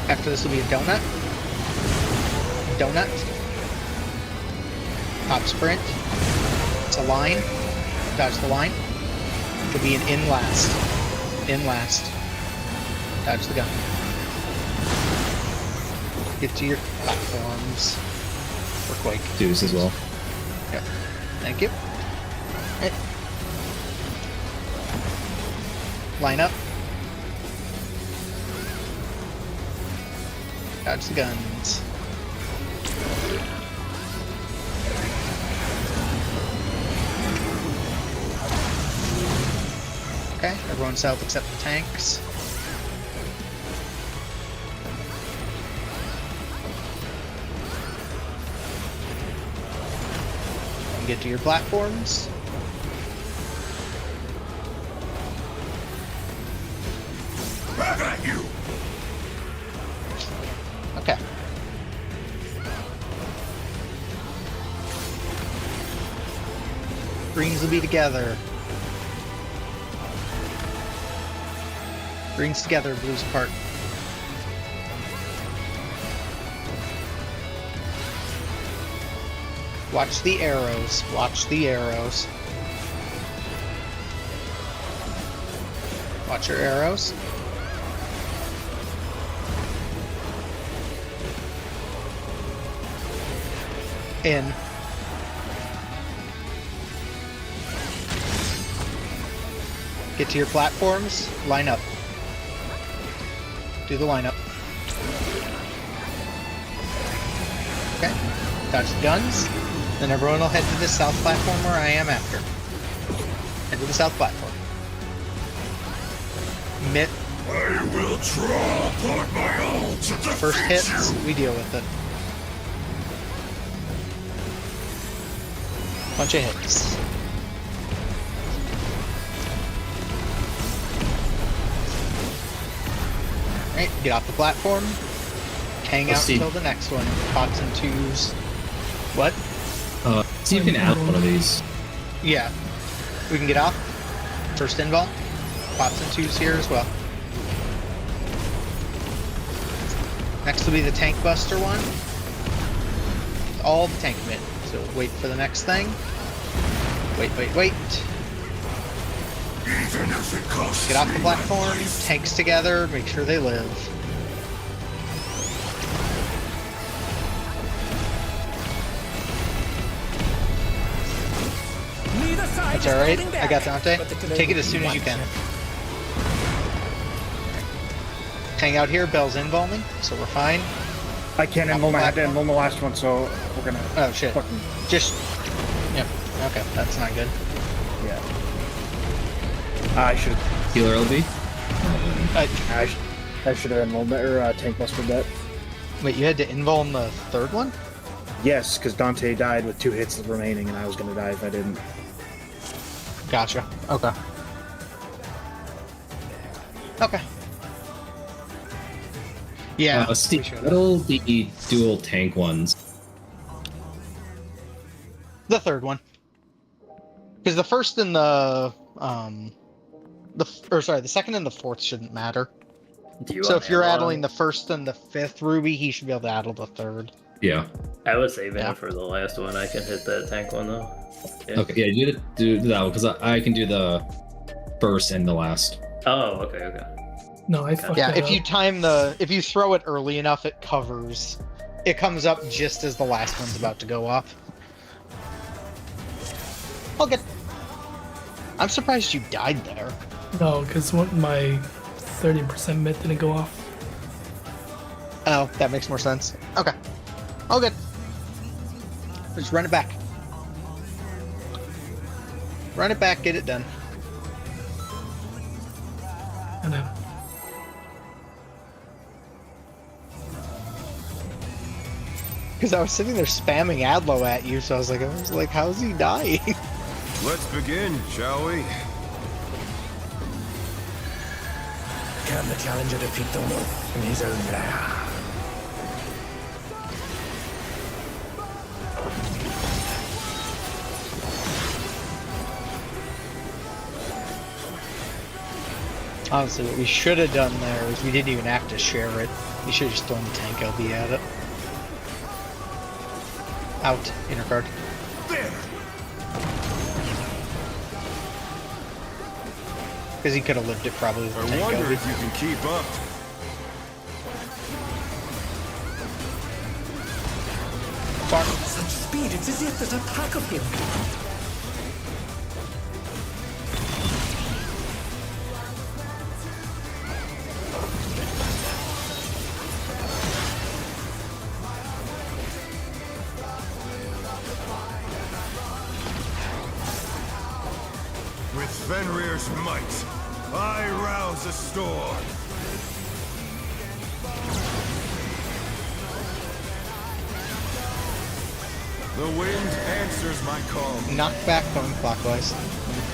After this will be a donut. Donut. Top sprint. It's a line. Dodge the line. It'll be an in last. In last. Dodge the gun. Get to your platforms. For Quake. Deuce as well. Yep. Thank you. Right. Line up. Dodge the guns. Okay, everyone south except the tanks. And get to your platforms. back at you! Okay. Greens will be together. Greens together, blues apart. Watch the arrows. Watch the arrows. Watch your arrows. In. Get to your platforms. Line up. Do the lineup. Okay. Dodge the guns. Then everyone will head to the south platform where I am after. Head to the south platform. Mitt. I will draw upon my own to defeat First hits, you. we deal with it. Bunch of hits. Alright, get off the platform. Hang out see. until the next one. Pots and twos. What? See if you can add one of these. Yeah. We can get off. First invol. Pots and twos here as well. Next will be the tank buster one. All the tank mid. So wait for the next thing. Wait. Even if it costs Get off the me my platform. life. Tanks together. Make sure they live. Neither side That's is alright. holding I back, got Dante. but the delay Take it will as be soon as you one can. chip. Hang out here. Bell's involving, so we're fine. I can't enroll. I had to enroll the last one, so we're gonna. Oh shit. Fucking Just. Yep. Okay, that's not good. yeah. I should. Healer LB? I should have enrolled that or tank buster bet. Wait, you had to invul in the third one? Yes, because Dante died with 2 hits remaining, and I was gonna die if I didn't. Gotcha. Okay. Okay. Yeah. we Steve, should've. what'll the dual tank ones? The third one. Because the first and the the second and the fourth shouldn't matter. Do you So want if you're ammo? addling the first and the fifth ruby, he should be able to addle the third. Yeah. I was saving Yeah. it for the last one. I can hit that tank one though. Yeah. Okay, yeah, do that one, because I can do the first and the last. Oh, okay. No, I fucked Yeah, that if up. you if you throw it early enough, it covers. It comes up just as the last one's about to go off. All good. I'm surprised you died there. No, because my 30% myth didn't go off. Oh, that makes more sense. Okay. All good. Just run it back. Run it back, get it done. And then Because I was sitting there spamming Adlo at you, so I was like, how's he dying? Let's begin, shall we? Can the challenger defeat the wolf in his own lair? Honestly, what we should have done there is we didn't even have to share it. We should have just thrown the tank LB at it. Out, inner card. There! Because he could have lived it probably with the I tank wonder LB. if you can keep up. Fuck. Such speed, it's as if there's a pack of him. With Fenrir's might, I rouse a storm. The wind answers my call. Knock back going clockwise.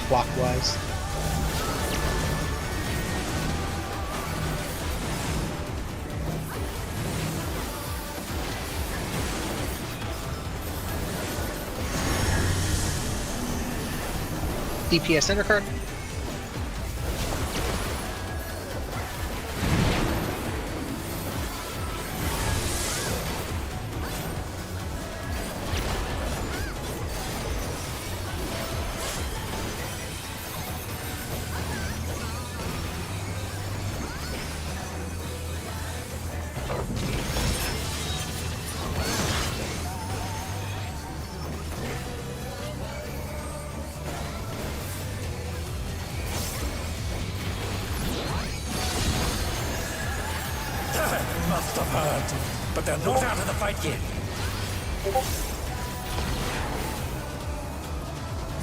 Clockwise. DPS enter card. Must have heard. But they're not out of the fight yet.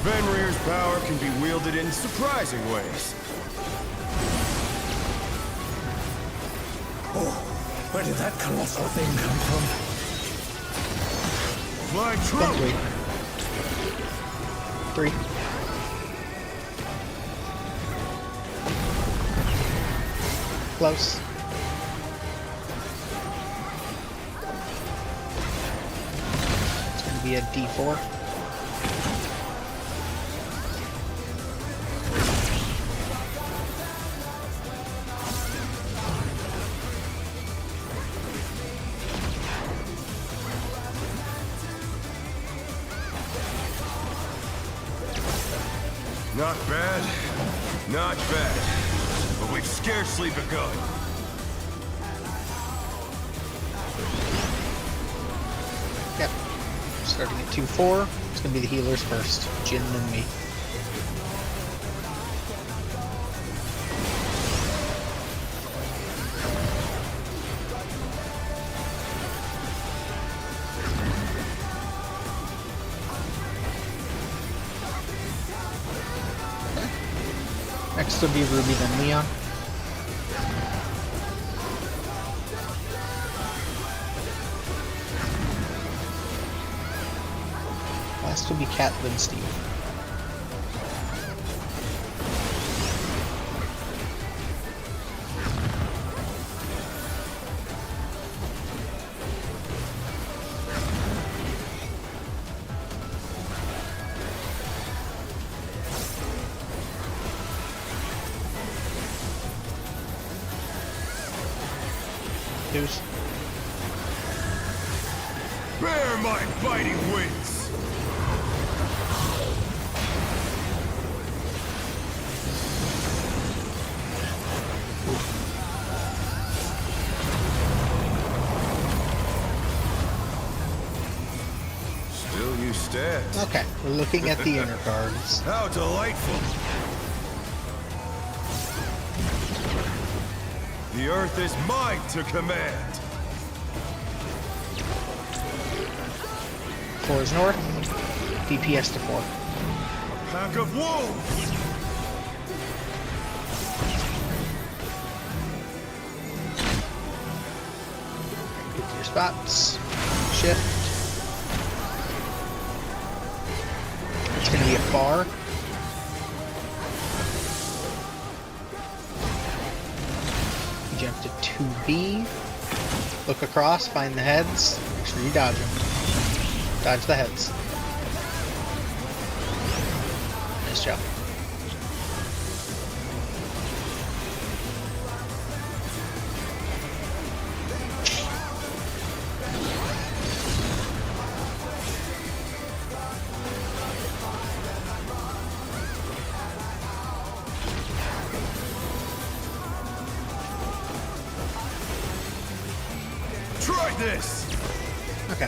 Fenrir's power can be wielded in surprising ways. Oh, where did that colossal thing come from? Fly Don't true! wait. 3. Close. It's going to be a D4. Not bad, not bad. But we've scarcely begun. Yep. Starting at 2-4. It's going to be the healers first. Jin and me. Next will be Ruby, then Leon. Last will be Cat, then Steve. Deuce. Bear my biting wings! Still you stand. Okay, we're looking at the inner cards. How delightful! The earth is mine to command! 4 is north. DPS to 4. Pack of wolves! Pick your spots. Shift. It's going to be a bar. Jump to 2B. Look across, find the heads. Make sure you dodge them. Dodge the heads. Nice job. Take this! Okay.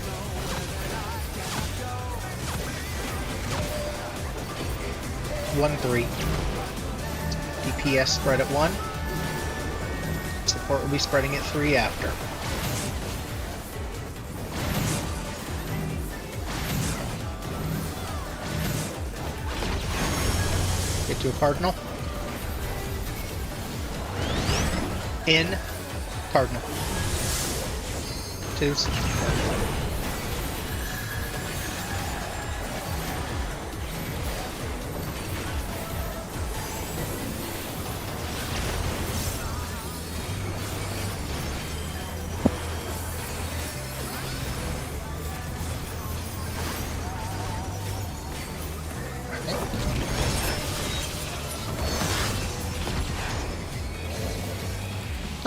One, 3. DPS spread at 1. Support will be spreading at 3 after. Get to a cardinal. In. Cardinal. 2s.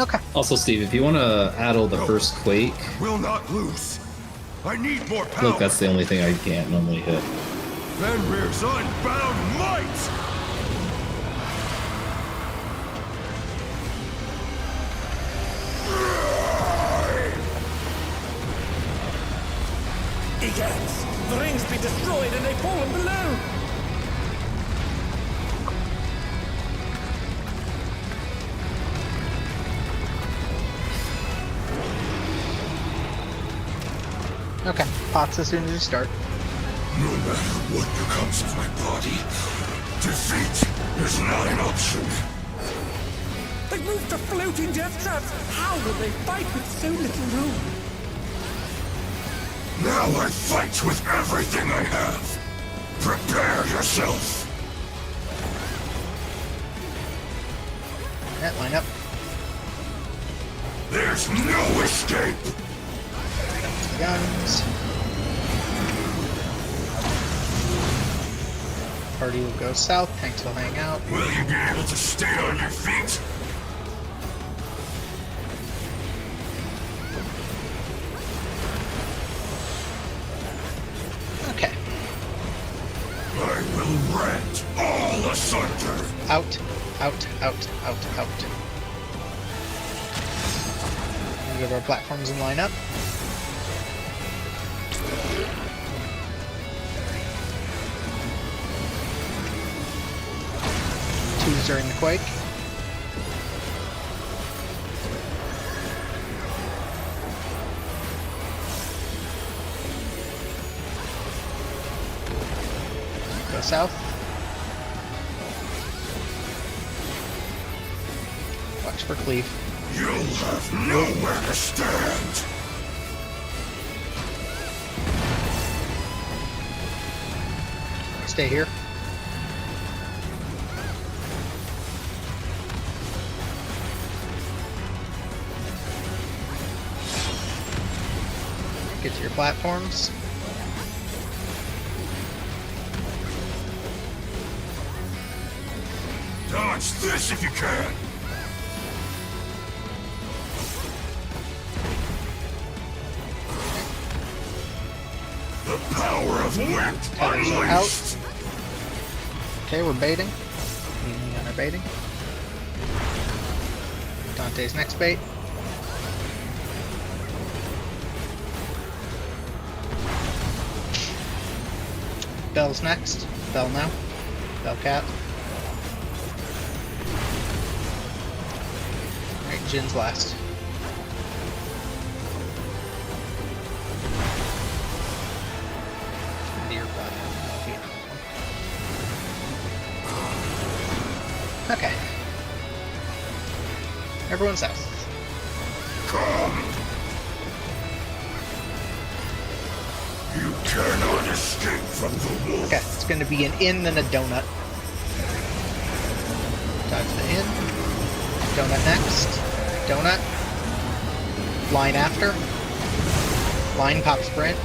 Okay. Also, Steve, if you want to addle the first Quake, Will not lose. I need more power. look, that's the only thing I can't normally hit. Fenrir's unbound might! Egads! The rings be destroyed and they fallen below! Okay. Pots as soon as you start. No matter what becomes of my body, defeat is not an option. They moved to floating death traps! How will they fight with so little room? Now I fight with everything I have. Prepare yourself. That line up. There's no escape. Guns. Party will go south. Tanks will hang out. Will you be able to stay on your feet? Okay. I will rend all asunder. Out. Out. Out. Out. Out. We get our platforms and line up. Twos during the quake. Go south. Watch for cleave. You'll have nowhere to stand. Stay here. Get to your platforms. Dodge this if you can. The power of wit Tethers are unleashed. Okay, we're baiting. Leaning on our baiting. Dante's next bait. Bell's next. Bell now. Bell cat. Alright, Jin's last. Deer platform. Okay. Everyone south. Come. You cannot escape from the wolf. Okay, it's going to be an in then a donut. Dodge the in. Donut next. Donut. Line after. Line pop sprint.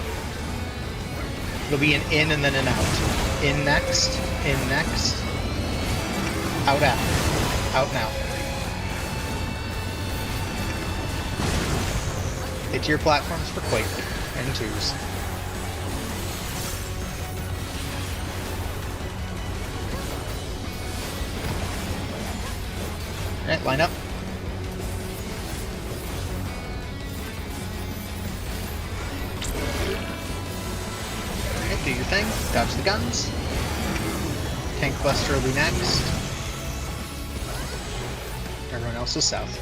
It'll be an in and then an out. In next. In next. Out after. Out now. Hit your platforms for Quake and twos. Alright, line up. Dodge the guns. Tank Buster will be next. Everyone else is south.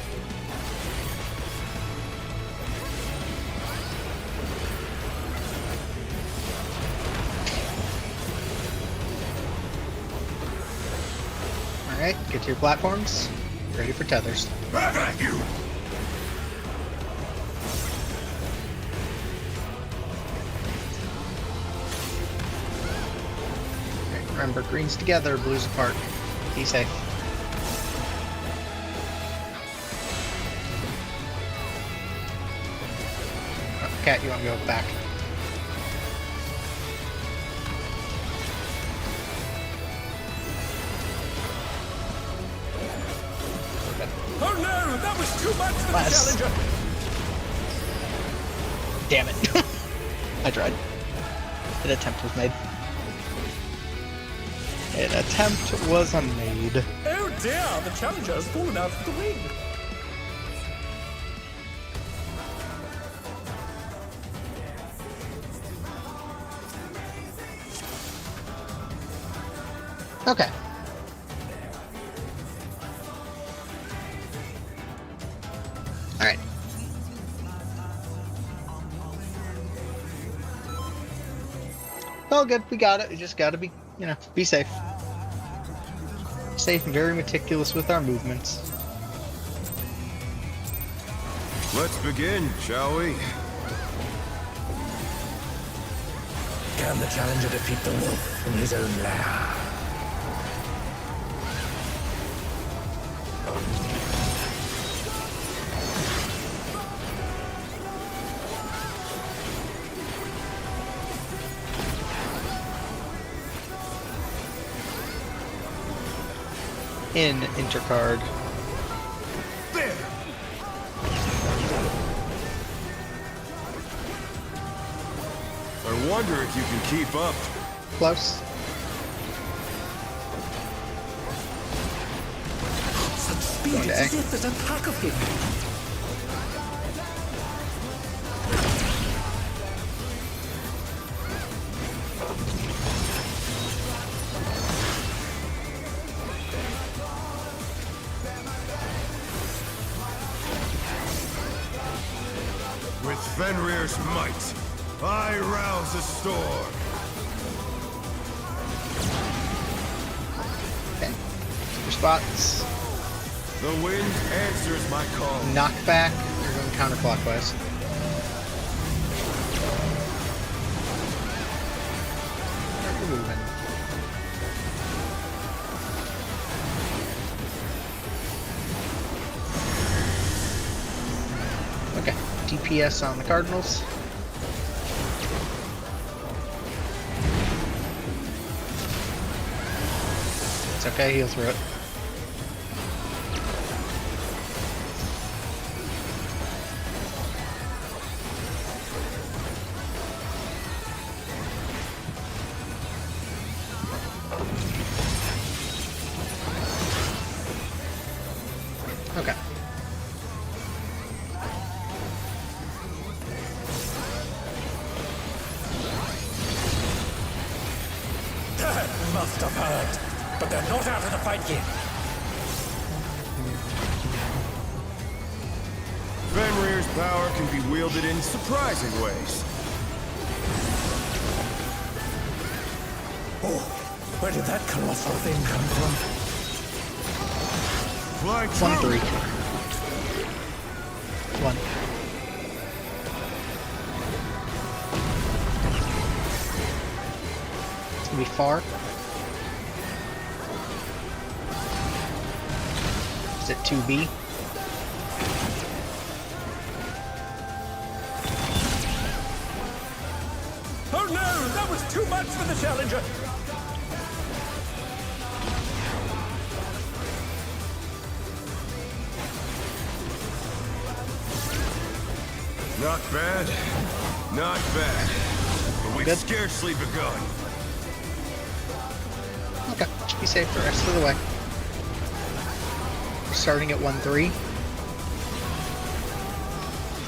Alright, get to your platforms. Ready for tethers. Back at you! Okay, remember, green's together, blues apart. Be safe. Oh, Cat, you want to go back? Oh no, that was too much for Less. the challenger. Damn it. I tried. An attempt was made. An attempt was made. Oh dear, the challenger has fallen out of the ring. Okay. Alright. All good, we got it. We just gotta be, be safe. Safe and very meticulous with our movements. Let's begin, shall we? Can the challenger defeat the wolf in his own lair? In intercard. There! I wonder if you can keep up. Close. Such speed, Okay. it's as if there's a pack of him. With Fenrir's might, I rouse a storm. Okay. Super spots. The wind answers my call. Knockback. You're going counterclockwise. Where are you moving? Okay. DPS on the Cardinals. It's okay, heal through it. Okay. That must have hurt. But they're not out of the fight yet. Fenrir's power can be wielded in surprising ways. Oh, where did that colossal thing come from? Fly 1-3. 1. It's gonna be far. Is it 2B? Oh no, that was too much for the challenger. Not bad. Not bad. But we've Good. scarcely begun. Okay, just be safe the rest of the way. Starting at 1-3.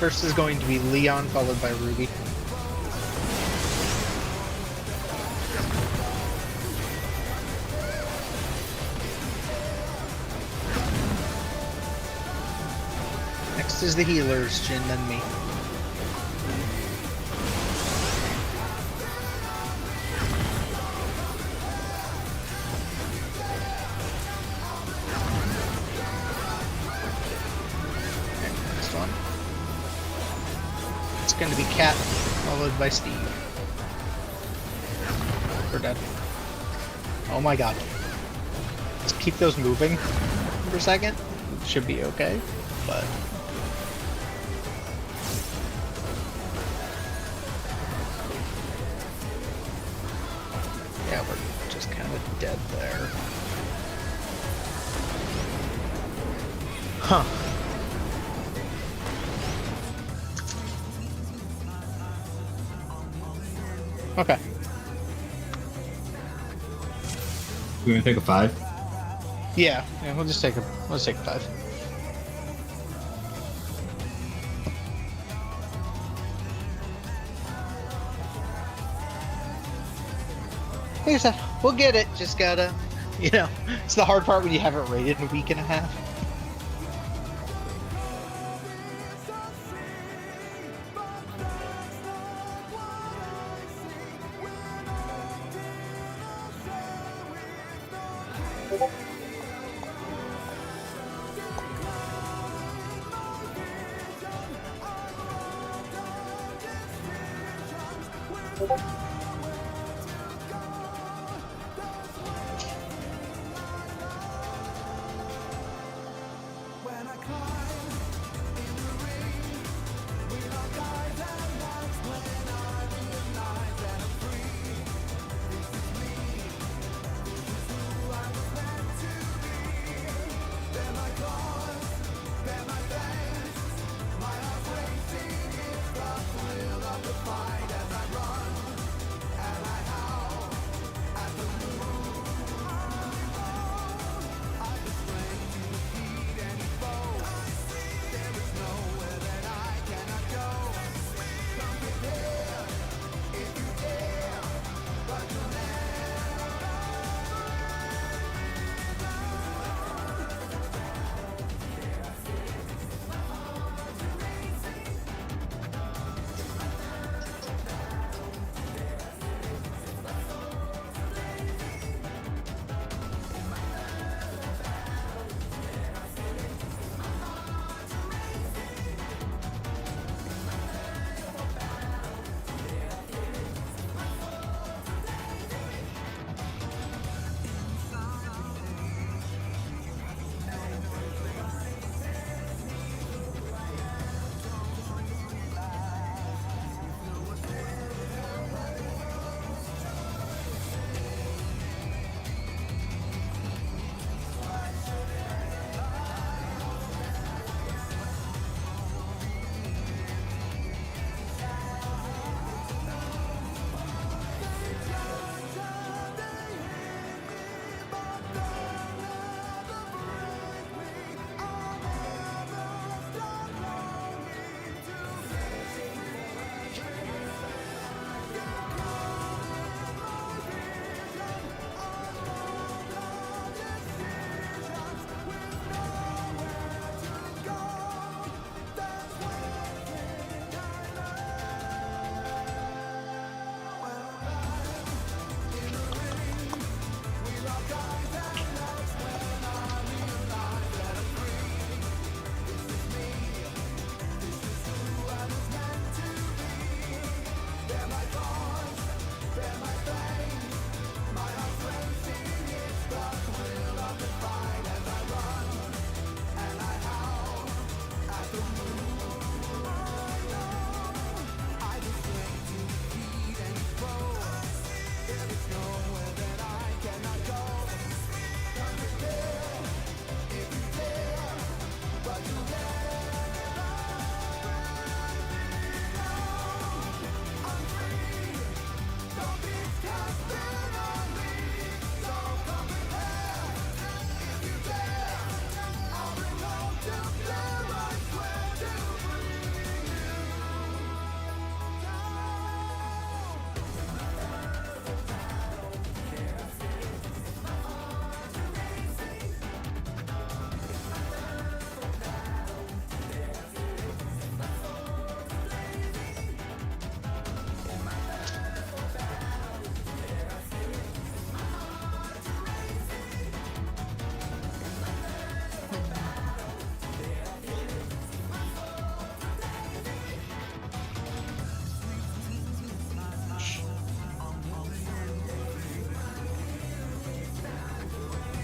First is going to be Leon, followed by Ruby. fast as the healers, Jin, than me. Okay, next one. It's going to be Cat, followed by Steve. We're dead. Oh my god. Let's keep those moving for a second. Should be okay, but... yeah, we're just kind of dead there. Huh. Okay. You want to take a 5? Yeah, we'll just take a 5. Like I said, we'll get it. Just gotta, it's the hard part when you haven't raided in a week and a half.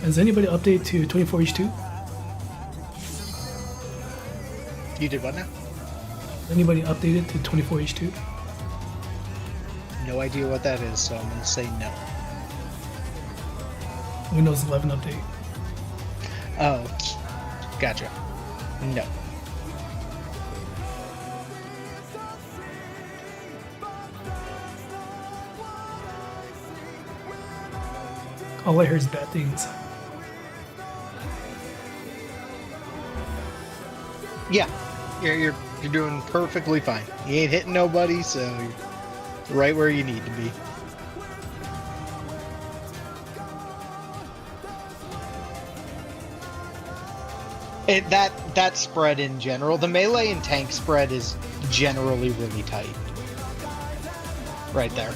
Has anybody updated to 24H2? You did what now? Anybody updated to 24H2? No idea what that is, so I'm gonna say no. Windows 11 update. Oh, gotcha. No. All I hear is bad things. Yeah, you're doing perfectly fine. You ain't hitting nobody, so you're right where you need to be. That spread in general, the melee and tank spread is generally really tight. Right there.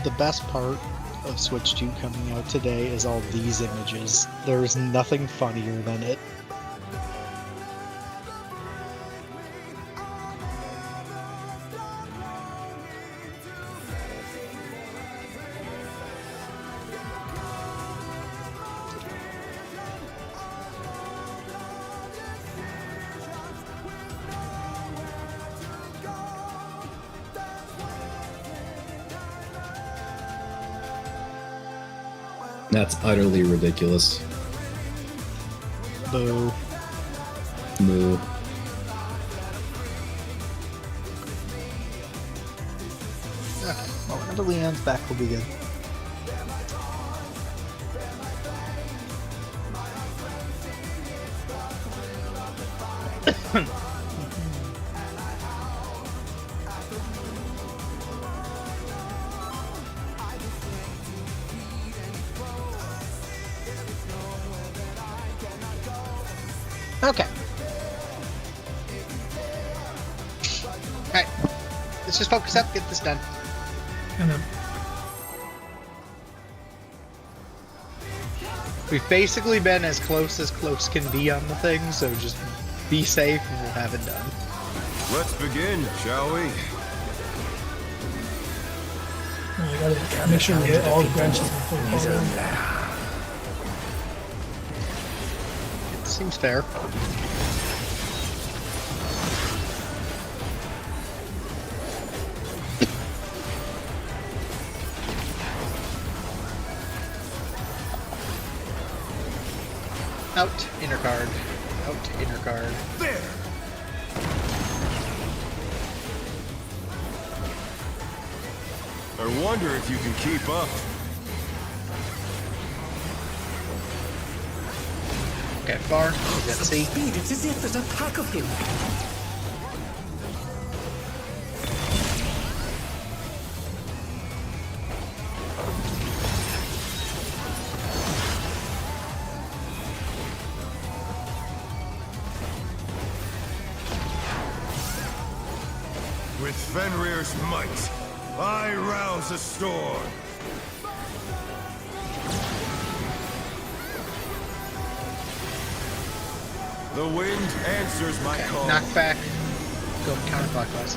The best part of Switch 2 coming out today is all these images. There's nothing funnier than it. That's utterly ridiculous. Boo. Moo. Okay, well, whenever Leon's back, we'll be good. Okay. Alright. Let's just focus up, get this done. And then We've basically been as close can be on the thing, so just be safe and we'll have it done. Let's begin, shall we? we gotta make sure we hit all the branches before we go down. It seems fair. Out, inner card. Out, inner card. There! I wonder if you can keep up. Okay, far. Let's see. Speed, it's as if there's a pack of him. With Fenrir's might, I rouse a storm. The wind answers my Okay, call. knock back. Go counterclockwise.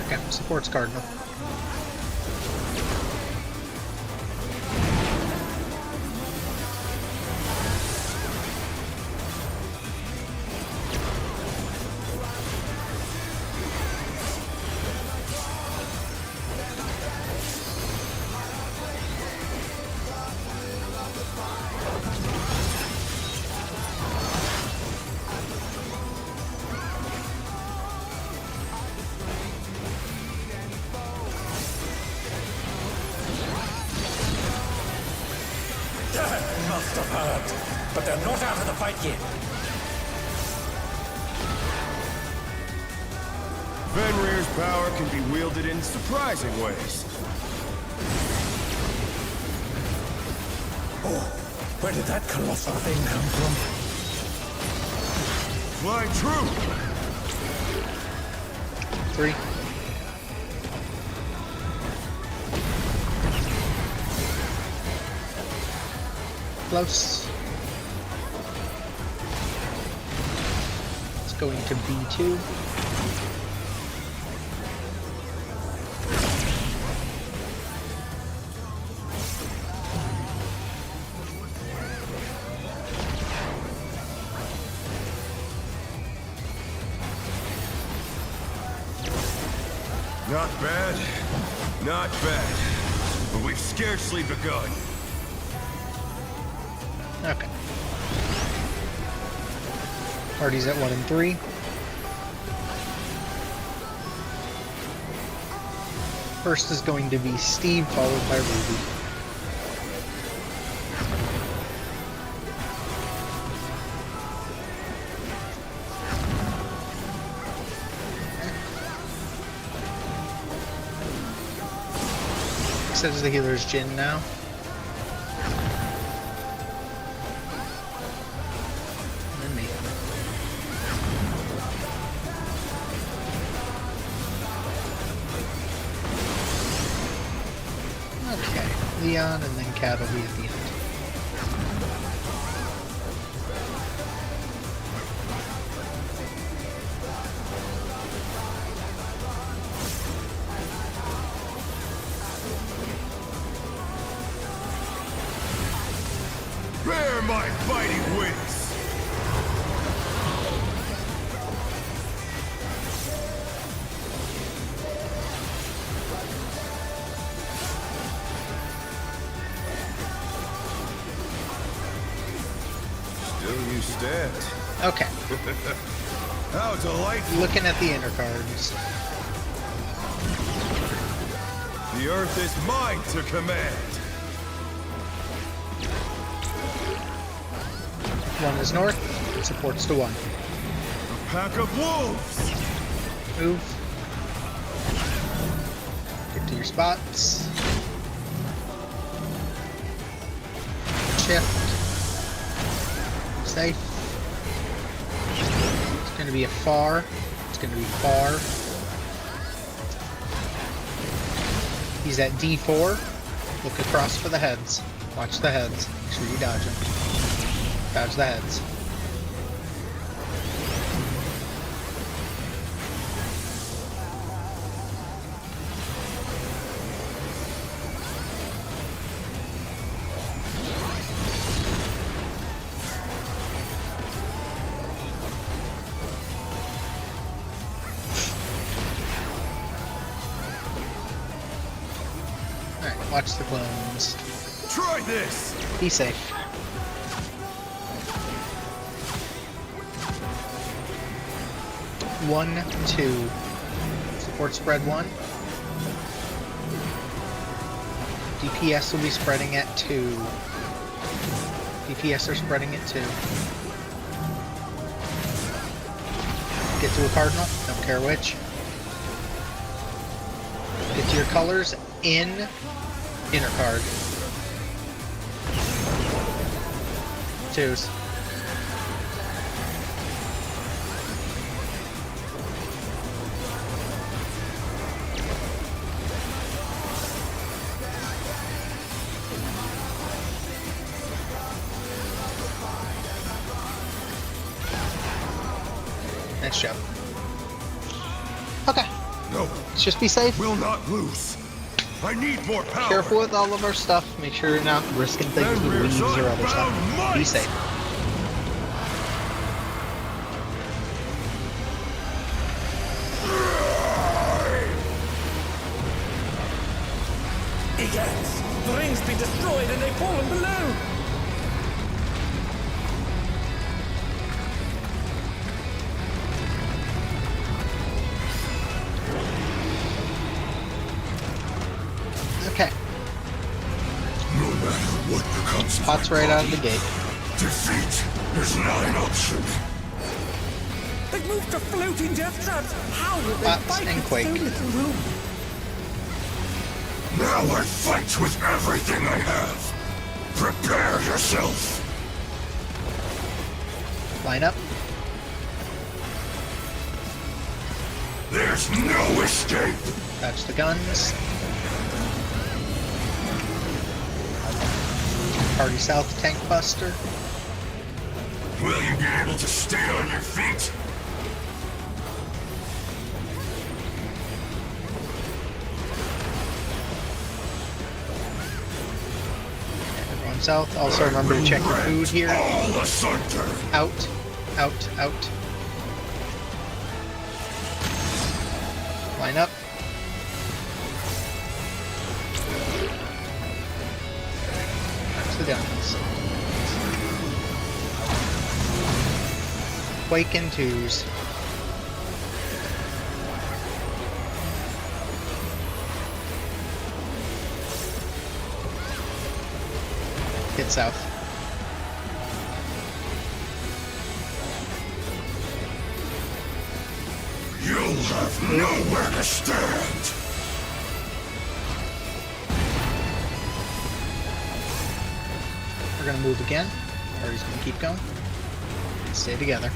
Okay, supports Cardinal. That must have hurt. But they're not out of the fight yet. Fenrir's power can be wielded in surprising ways. Oh, where did that colossal thing come from? Flying true! 3. Close. It's going to B2. Not bad. Not bad. But we've scarcely begun. Okay. Party's at 1 and 3. First is going to be Steve, followed by Ruby. Says the healer's Jin now. And then me. Okay, Leon and then Cat will be at the end. Bear my fighting wings! Still you stand. Okay, How delightful! looking at the inner cards. The earth is mine to command! 1 is north, supports to 1. A pack of wolves! Move. Get to your spots. Shift. Safe. It's going to be a far. It's going to be far. He's at D4. Look across for the heads. Watch the heads. Make sure you dodge them. Dodge the heads. Alright, watch the clones. Try this! Be safe. One, 2. Support spread 1. DPS will be spreading at 2. DPS are spreading at 2. Get to a cardinal, don't care which. Get to your colors in inner card. 2s. Nice job. Okay, No, let's just be safe. will not lose. I need more power. Careful with all of our stuff. Make sure you're not risking things with leaves or other stuff. Be safe. Egads! The ring's been destroyed and they've fallen below! Okay, No matter what becomes of pot's my right out of body, the gate. defeat is not an option. They've moved to floating death traps! How will they Pots fight and with quake. so little room? Now I fight with everything I have. Prepare yourself. Line up. There's no escape. Touch the guns. Party South Tank Buster. Will you be able to stay on your feet? Everyone south. Also remember to check your food here. All asunder. Out. Out. Out. Line up. Touch the guns. Quake in twos. Hit south. You'll have nowhere to stand. We're gonna move again. Party's gonna keep going. Stay together.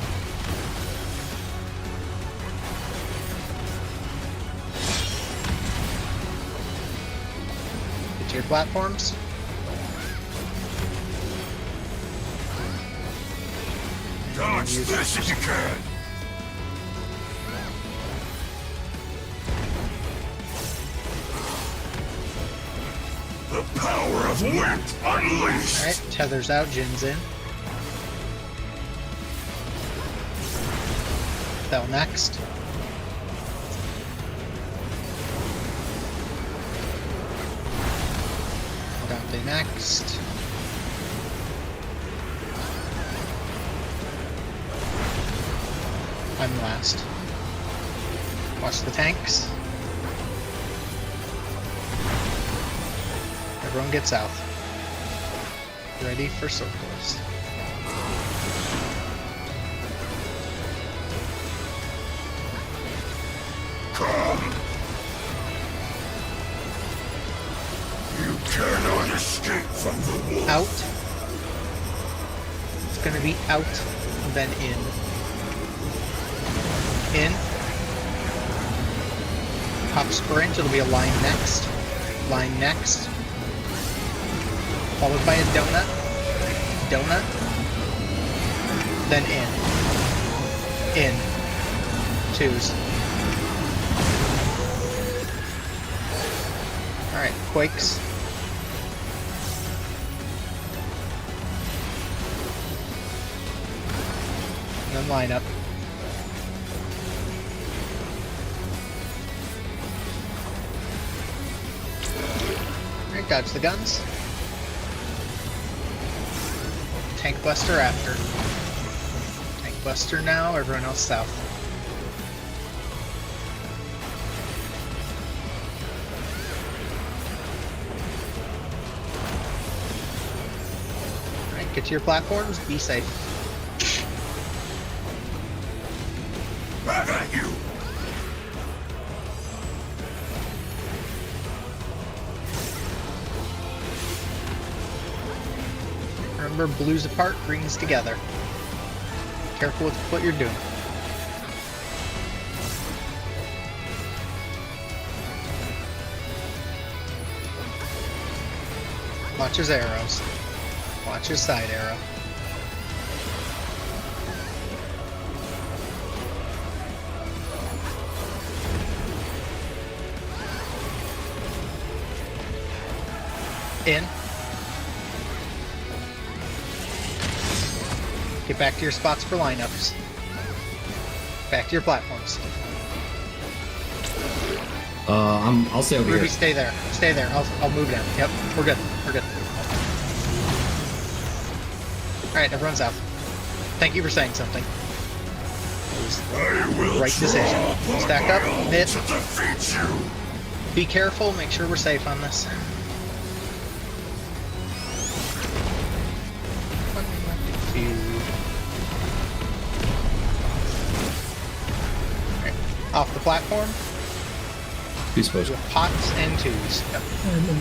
Get to your platforms. Dodge this if you can. The power of wind unleashed. Alright, tethers out, Jin's in. Bell next. Dante next. I'm last. Watch the tanks. Everyone get south. Ready for circles. Come. You cannot escape from the wolf. Out. It's gonna be out, then in. In. Pop sprint, it'll be a line next. Line next. Followed by a donut. Donut. Then in. In. Twos. Alright, quakes. And then line up. Alright, dodge the guns. Tank Buster after. Tank Buster now, everyone else south. Alright, get to your platforms, be safe. Back at you. Remember, blues apart, greens together. Careful with what you're doing. Watch his arrows. Watch his side arrow. In. Get back to your spots for lineups. Back to your platforms. I'll stay over Ruby, here. stay there. Stay there. I'll move down. Yep, we're good. We're good. Alright, everyone's out. Thank you for saying something. I will Right decision. draw upon Stack my up, own mid. to defeat you. Be careful, make sure we're safe on this. One, two. Alright, off the platform. Who's supposed We to? have pots and twos. Yep.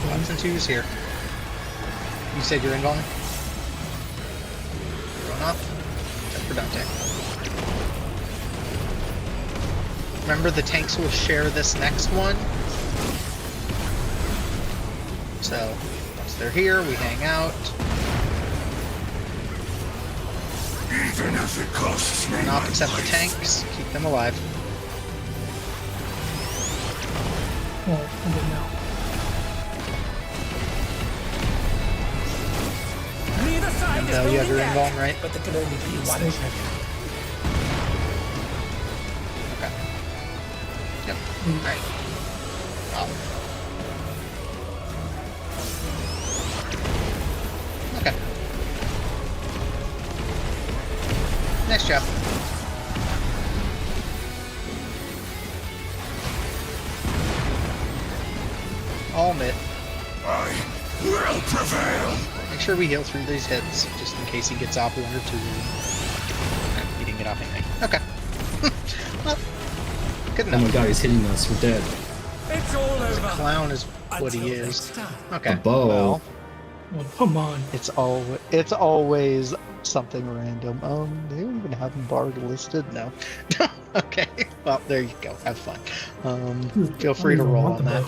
Pots and twos here. You said you're involved? Going off. Except for Dante. Remember, the tanks will share this next one. So, once they're here, we hang out. Even if it costs me Not my except the life. tanks. Keep them alive. Well, I'm good now. Neither side is You have holding your back, involved, right? but there can only be one champion. Okay. Yep. Alright. Oh. Okay. Nice job. All mid. I will prevail. Make sure we heal through these hits, just in case he gets off one or two. He didn't get off anything. Okay. Well, good Oh my enough. god, he's hitting us. We're dead. It's all over. Clown is what he Until is. next time. Okay. A bow. Well, Well, come on. it's always something random. They don't even have Bard listed. No. Okay. Well, there you go. Have fun. Feel free to roll on that.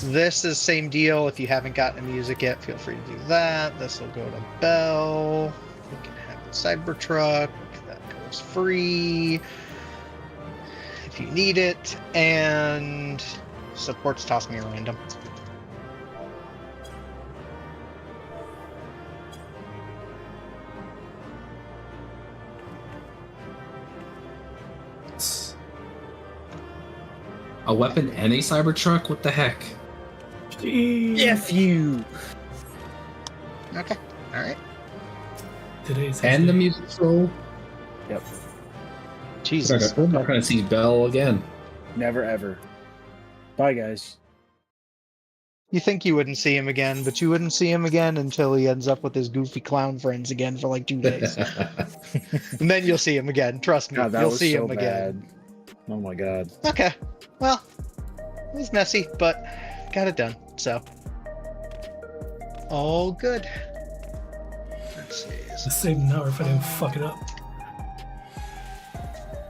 This is same deal. If you haven't gotten the music yet, feel free to do that. This will go to Bell. We can have the Cybertruck. That goes free if you need it. And supports toss me a random. A weapon and a Cybertruck? What the heck? F you. Okay. All right. Today's And the music roll? Yep. Jesus. I'm not gonna see Bell again. Never ever. Bye, guys. You think you wouldn't see him again, but you wouldn't see him again until he ends up with his goofy clown friends again for like 2 days. And then you'll see him again. Trust me. God, that You'll was see so him again. bad. Oh my god. Okay. Well, it was messy, but got it done. So, all good. Let's see. Save an hour if I didn't fuck it up.